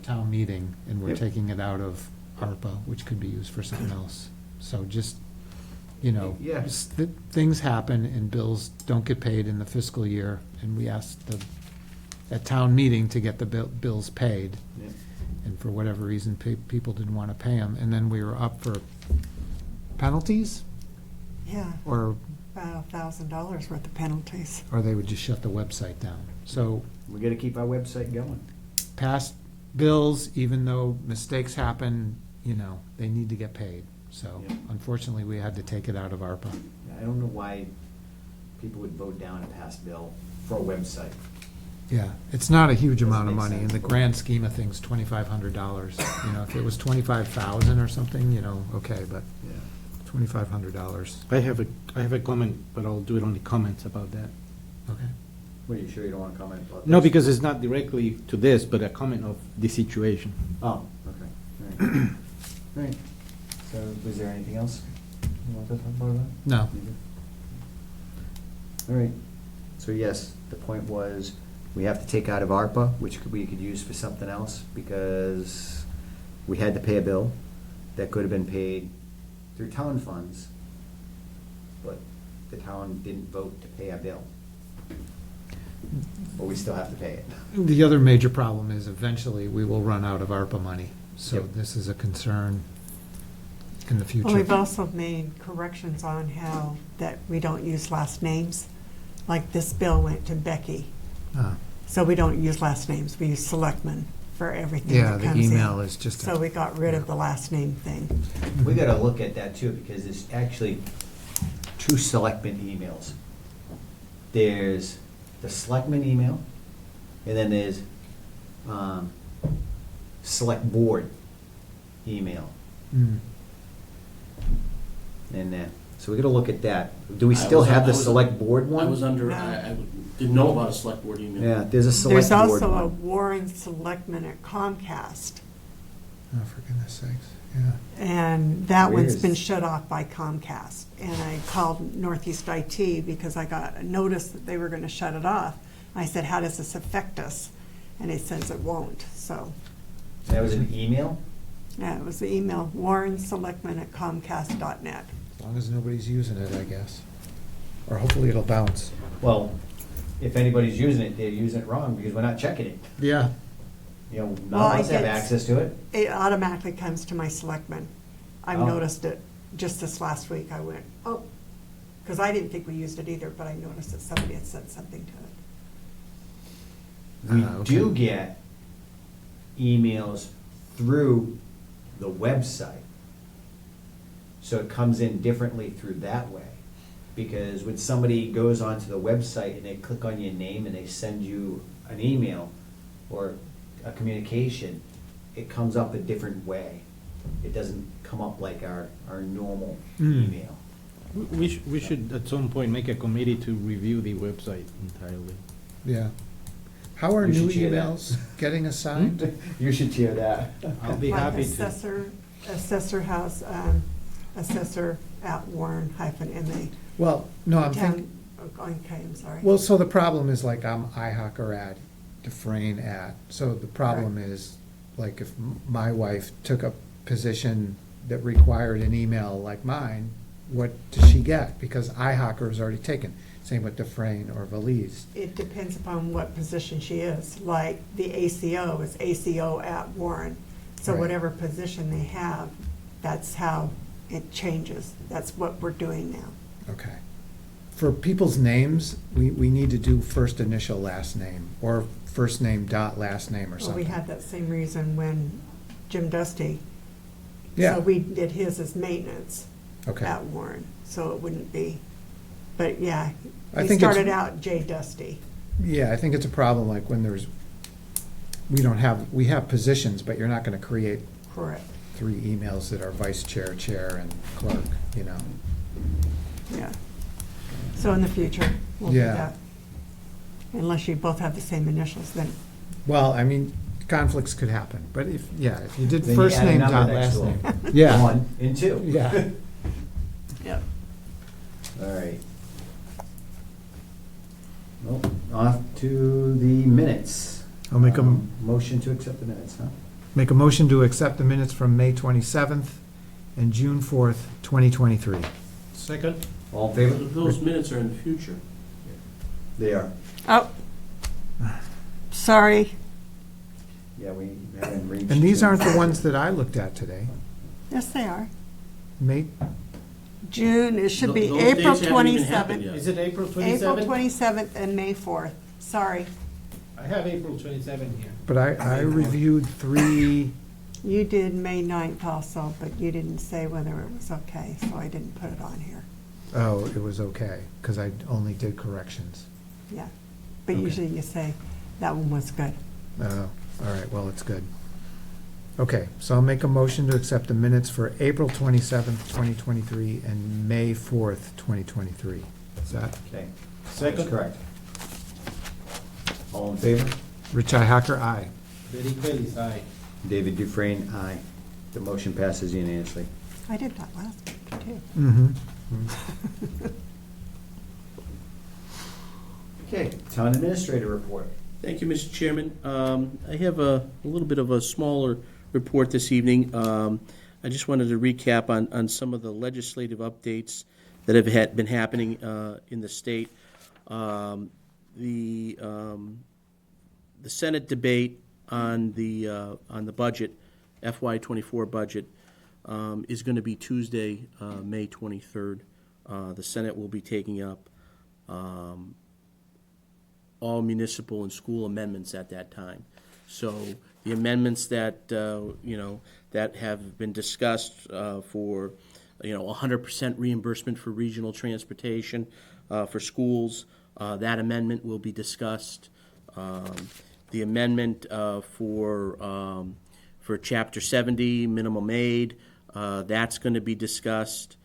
town meeting, and we're Yep. taking it out of ARPA, which could be used for something else. So just, Yeah. things happen and bills don't get paid in the fiscal year, and we asked at town meeting to get the bills paid, Yeah. and for whatever reason, people didn't want to pay them, and then we were up for penalties, Yeah, or about $1,000 worth of penalties. they would just shut the website down. So We gotta keep our website going. past bills, even though mistakes happen, they need to get paid. So Yeah. unfortunately, we had to take it out of ARPA. I don't know why people would vote down a past bill for a website. Yeah, it's not a huge Doesn't amount of make money. In sense. the grand scheme of things, $2,500. If it was 25,000 or something, okay, but Yeah. $2,500. I have a comment, but I'll do it on the comments about that. Okay. Well, you sure you don't wanna comment about No, this? because it's not directly to this, but a comment of the situation. Oh, okay. All right. All right. So, was there anything else you want to talk about? No. All right. So yes, the point was, we have to take out of ARPA, which we could use for something else, because we had to pay a bill that could have been paid through town funds, but the town didn't vote to pay a bill. But we still have to pay it. The other major problem is eventually we will run out of ARPA money. So Yep. this is a concern in the future. Well, we've also made corrections on how that we don't use last names. Like this bill went to Becky, Ah, so we don't use last names. We use selectmen for everything Yeah, that the comes in. email is just a- So we got rid of the last name thing. We gotta look at that too, because there's actually two selectmen emails. There's the selectmen email, and then there's, select board email. Mm. And, so we gotta look at that. Do we still have the select board one? I was under, I didn't know about a select board email. Yeah, there's a select There's board also a one. Warren Selectmen at Comcast, Oh, for goodness sakes, yeah. and that Where one's is- been shut off by Comcast. And I called Northeast IT because I got a notice that they were gonna shut it off. I said, how does this affect us? And it says it won't, so, That was an email? yeah, it was the email, warrenselectmen@comcast.net. As long as nobody's using it, I guess. Or hopefully it'll bounce. Well, if anybody's using it, they're using it wrong, because we're not checking it. Yeah. None Well, of I us have get- access to it. It automatically comes to my selectmen. I've Oh. noticed it just this last week. I went, oh, because I didn't think we used it either, but I noticed that somebody had said something to it. We Okay. do get emails through the website. So it comes in differently through that way. Because when somebody goes onto the website and they click on your name and they send you an email or a communication, it comes up a different way. It doesn't come up like our normal Mm. email. We should at some point make a committee to review the website entirely. Yeah. How are You should new share that. emails getting assigned? You should hear that. I'll be Like happy to. Assessor has, assessor@warren-ma. Well, no, I'm thinking, Okay, I'm sorry. well, so the problem is like I'm iHawker at, Dufresne at. So the problem is, like if my wife took a position that required an email like mine, what does she get? Because iHawker is already taken. Same with Dufresne or Valise. It depends upon what position she is. Like the ACO is ACO at Warren. So Right. whatever position they have, that's how it changes. That's what we're doing now. Okay. For people's names, we need to do first initial, last name, or first name dot last name or Well, something. we had that same reason when Jim Dusty. Yeah. So we did his as maintenance Okay. at Warren, so it wouldn't be, but yeah. I He think it's- started out J Dusty. Yeah, I think it's a problem, like when we have positions, but you're not gonna create Correct, 3 emails that are vice chair, chair, and clerk, you know? yeah. So in the future, we'll do Yeah. that. Unless you both have the same initials, then, Well, I mean, conflicts could happen, but if you did Then you first add a name number dot next last to name. 'em. Yeah, 1 and 2. yeah. yep. All right. Well, off to the minutes. I'll make a, Motion to accept the minutes, huh? make a motion to accept the minutes from May 27th and June 4th, 2023. Second? All in favor? Those minutes are in the future. They are. Oh, sorry. Yeah, we haven't reached. And these aren't the ones that I looked at today. Yes, they are. May, June, it should be Those April dates haven't even happened 27th. yet. Is it April April 27th? 27th and May 4th. Sorry. I have April 27 here. but I reviewed 3, You did May 9th also, but you didn't say whether it was okay, so I didn't put it on here. oh, it was okay, because I only did corrections. Yeah. But Okay. usually you say, that one was good. Oh, all right, well, it's good. Okay, so I'll make a motion to accept the minutes for April 27th, 2023, and May 4th, 2023. Is that, Okay. Second. That's correct. All in favor? Rich Hacker, aye. Derek Bailey's aye. David Dufresne, aye. The motion passes unanimously. I did that last week, too. Mm-hmm. Okay, town administrator report. Thank you, Mr. Chairman. I have a little bit of a smaller report this evening. I just wanted to recap on some of the legislative updates that have been happening in the state. The Senate debate on the budget, FY24 budget, is going to be Tuesday, May 23rd. The Senate will be taking up all municipal and school amendments at that time. So the amendments that, that have been discussed for, 100% reimbursement for regional transportation for schools, that amendment will be discussed. The amendment for Chapter 70, minimum aid, that's going to be discussed.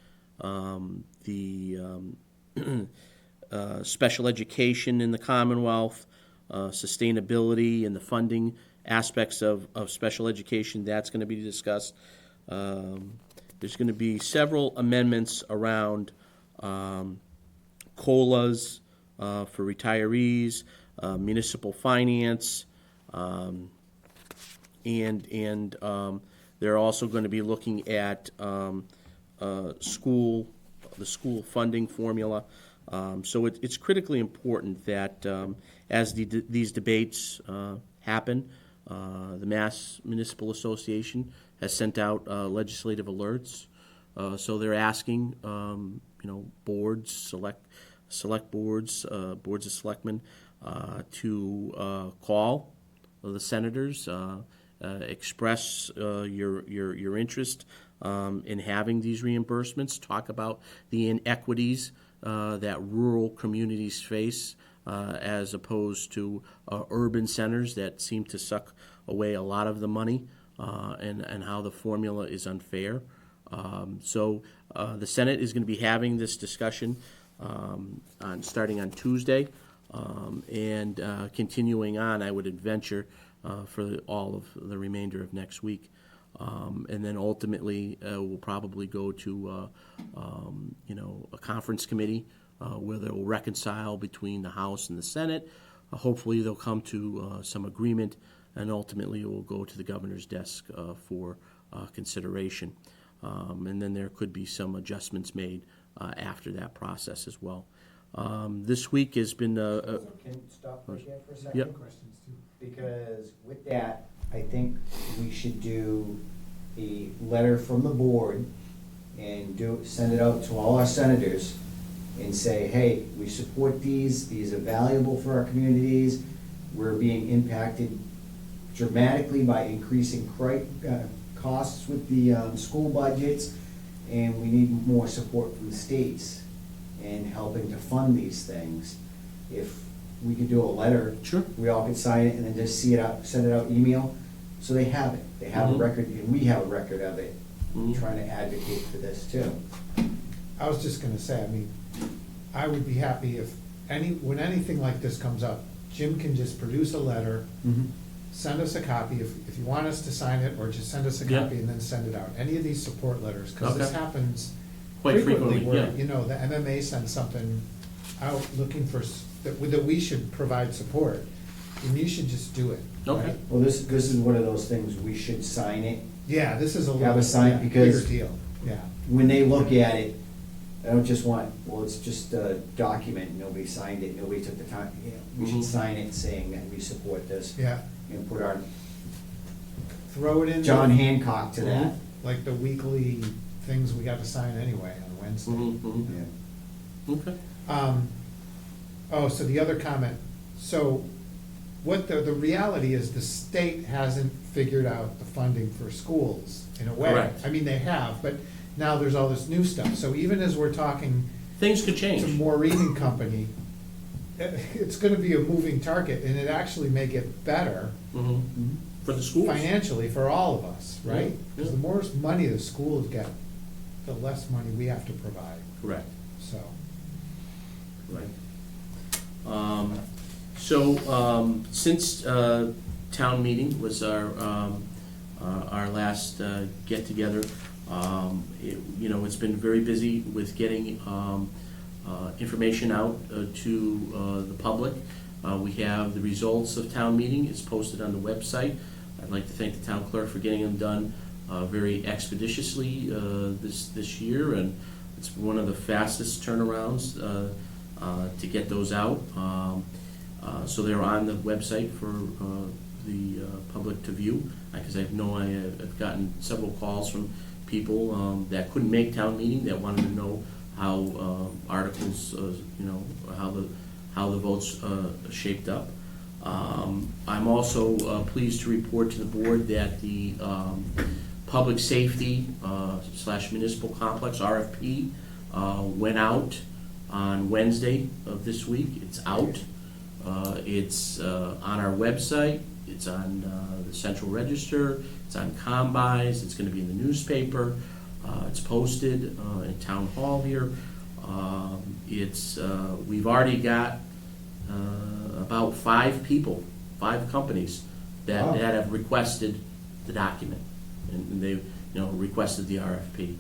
Special education in the Commonwealth, sustainability and the funding aspects of special education, that's going to be discussed. There's going to be several amendments around COLAs for retirees, municipal finance, and they're also going to be looking at the school funding formula. So it's critically important that as these debates happen, the Mass Municipal Association has sent out legislative alerts. So they're asking, boards, select boards, boards of selectmen, to call the senators, express your interest in having these reimbursements, talk about the inequities that rural communities face as opposed to urban centers that seem to suck away a lot of the money, and how the formula is unfair. So the Senate is going to be having this discussion starting on Tuesday, and continuing on, I would adventure, for all of the remainder of next week. And then ultimately, we'll probably go to, a conference committee where they will reconcile between the House and the Senate. Hopefully, they'll come to some agreement, and ultimately, it will go to the governor's desk for consideration. And then there could be some adjustments made after that process as well. This week has been, Can you stop right there for a second? Yep. Questions too. Because with that, I think we should do a letter from the board and send it out to all our senators and say, hey, we support these are valuable for our communities, we're being impacted dramatically by increasing costs with the school budgets, and we need more support from the states in helping to fund these things. If we could do a letter. Sure. We all could sign it and then just send it out email, so they have it. They have a Mhm. record, and we have a record of it, Mhm. trying to advocate for this too. I was just gonna say, I mean, I would be happy if when anything like this comes up, Jim can just produce a letter, send us a copy, if you want us to sign it, or just send us a Yeah. copy and then send it out. Any of these support letters, because this Okay. happens Quite frequently frequently, where, yeah. you know, the MMA sends something out looking for, that we should provide support, and you should just do it. Okay. right? Well, this is one of those things, we should sign it. Yeah, this is a Have little a sign, yeah, because- bigger deal, yeah. When they look at it, I don't just want, well, it's just a document, nobody signed it, nobody took the time. We should Mhm. sign it saying that we support this. Yeah. And put our Throw it in. John Hancock to that. Like the weekly things we got to sign anyway on Wednesday. Mhm, mhm. Yeah. Okay. So the other comment, so what the reality is, the state hasn't figured out the funding for schools in a way. Correct. I mean, they have, but now there's all this new stuff. So even as we're talking Things could to change. Maureen and Company, it's gonna be a moving target, and it actually may get better Mhm. For the schools. financially for all of us, right? Yeah, Because yeah. the more money the schools get, the less money we have to provide, Correct. so. Right. Since town meeting was our last get-together, it's been very busy with getting information out to the public. We have the results of town meeting, it's posted on the website. I'd like to thank the town clerk for getting them done very expeditiously this year, and it's one of the fastest turnarounds to get those out. So they're on the website for the public to view, because I've gotten several calls from people that couldn't make town meeting, that wanted to know how articles, how the votes shaped up. I'm also pleased to report to the board that the public safety / municipal complex RFP went out on Wednesday of this week. It's out. It's on our website. It's on the Central Register. It's on Combis. It's going to be in the newspaper. It's posted in Town Hall here. We've already got about 5 companies that Wow. have requested the document, and they requested the RFP.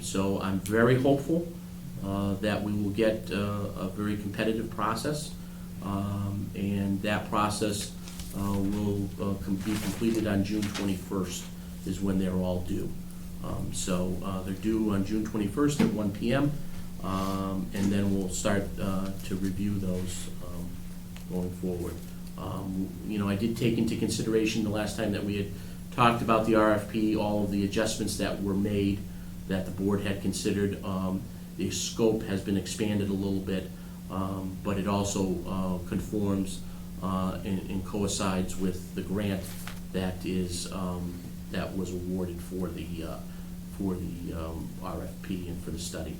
So I'm very hopeful that we will get a very competitive process, and that process will be completed on June 21st is when they're all due. So they're due on June 21st at 1 p.m., and then we'll start to review those going forward. I did take into consideration the last time that we had talked about the RFP, all of the adjustments that were made that the board had considered. The scope has been expanded a little bit, but it also conforms and coincides with the grant that was awarded for the RFP and for the study.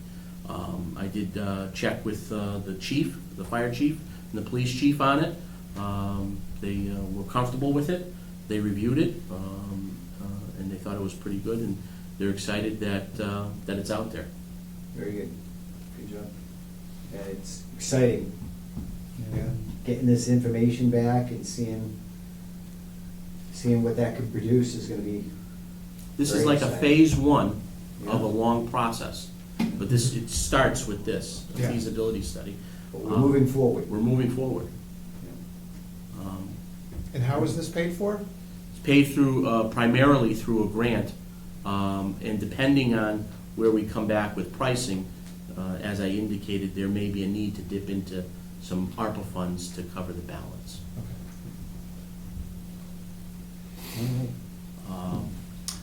I did check with the chief, the fire chief, and the police chief on it. They were comfortable with it. They reviewed it, and they thought it was pretty good, and they're excited that it's out there. Very good. Good job. Yeah, it's exciting. Getting this information back and seeing what that could produce is gonna be. This is very like a exciting. phase 1 of a Yeah. long process, but it starts with this, a Yeah. feasibility study. But we're moving forward. We're moving forward. And how is this paid for? It's paid through, primarily through a grant, and depending on where we come back with pricing, as I indicated, there may be a need to dip into some ARPA funds to cover the balance.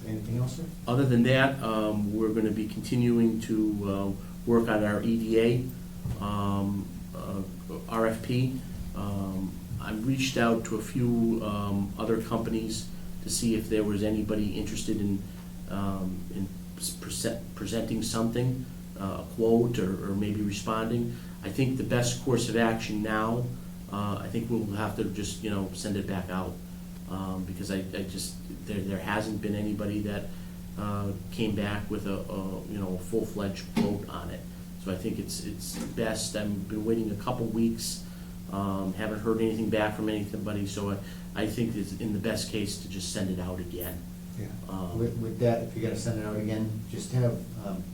Anything else, sir? Other than that, we're gonna be continuing to work on our EDA RFP. I reached out to a few other companies to see if there was anybody interested in presenting something, a quote, or maybe responding. I think the best course of action now, I think we'll have to just, send it back out. Because I just, there hasn't been anybody that came back with a full-fledged quote on it. So I think it's best, I've been waiting a couple weeks, haven't heard anything back from anybody, so I think it's in the best case to just send it out again. Yeah. With that, if you're gonna send it out again, just have,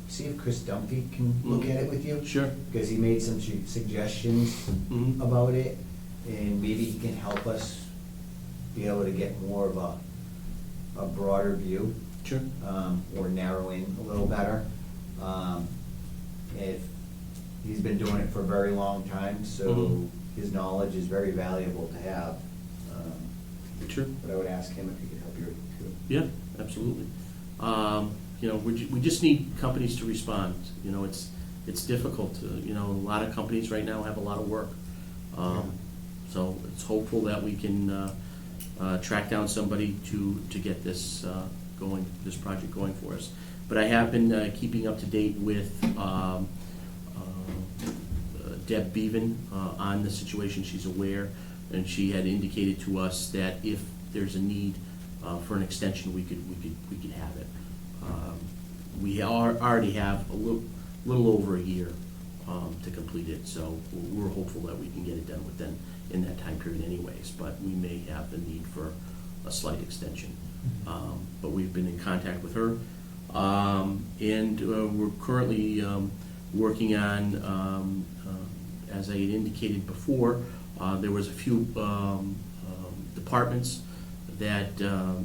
see if Chris Dumpy can look at it with you. Sure. Because he made some suggestions Mhm. about it, and maybe he can help us be able to get more of a broader view. Sure. Or narrow in a little better. If, he's been doing it for a very long time, so Mhm. his knowledge is very valuable to have. Sure. But I would ask him if he could help you too. Yeah, absolutely. We just need companies to respond. It's difficult to, a lot of companies right now have a lot of work. So it's hopeful that we can track down somebody to get this going, this project going for us. But I have been keeping up to date with Deb Bevan on the situation. She's aware, and she had indicated to us that if there's a need for an extension, we could have it. We already have a little over a year to complete it, so we're hopeful that we can get it done within in that time period anyways, but we may have the need for a slight extension. But we've been in contact with her, and we're currently working on, as I had indicated before, there was a few departments that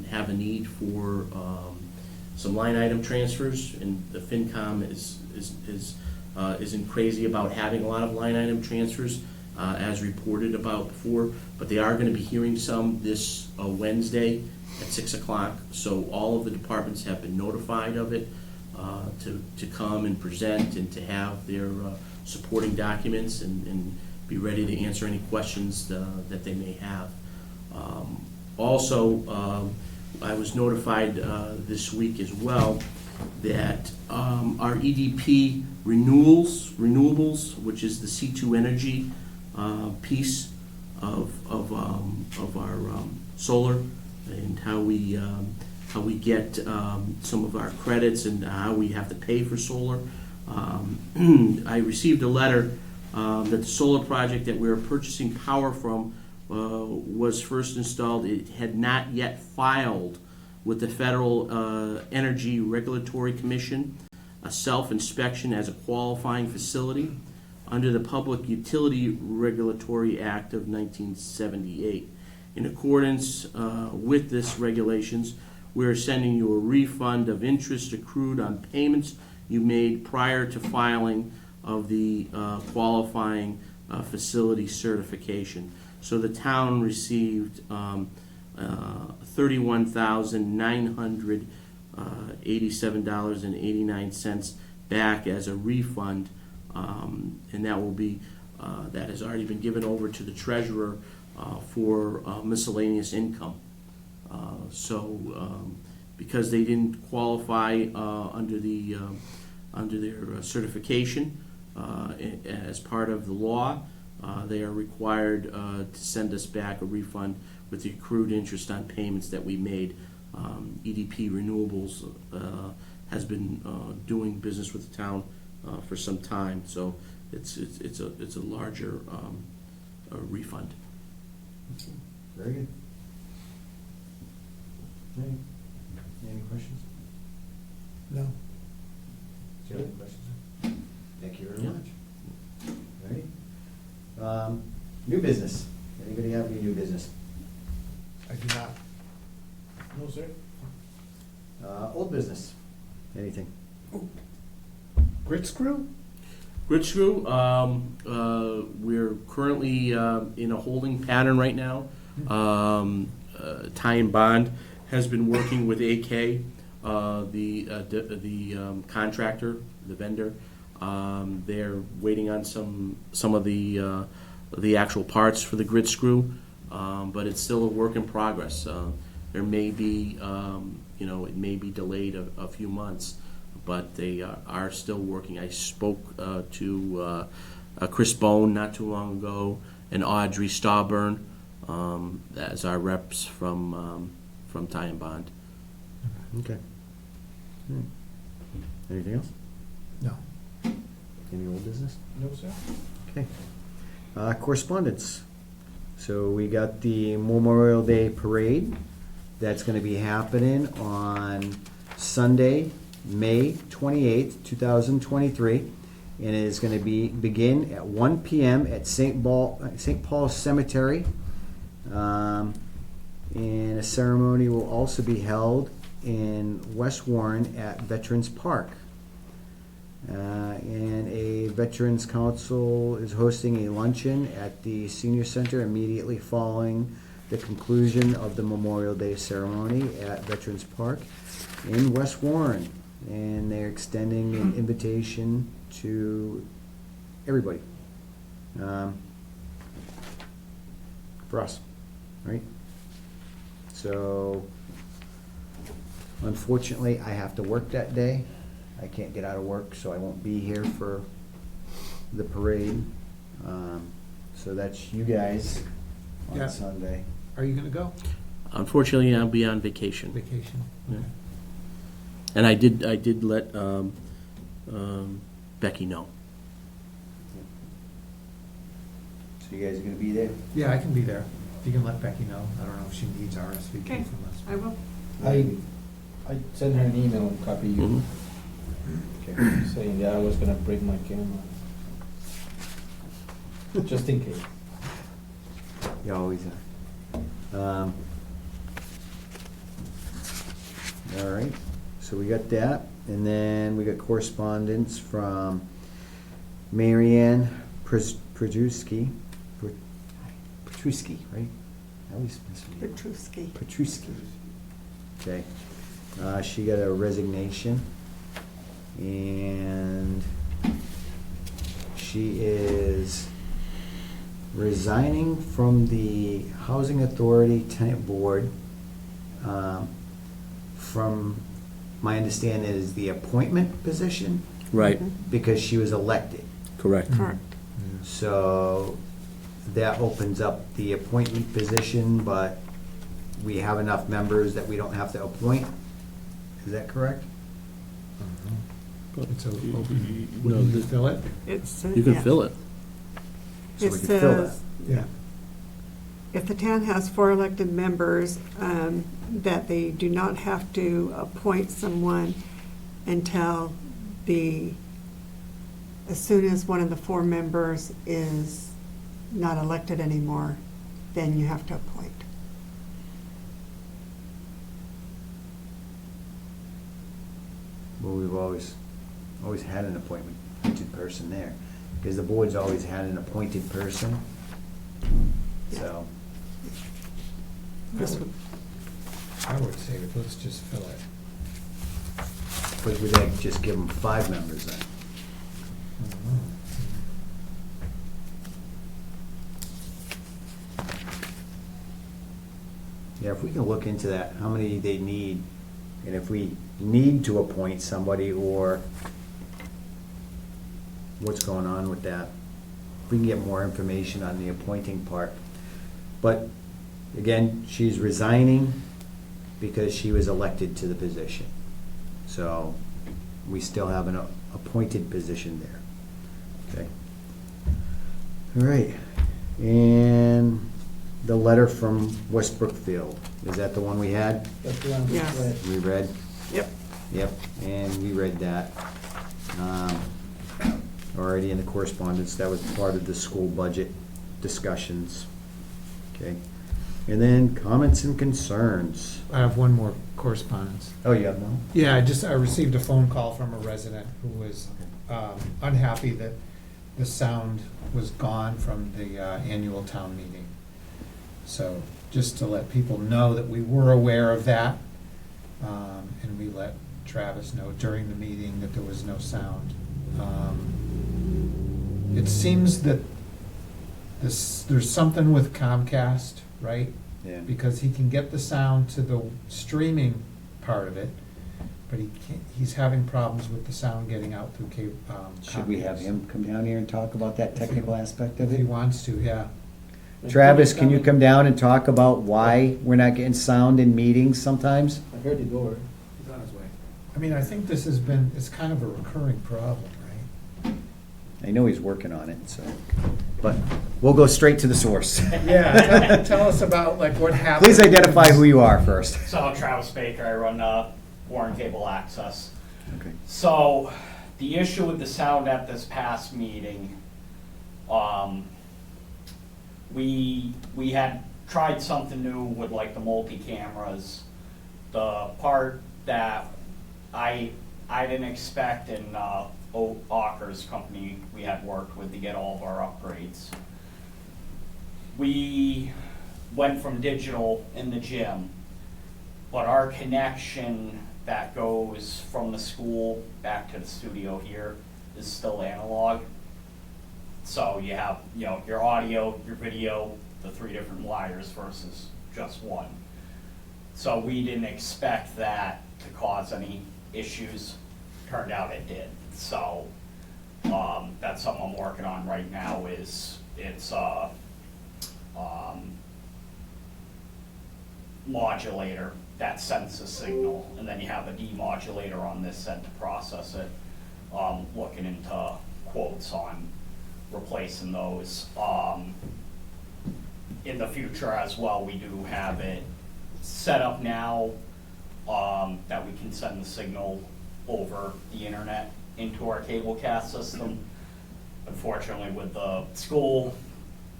have a need for some line item transfers, and the FinCom isn't crazy about having a lot of line item transfers, as reported about before, but they are gonna be hearing some this Wednesday at 6 o'clock, so all of the departments have been notified of it, to come and present and to have their supporting documents and be ready to answer any questions that they may have. Also, I was notified this week as well that our EDP renewables, which is the C2 Energy piece of our solar, and how we get some of our credits and how we have to pay for solar. I received a letter that the solar project that we were purchasing power from was first installed. It had not yet filed with the Federal Energy Regulatory Commission a self-inspection as a qualifying facility under the Public Utility Regulatory Act of 1978. In accordance with this regulations, we are sending you a refund of interest accrued on payments you made prior to filing of the qualifying facility certification. So the town received $31,987.89 back as a refund, and that will be that has already been given over to the treasurer for miscellaneous income. Because they didn't qualify under their certification as part of the law, they are required to send us back a refund with the accrued interest on payments that we made. EDP Renewables has been doing business with the town for some time, so it's a larger refund. Very good. Any questions? No. Do you have any questions? Thank you very Yeah. much. All right. New business. Anybody have any new business? I do not. No, sir. Old business. Anything? Grit screw? Grit Screw, we're currently in a holding pattern right now. Ty and Bond has been working with AK, the contractor, the vendor. They're waiting on some of the actual parts for the grit screw, but it's still a work in progress. There may be, it may be delayed a few months, but they are still working. I spoke to Chris Bone not too long ago and Audrey Stauburn as our reps from Ty and Bond. Okay. Anything else? No. Any old business? No, sir. Okay. Correspondence. So we got the Memorial Day Parade. That's gonna be happening on Sunday, May 28th, 2023. And it is gonna begin at 1 PM at St. Paul's Cemetery. And a ceremony will also be held in West Warren at Veterans Park. And a Veterans Council is hosting a luncheon at the Senior Center immediately following the conclusion of the Memorial Day ceremony at Veterans Park in West Warren. And they're extending an invitation to everybody. For us, right? So, unfortunately, I have to work that day. I can't get out of work, so I won't be here for the parade. So that's you guys Yeah. on Sunday. Are you gonna go? Unfortunately, I'll be on vacation. Vacation? Yeah. And I did let Becky know. So you guys are gonna be there? Yeah, I can be there. You can let Becky know. I don't know if she needs Okay. RSVP from us. I will. I sent her an email and copy you, Mhm. Okay. saying that I was gonna bring my camera. Just in case. You always are. All right, so we got that, and then we got correspondence from Marianne Petruski, right? I always miss her name. Petruski. Petruski. Okay. She got a resignation, and she is resigning from the Housing Authority Tenant Board. From my understanding, it is the appointment position Right, because she was elected. correct. Correct. So that opens up the appointment position, but we have enough members that we don't have to appoint. Is that correct? It's a open, No, would you the- fill it? It's, You can yeah. fill it. So It we can fill that. says, Yeah. if the town has 4 elected members, that they do not have to appoint someone until as soon as one of the 4 members is not elected anymore, then you have to appoint. Well, we've always had an appointed person there, because the board's always had an appointed person. So, This would- I would say, let's just fill it. but we'd like just give them 5 members then. I don't know. Yeah, if we can look into that, how many they need, and if we need to appoint somebody, or what's going on with that. We can get more information on the appointing part. But, again, she's resigning because she was elected to the position. So, we still have an appointed position there. Okay. All right, and the letter from West Brookfield, is that the one we had? That's the one. Yes. We read? Yep. Yep, and we read that. Already in the correspondence, that was part of the school budget discussions. Okay, and then comments and concerns. I have one more correspondence. Oh, you have none? Yeah, I received a phone call from a resident who was unhappy that the sound was gone from the annual town meeting. So just to let people know that we were aware of that, and we let Travis know during the meeting that there was no sound. It seems that there's something with Comcast, right? Yeah. Because he can get the sound to the streaming part of it, but he can't, he's having problems with the sound getting out through cable. Should we have him come down here and talk about that technical aspect of If he it? wants to, yeah. Travis, can you come down and talk about why we're not getting sound in meetings sometimes? I heard the door. He's on his way. I mean, I think this has been, it's kind of a recurring problem, right? I know he's working on it, so, but we'll go straight to the source. Yeah, tell us about like what happened. Please identify who you are first. So, Travis Baker, I run Warren Cable Access. Okay. So, the issue with the sound at this past meeting, we had tried something new with like the multi-cameras. The part that I didn't expect in Auker's company we had worked with to get all of our upgrades. We went from digital in the gym, but our connection that goes from the school back to the studio here is still analog. So you have, your audio, your video, the 3 different wires versus just one. So we didn't expect that to cause any issues. Turned out it did. So that's something I'm working on right now. It's modulator that sends a signal, and then you have a demodulator on this end to process it. Looking into quotes on replacing those. In the future as well, we do have it set up now that we can send the signal over the internet into our cable cast system. Unfortunately, with the school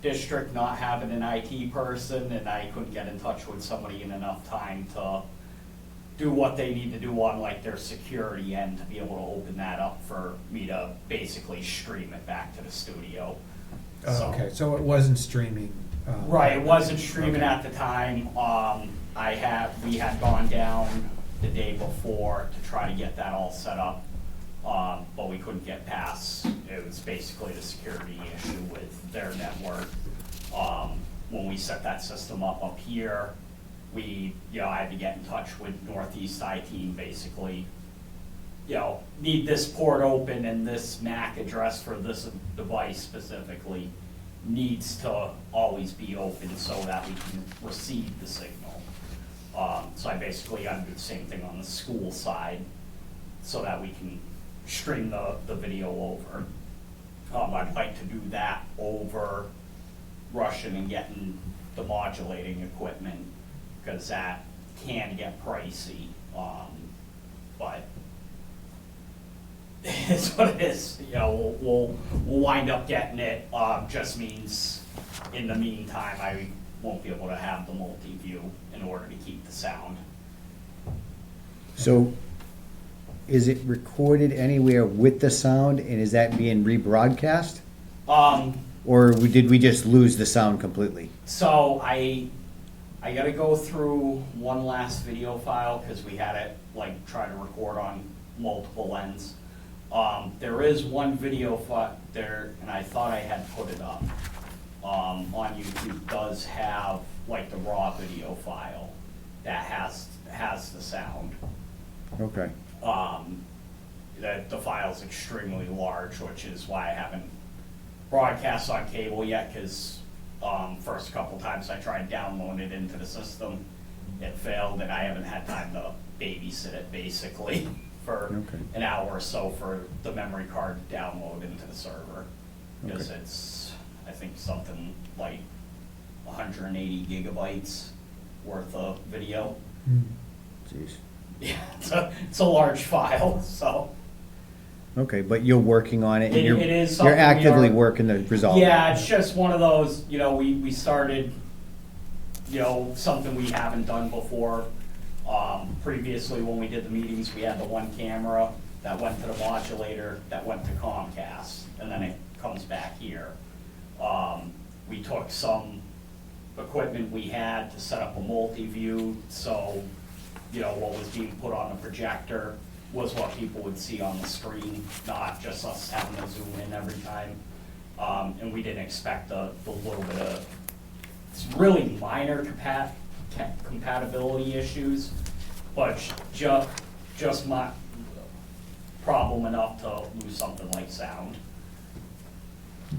district not having an IT person, and I couldn't get in touch with somebody in enough time to do what they need to do on like their security end to be able to open that up for me to basically stream it back to the studio. Oh, okay, so it wasn't streaming. Right, it wasn't streaming Okay. at the time. We had gone down the day before to try to get that all set up, but we couldn't get past. It was basically the security issue with their network. When we set that system up here, I had to get in touch with Northeast IT and basically, need this port open and this MAC address for this device specifically needs to always be open so that we can receive the signal. So I basically got to do the same thing on the school side so that we can stream the video over. I'd like to do that over rushing and getting the modulating equipment, because that can get pricey, but it's what it is. We'll wind up getting it. Just means in the meantime I won't be able to have the multi-view in order to keep the sound. So is it recorded anywhere with the sound, and is that being rebroadcast? Or did we just lose the sound completely? So I gotta go through one last video file because we had it try to record on multiple ends. There is one video file there, and I thought I had put it up. On YouTube does have the raw video file that has the sound. Okay. The file's extremely large, which is why I haven't broadcast on cable yet, because first couple times I tried downloading it into the system, it failed, and I haven't had time to babysit it basically for an hour or so for the memory card to download into the server, because it's, I think, something like 180 gigabytes worth of video. Jeez. Yeah, it's a large file, so. Okay, but you're working on it, and It is something you're we actively are- working to resolve it. Yeah, it's just one of those, we started, something we haven't done before. Previously, when we did the meetings, we had the one camera that went to the modulator, that went to Comcast, and then it comes back here. We took some equipment we had to set up a multi-view, so, you know, what was being put on the projector was what people would see on the screen, not just us having to zoom in every time. And we didn't expect the little bit of, it's really minor compatibility issues, but just my problem enough to lose something like sound,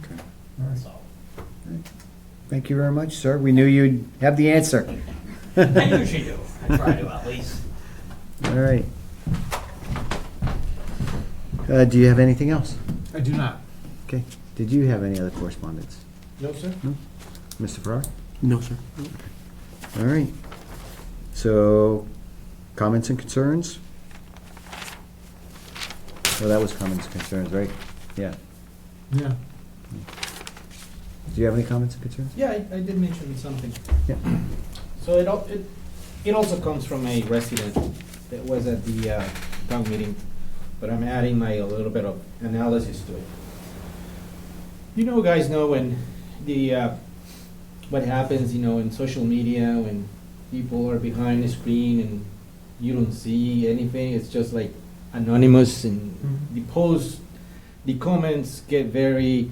Okay. All right. so. Thank you very much, sir. We knew you'd have the answer. I usually do, I try to at least. All right. Do you have anything else? I do not. Okay. Did you have any other correspondence? No, sir? No? Mr. Farrar? No, sir. All right. So, comments and concerns? Well, that was comments and concerns, right? Yeah. Yeah. Do you have any comments and concerns? Yeah, I did mention something. Yeah. So it also comes from a resident that was at the town meeting, but I'm adding a little bit of analysis to it. You guys know when what happens, in social media when people are behind the screen and you don't see anything. It's just like anonymous, and the comments get very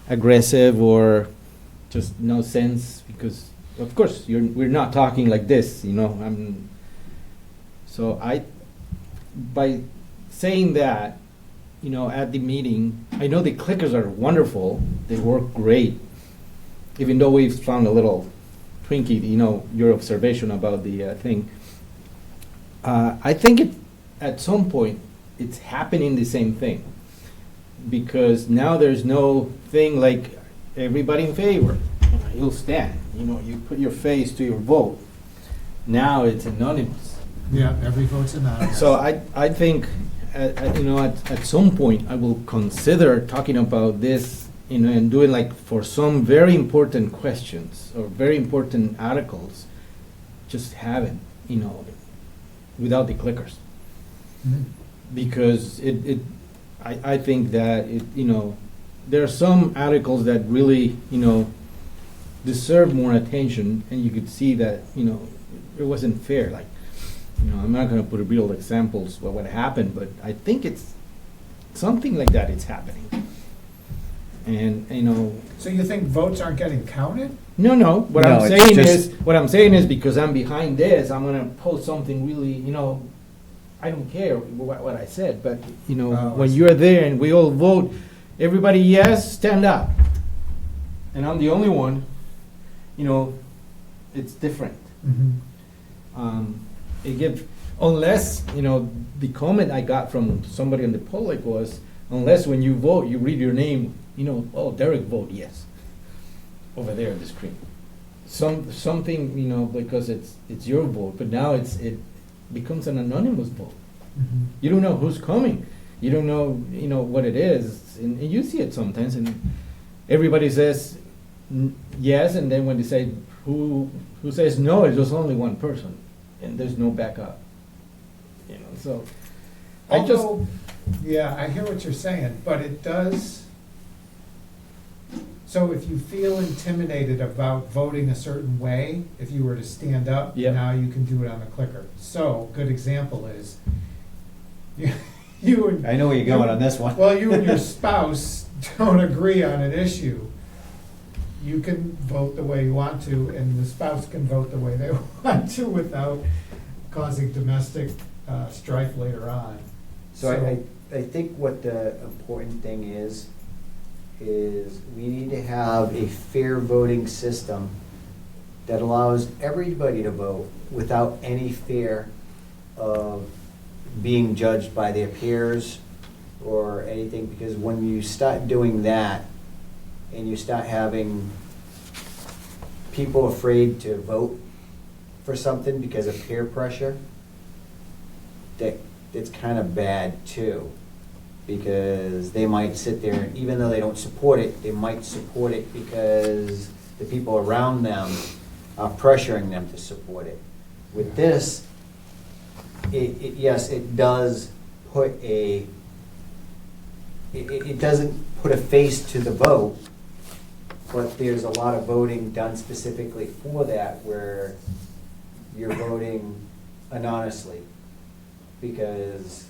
aggressive or just no sense, because of course we're not talking like this, by saying that, at the meeting, I know the clickers are wonderful, they work great, even though we've found a little Twinkie, your observation about the thing. I think at some point it's happening the same thing, because now there's no thing like everybody in favor. You'll stand, you put your face to your vote. Now it's anonymous. Yeah, every vote's anonymous. So I think, at some point I will consider talking about this, and doing like for some very important questions or very important articles, just have it, without the clickers. Mhm. Because I think that there are some articles that really, deserve more attention, and you could see that, it wasn't fair. Like, I'm not going to put real examples of what happened, but I think it's something like that. It's happening, and So you think votes aren't getting counted? No. What No, I'm it's saying is because I'm behind this, I'm going to post something really, I don't care what I said, but Oh, I when see. you're there and we all vote, everybody yes, stand up, and I'm the only one. It's different. It gives, unless the comment I got from somebody in the public was, unless when you vote you read your name, oh, Derek vote yes, over there on the screen. Something because it's your vote, but now it becomes an anonymous vote. You don't know who's coming. You don't know, what it is, and you see it sometimes, and everybody says yes, and then when they say who says no, it's just only one person, and there's no backup. So Although, yeah, I hear what you're saying, but it does. So if you feel intimidated about voting a certain way, if you were to stand up, Yep. now you can do it on the clicker. So, good example is, you and. I know where you're going on this one. Well, you and your spouse don't agree on an issue. You can vote the way you want to, and the spouse can vote the way they want to without causing domestic strife later on. So I think what the important thing is we need to have a fair voting system that allows everybody to vote without any fear of being judged by their peers or anything, because when you start doing that and you start having people afraid to vote for something because of peer pressure, it's kind of bad too, because they might sit there, and even though they don't support it, they might support it because the people around them are pressuring them to support it. With this, yes, it does put it doesn't put a face to the vote, but there's a lot of voting done specifically for that where you're voting anonymously because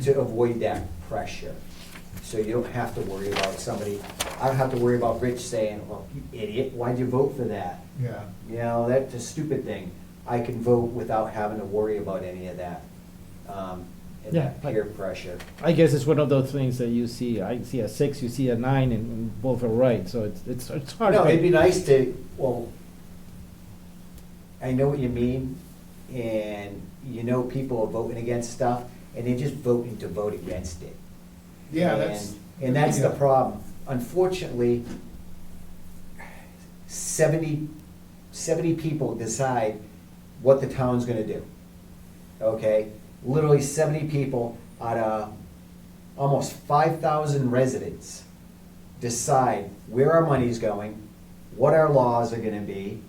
to avoid that pressure. So you don't have to worry about somebody, I don't have to worry about Rich saying, well, you idiot, why'd you vote for that? Yeah. You know, that's a stupid thing. I can vote without having to worry about any of that. And Yeah, that peer pressure. I guess it's one of those things that you see, I see a 6, you see a 9, and both are right, so it's hard. No, to- it'd be nice to, well, I know what you mean, and you know people are voting against stuff, and they're just voting to vote against it. Yeah, And that's the yeah. problem. Unfortunately, 70 people decide what the town's gonna do. Okay? Literally 70 people out of almost 5,000 residents decide where our money's going, what our laws are gonna be,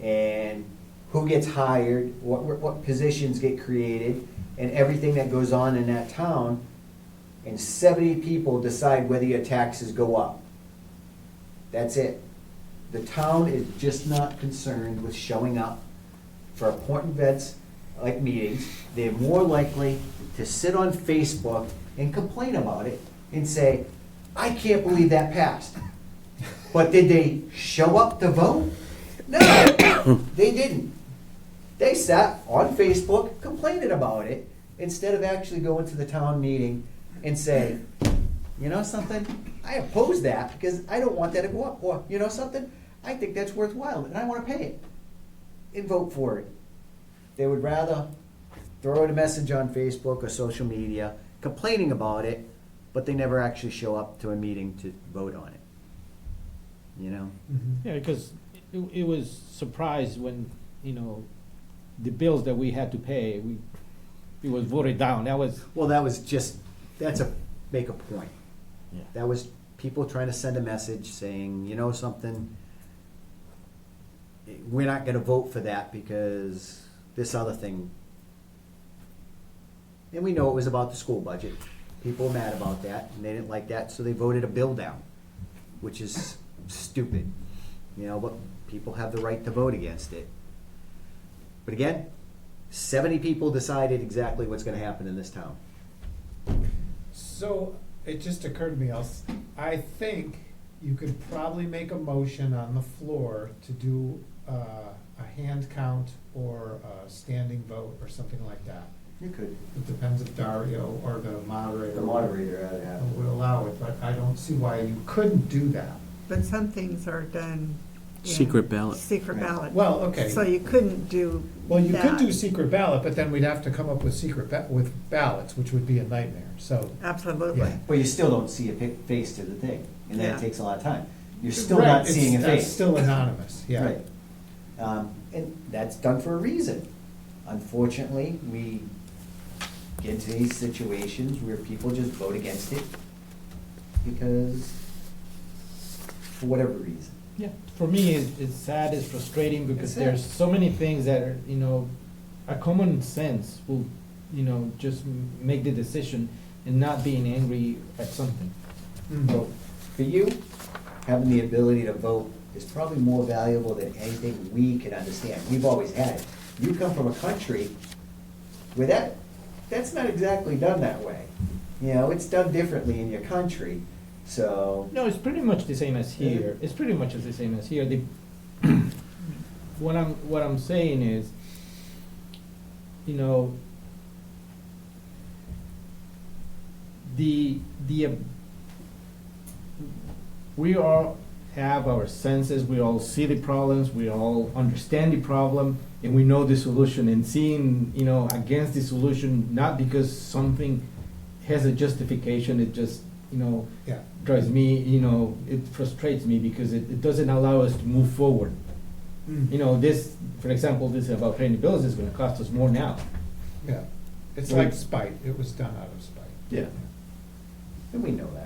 and who gets hired, what positions get created, and everything that goes on in that town. And 70 people decide whether your taxes go up. That's it. The town is just not concerned with showing up for important events like meetings. They're more likely to sit on Facebook and complain about it and say, I can't believe that passed. But did they show up to vote? No, they didn't. They sat on Facebook complaining about it instead of actually going to the town meeting and say, you know something, I oppose that because I don't want that to go up. Or, you know something, I think that's worthwhile and I want to pay it and vote for it. They would rather throw out a message on Facebook or social media complaining about it, but they never actually show up to a meeting to vote on it. You know? Mhm. Yeah, because it was surprised when, the bills that we had to pay, it was voted down. That was, Well, that was just, that's a, make a point. Yeah. That was people trying to send a message saying, you know something, we're not gonna vote for that because this other thing. And we know it was about the school budget. People were mad about that, and they didn't like that, so they voted a bill down, which is stupid. But people have the right to vote against it. But again, 70 people decided exactly what's gonna happen in this town. So, it just occurred to me, I think you could probably make a motion on the floor to do a hand count or a standing vote or something like that. You could. It depends if Dario or the moderator. The moderator would allow it, but I don't see why you couldn't do that. But some things are done. in Secret ballot. Secret ballot. Well, okay. So you couldn't do Well, you could that. do secret ballot, but then we'd have to come up with with ballots, which would be a nightmare, so. Absolutely. Yeah. But you still don't see a face to the thing, and then Yeah. it takes a lot of time. You're still Right, not it's- seeing a That's face. still anonymous, yeah. Right. And that's done for a reason. Unfortunately, we get into these situations where people just vote against it because, for whatever reason. yeah, for me, it's sad, it's frustrating because It's sad. there's so many things that are, a common sense will, just make the decision and not being angry at something. Mhm. So, for you, having the ability to vote is probably more valuable than anything we can understand. We've always had it. You come from a country where that's not exactly done that way. It's done differently in your country, so. No, it's pretty much the same as here. It's pretty much the same as here. What I'm saying is, we all have our senses, we all see the problems, we all understand the problem, and we know the solution. And seeing, against the solution, not because something has a justification, it just, Yeah. drives me, it frustrates me because it doesn't allow us to move forward. Mm. This, for example, this about paying the bills is gonna cost us more now. Yeah, it's Well, like spite, it was done out of spite. Yeah. And we know that.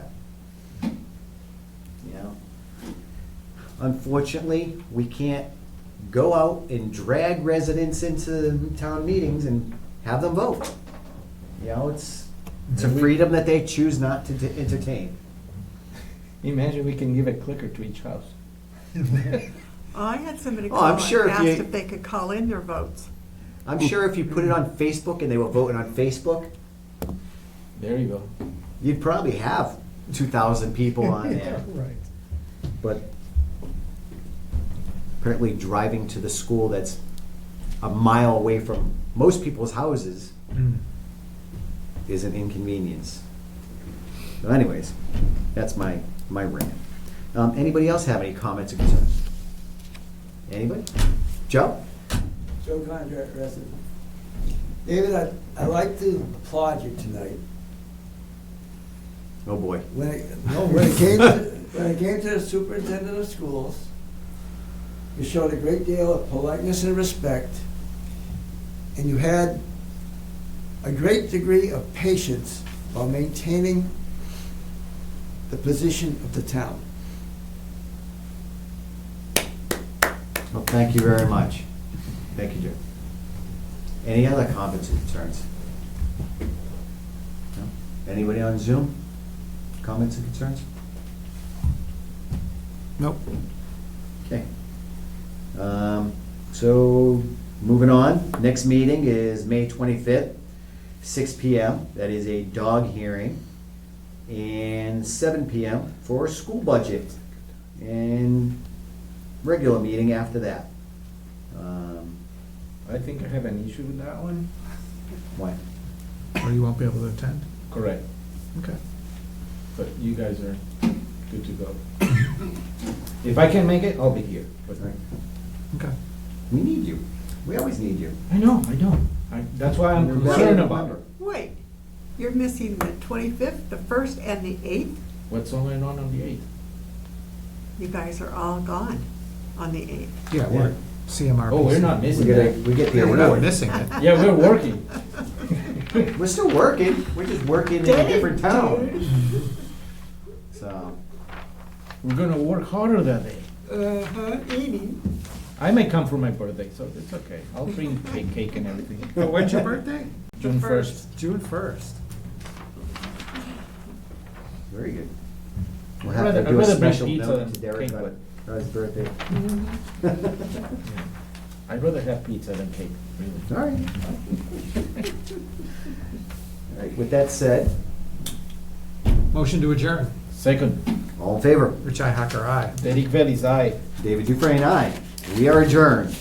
Unfortunately, we can't go out and drag residents into town meetings and have them vote. It's a freedom that they choose not to entertain. Imagine we can give a clicker to each house. I had somebody Oh, call I'm and sure if asked you- if they could call in their votes. I'm sure if you put it on Facebook and they were voting on Facebook, There you go. you'd probably have 2,000 people on there. Right. But apparently driving to the school that's a mile away from most people's houses is an inconvenience. But anyways, that's my rant. Anybody else have any comments or concerns? Anybody? Joe? Joe Contract resident. David, I'd like to applaud you tonight. Oh, boy. When it came to the superintendent of schools, you showed a great deal of politeness and respect, and you had a great degree of patience while maintaining the position of the town. Well, thank you very much. Thank you, Joe. Any other comments or concerns? No? Anybody on Zoom? Comments and concerns? Nope. Okay. So, moving on, next meeting is May 25th, 6 PM. That is a dog hearing. And 7 PM for school budget. And regular meeting after that. I think I have an issue with that one. Why? Or you won't be able to attend? Correct. Okay. But you guys are good to go. If I can make it, I'll be here. But Okay. We need you. We always need you. I know. That's why I'm concerned about it. Wait, you're missing the 25th, the 1st, and the 8th? What's going on the 8th? You guys are all gone on the 8th. Yeah, we're CMRPC. Oh, we're not missing that. We get the Yeah, we're not award. missing it. Yeah, we're working. We're still working. We're just working in a different town. So, We're gonna work harder that day. Eating. I may come for my birthday, so it's okay. I'll bring cake and everything. Oh, when's your birthday? June 1st. June 1st. very good. We'll I'd have rather- to I'd do a rather bring special pizza note than to Derek cake, on his birthday. I'd rather have pizza than cake, really. All right. All right, with that said, Motion to adjourn. Second, all in favor? Richi Hacker, aye. Derek Bailey's aye. David Dufresne, aye. We are adjourned.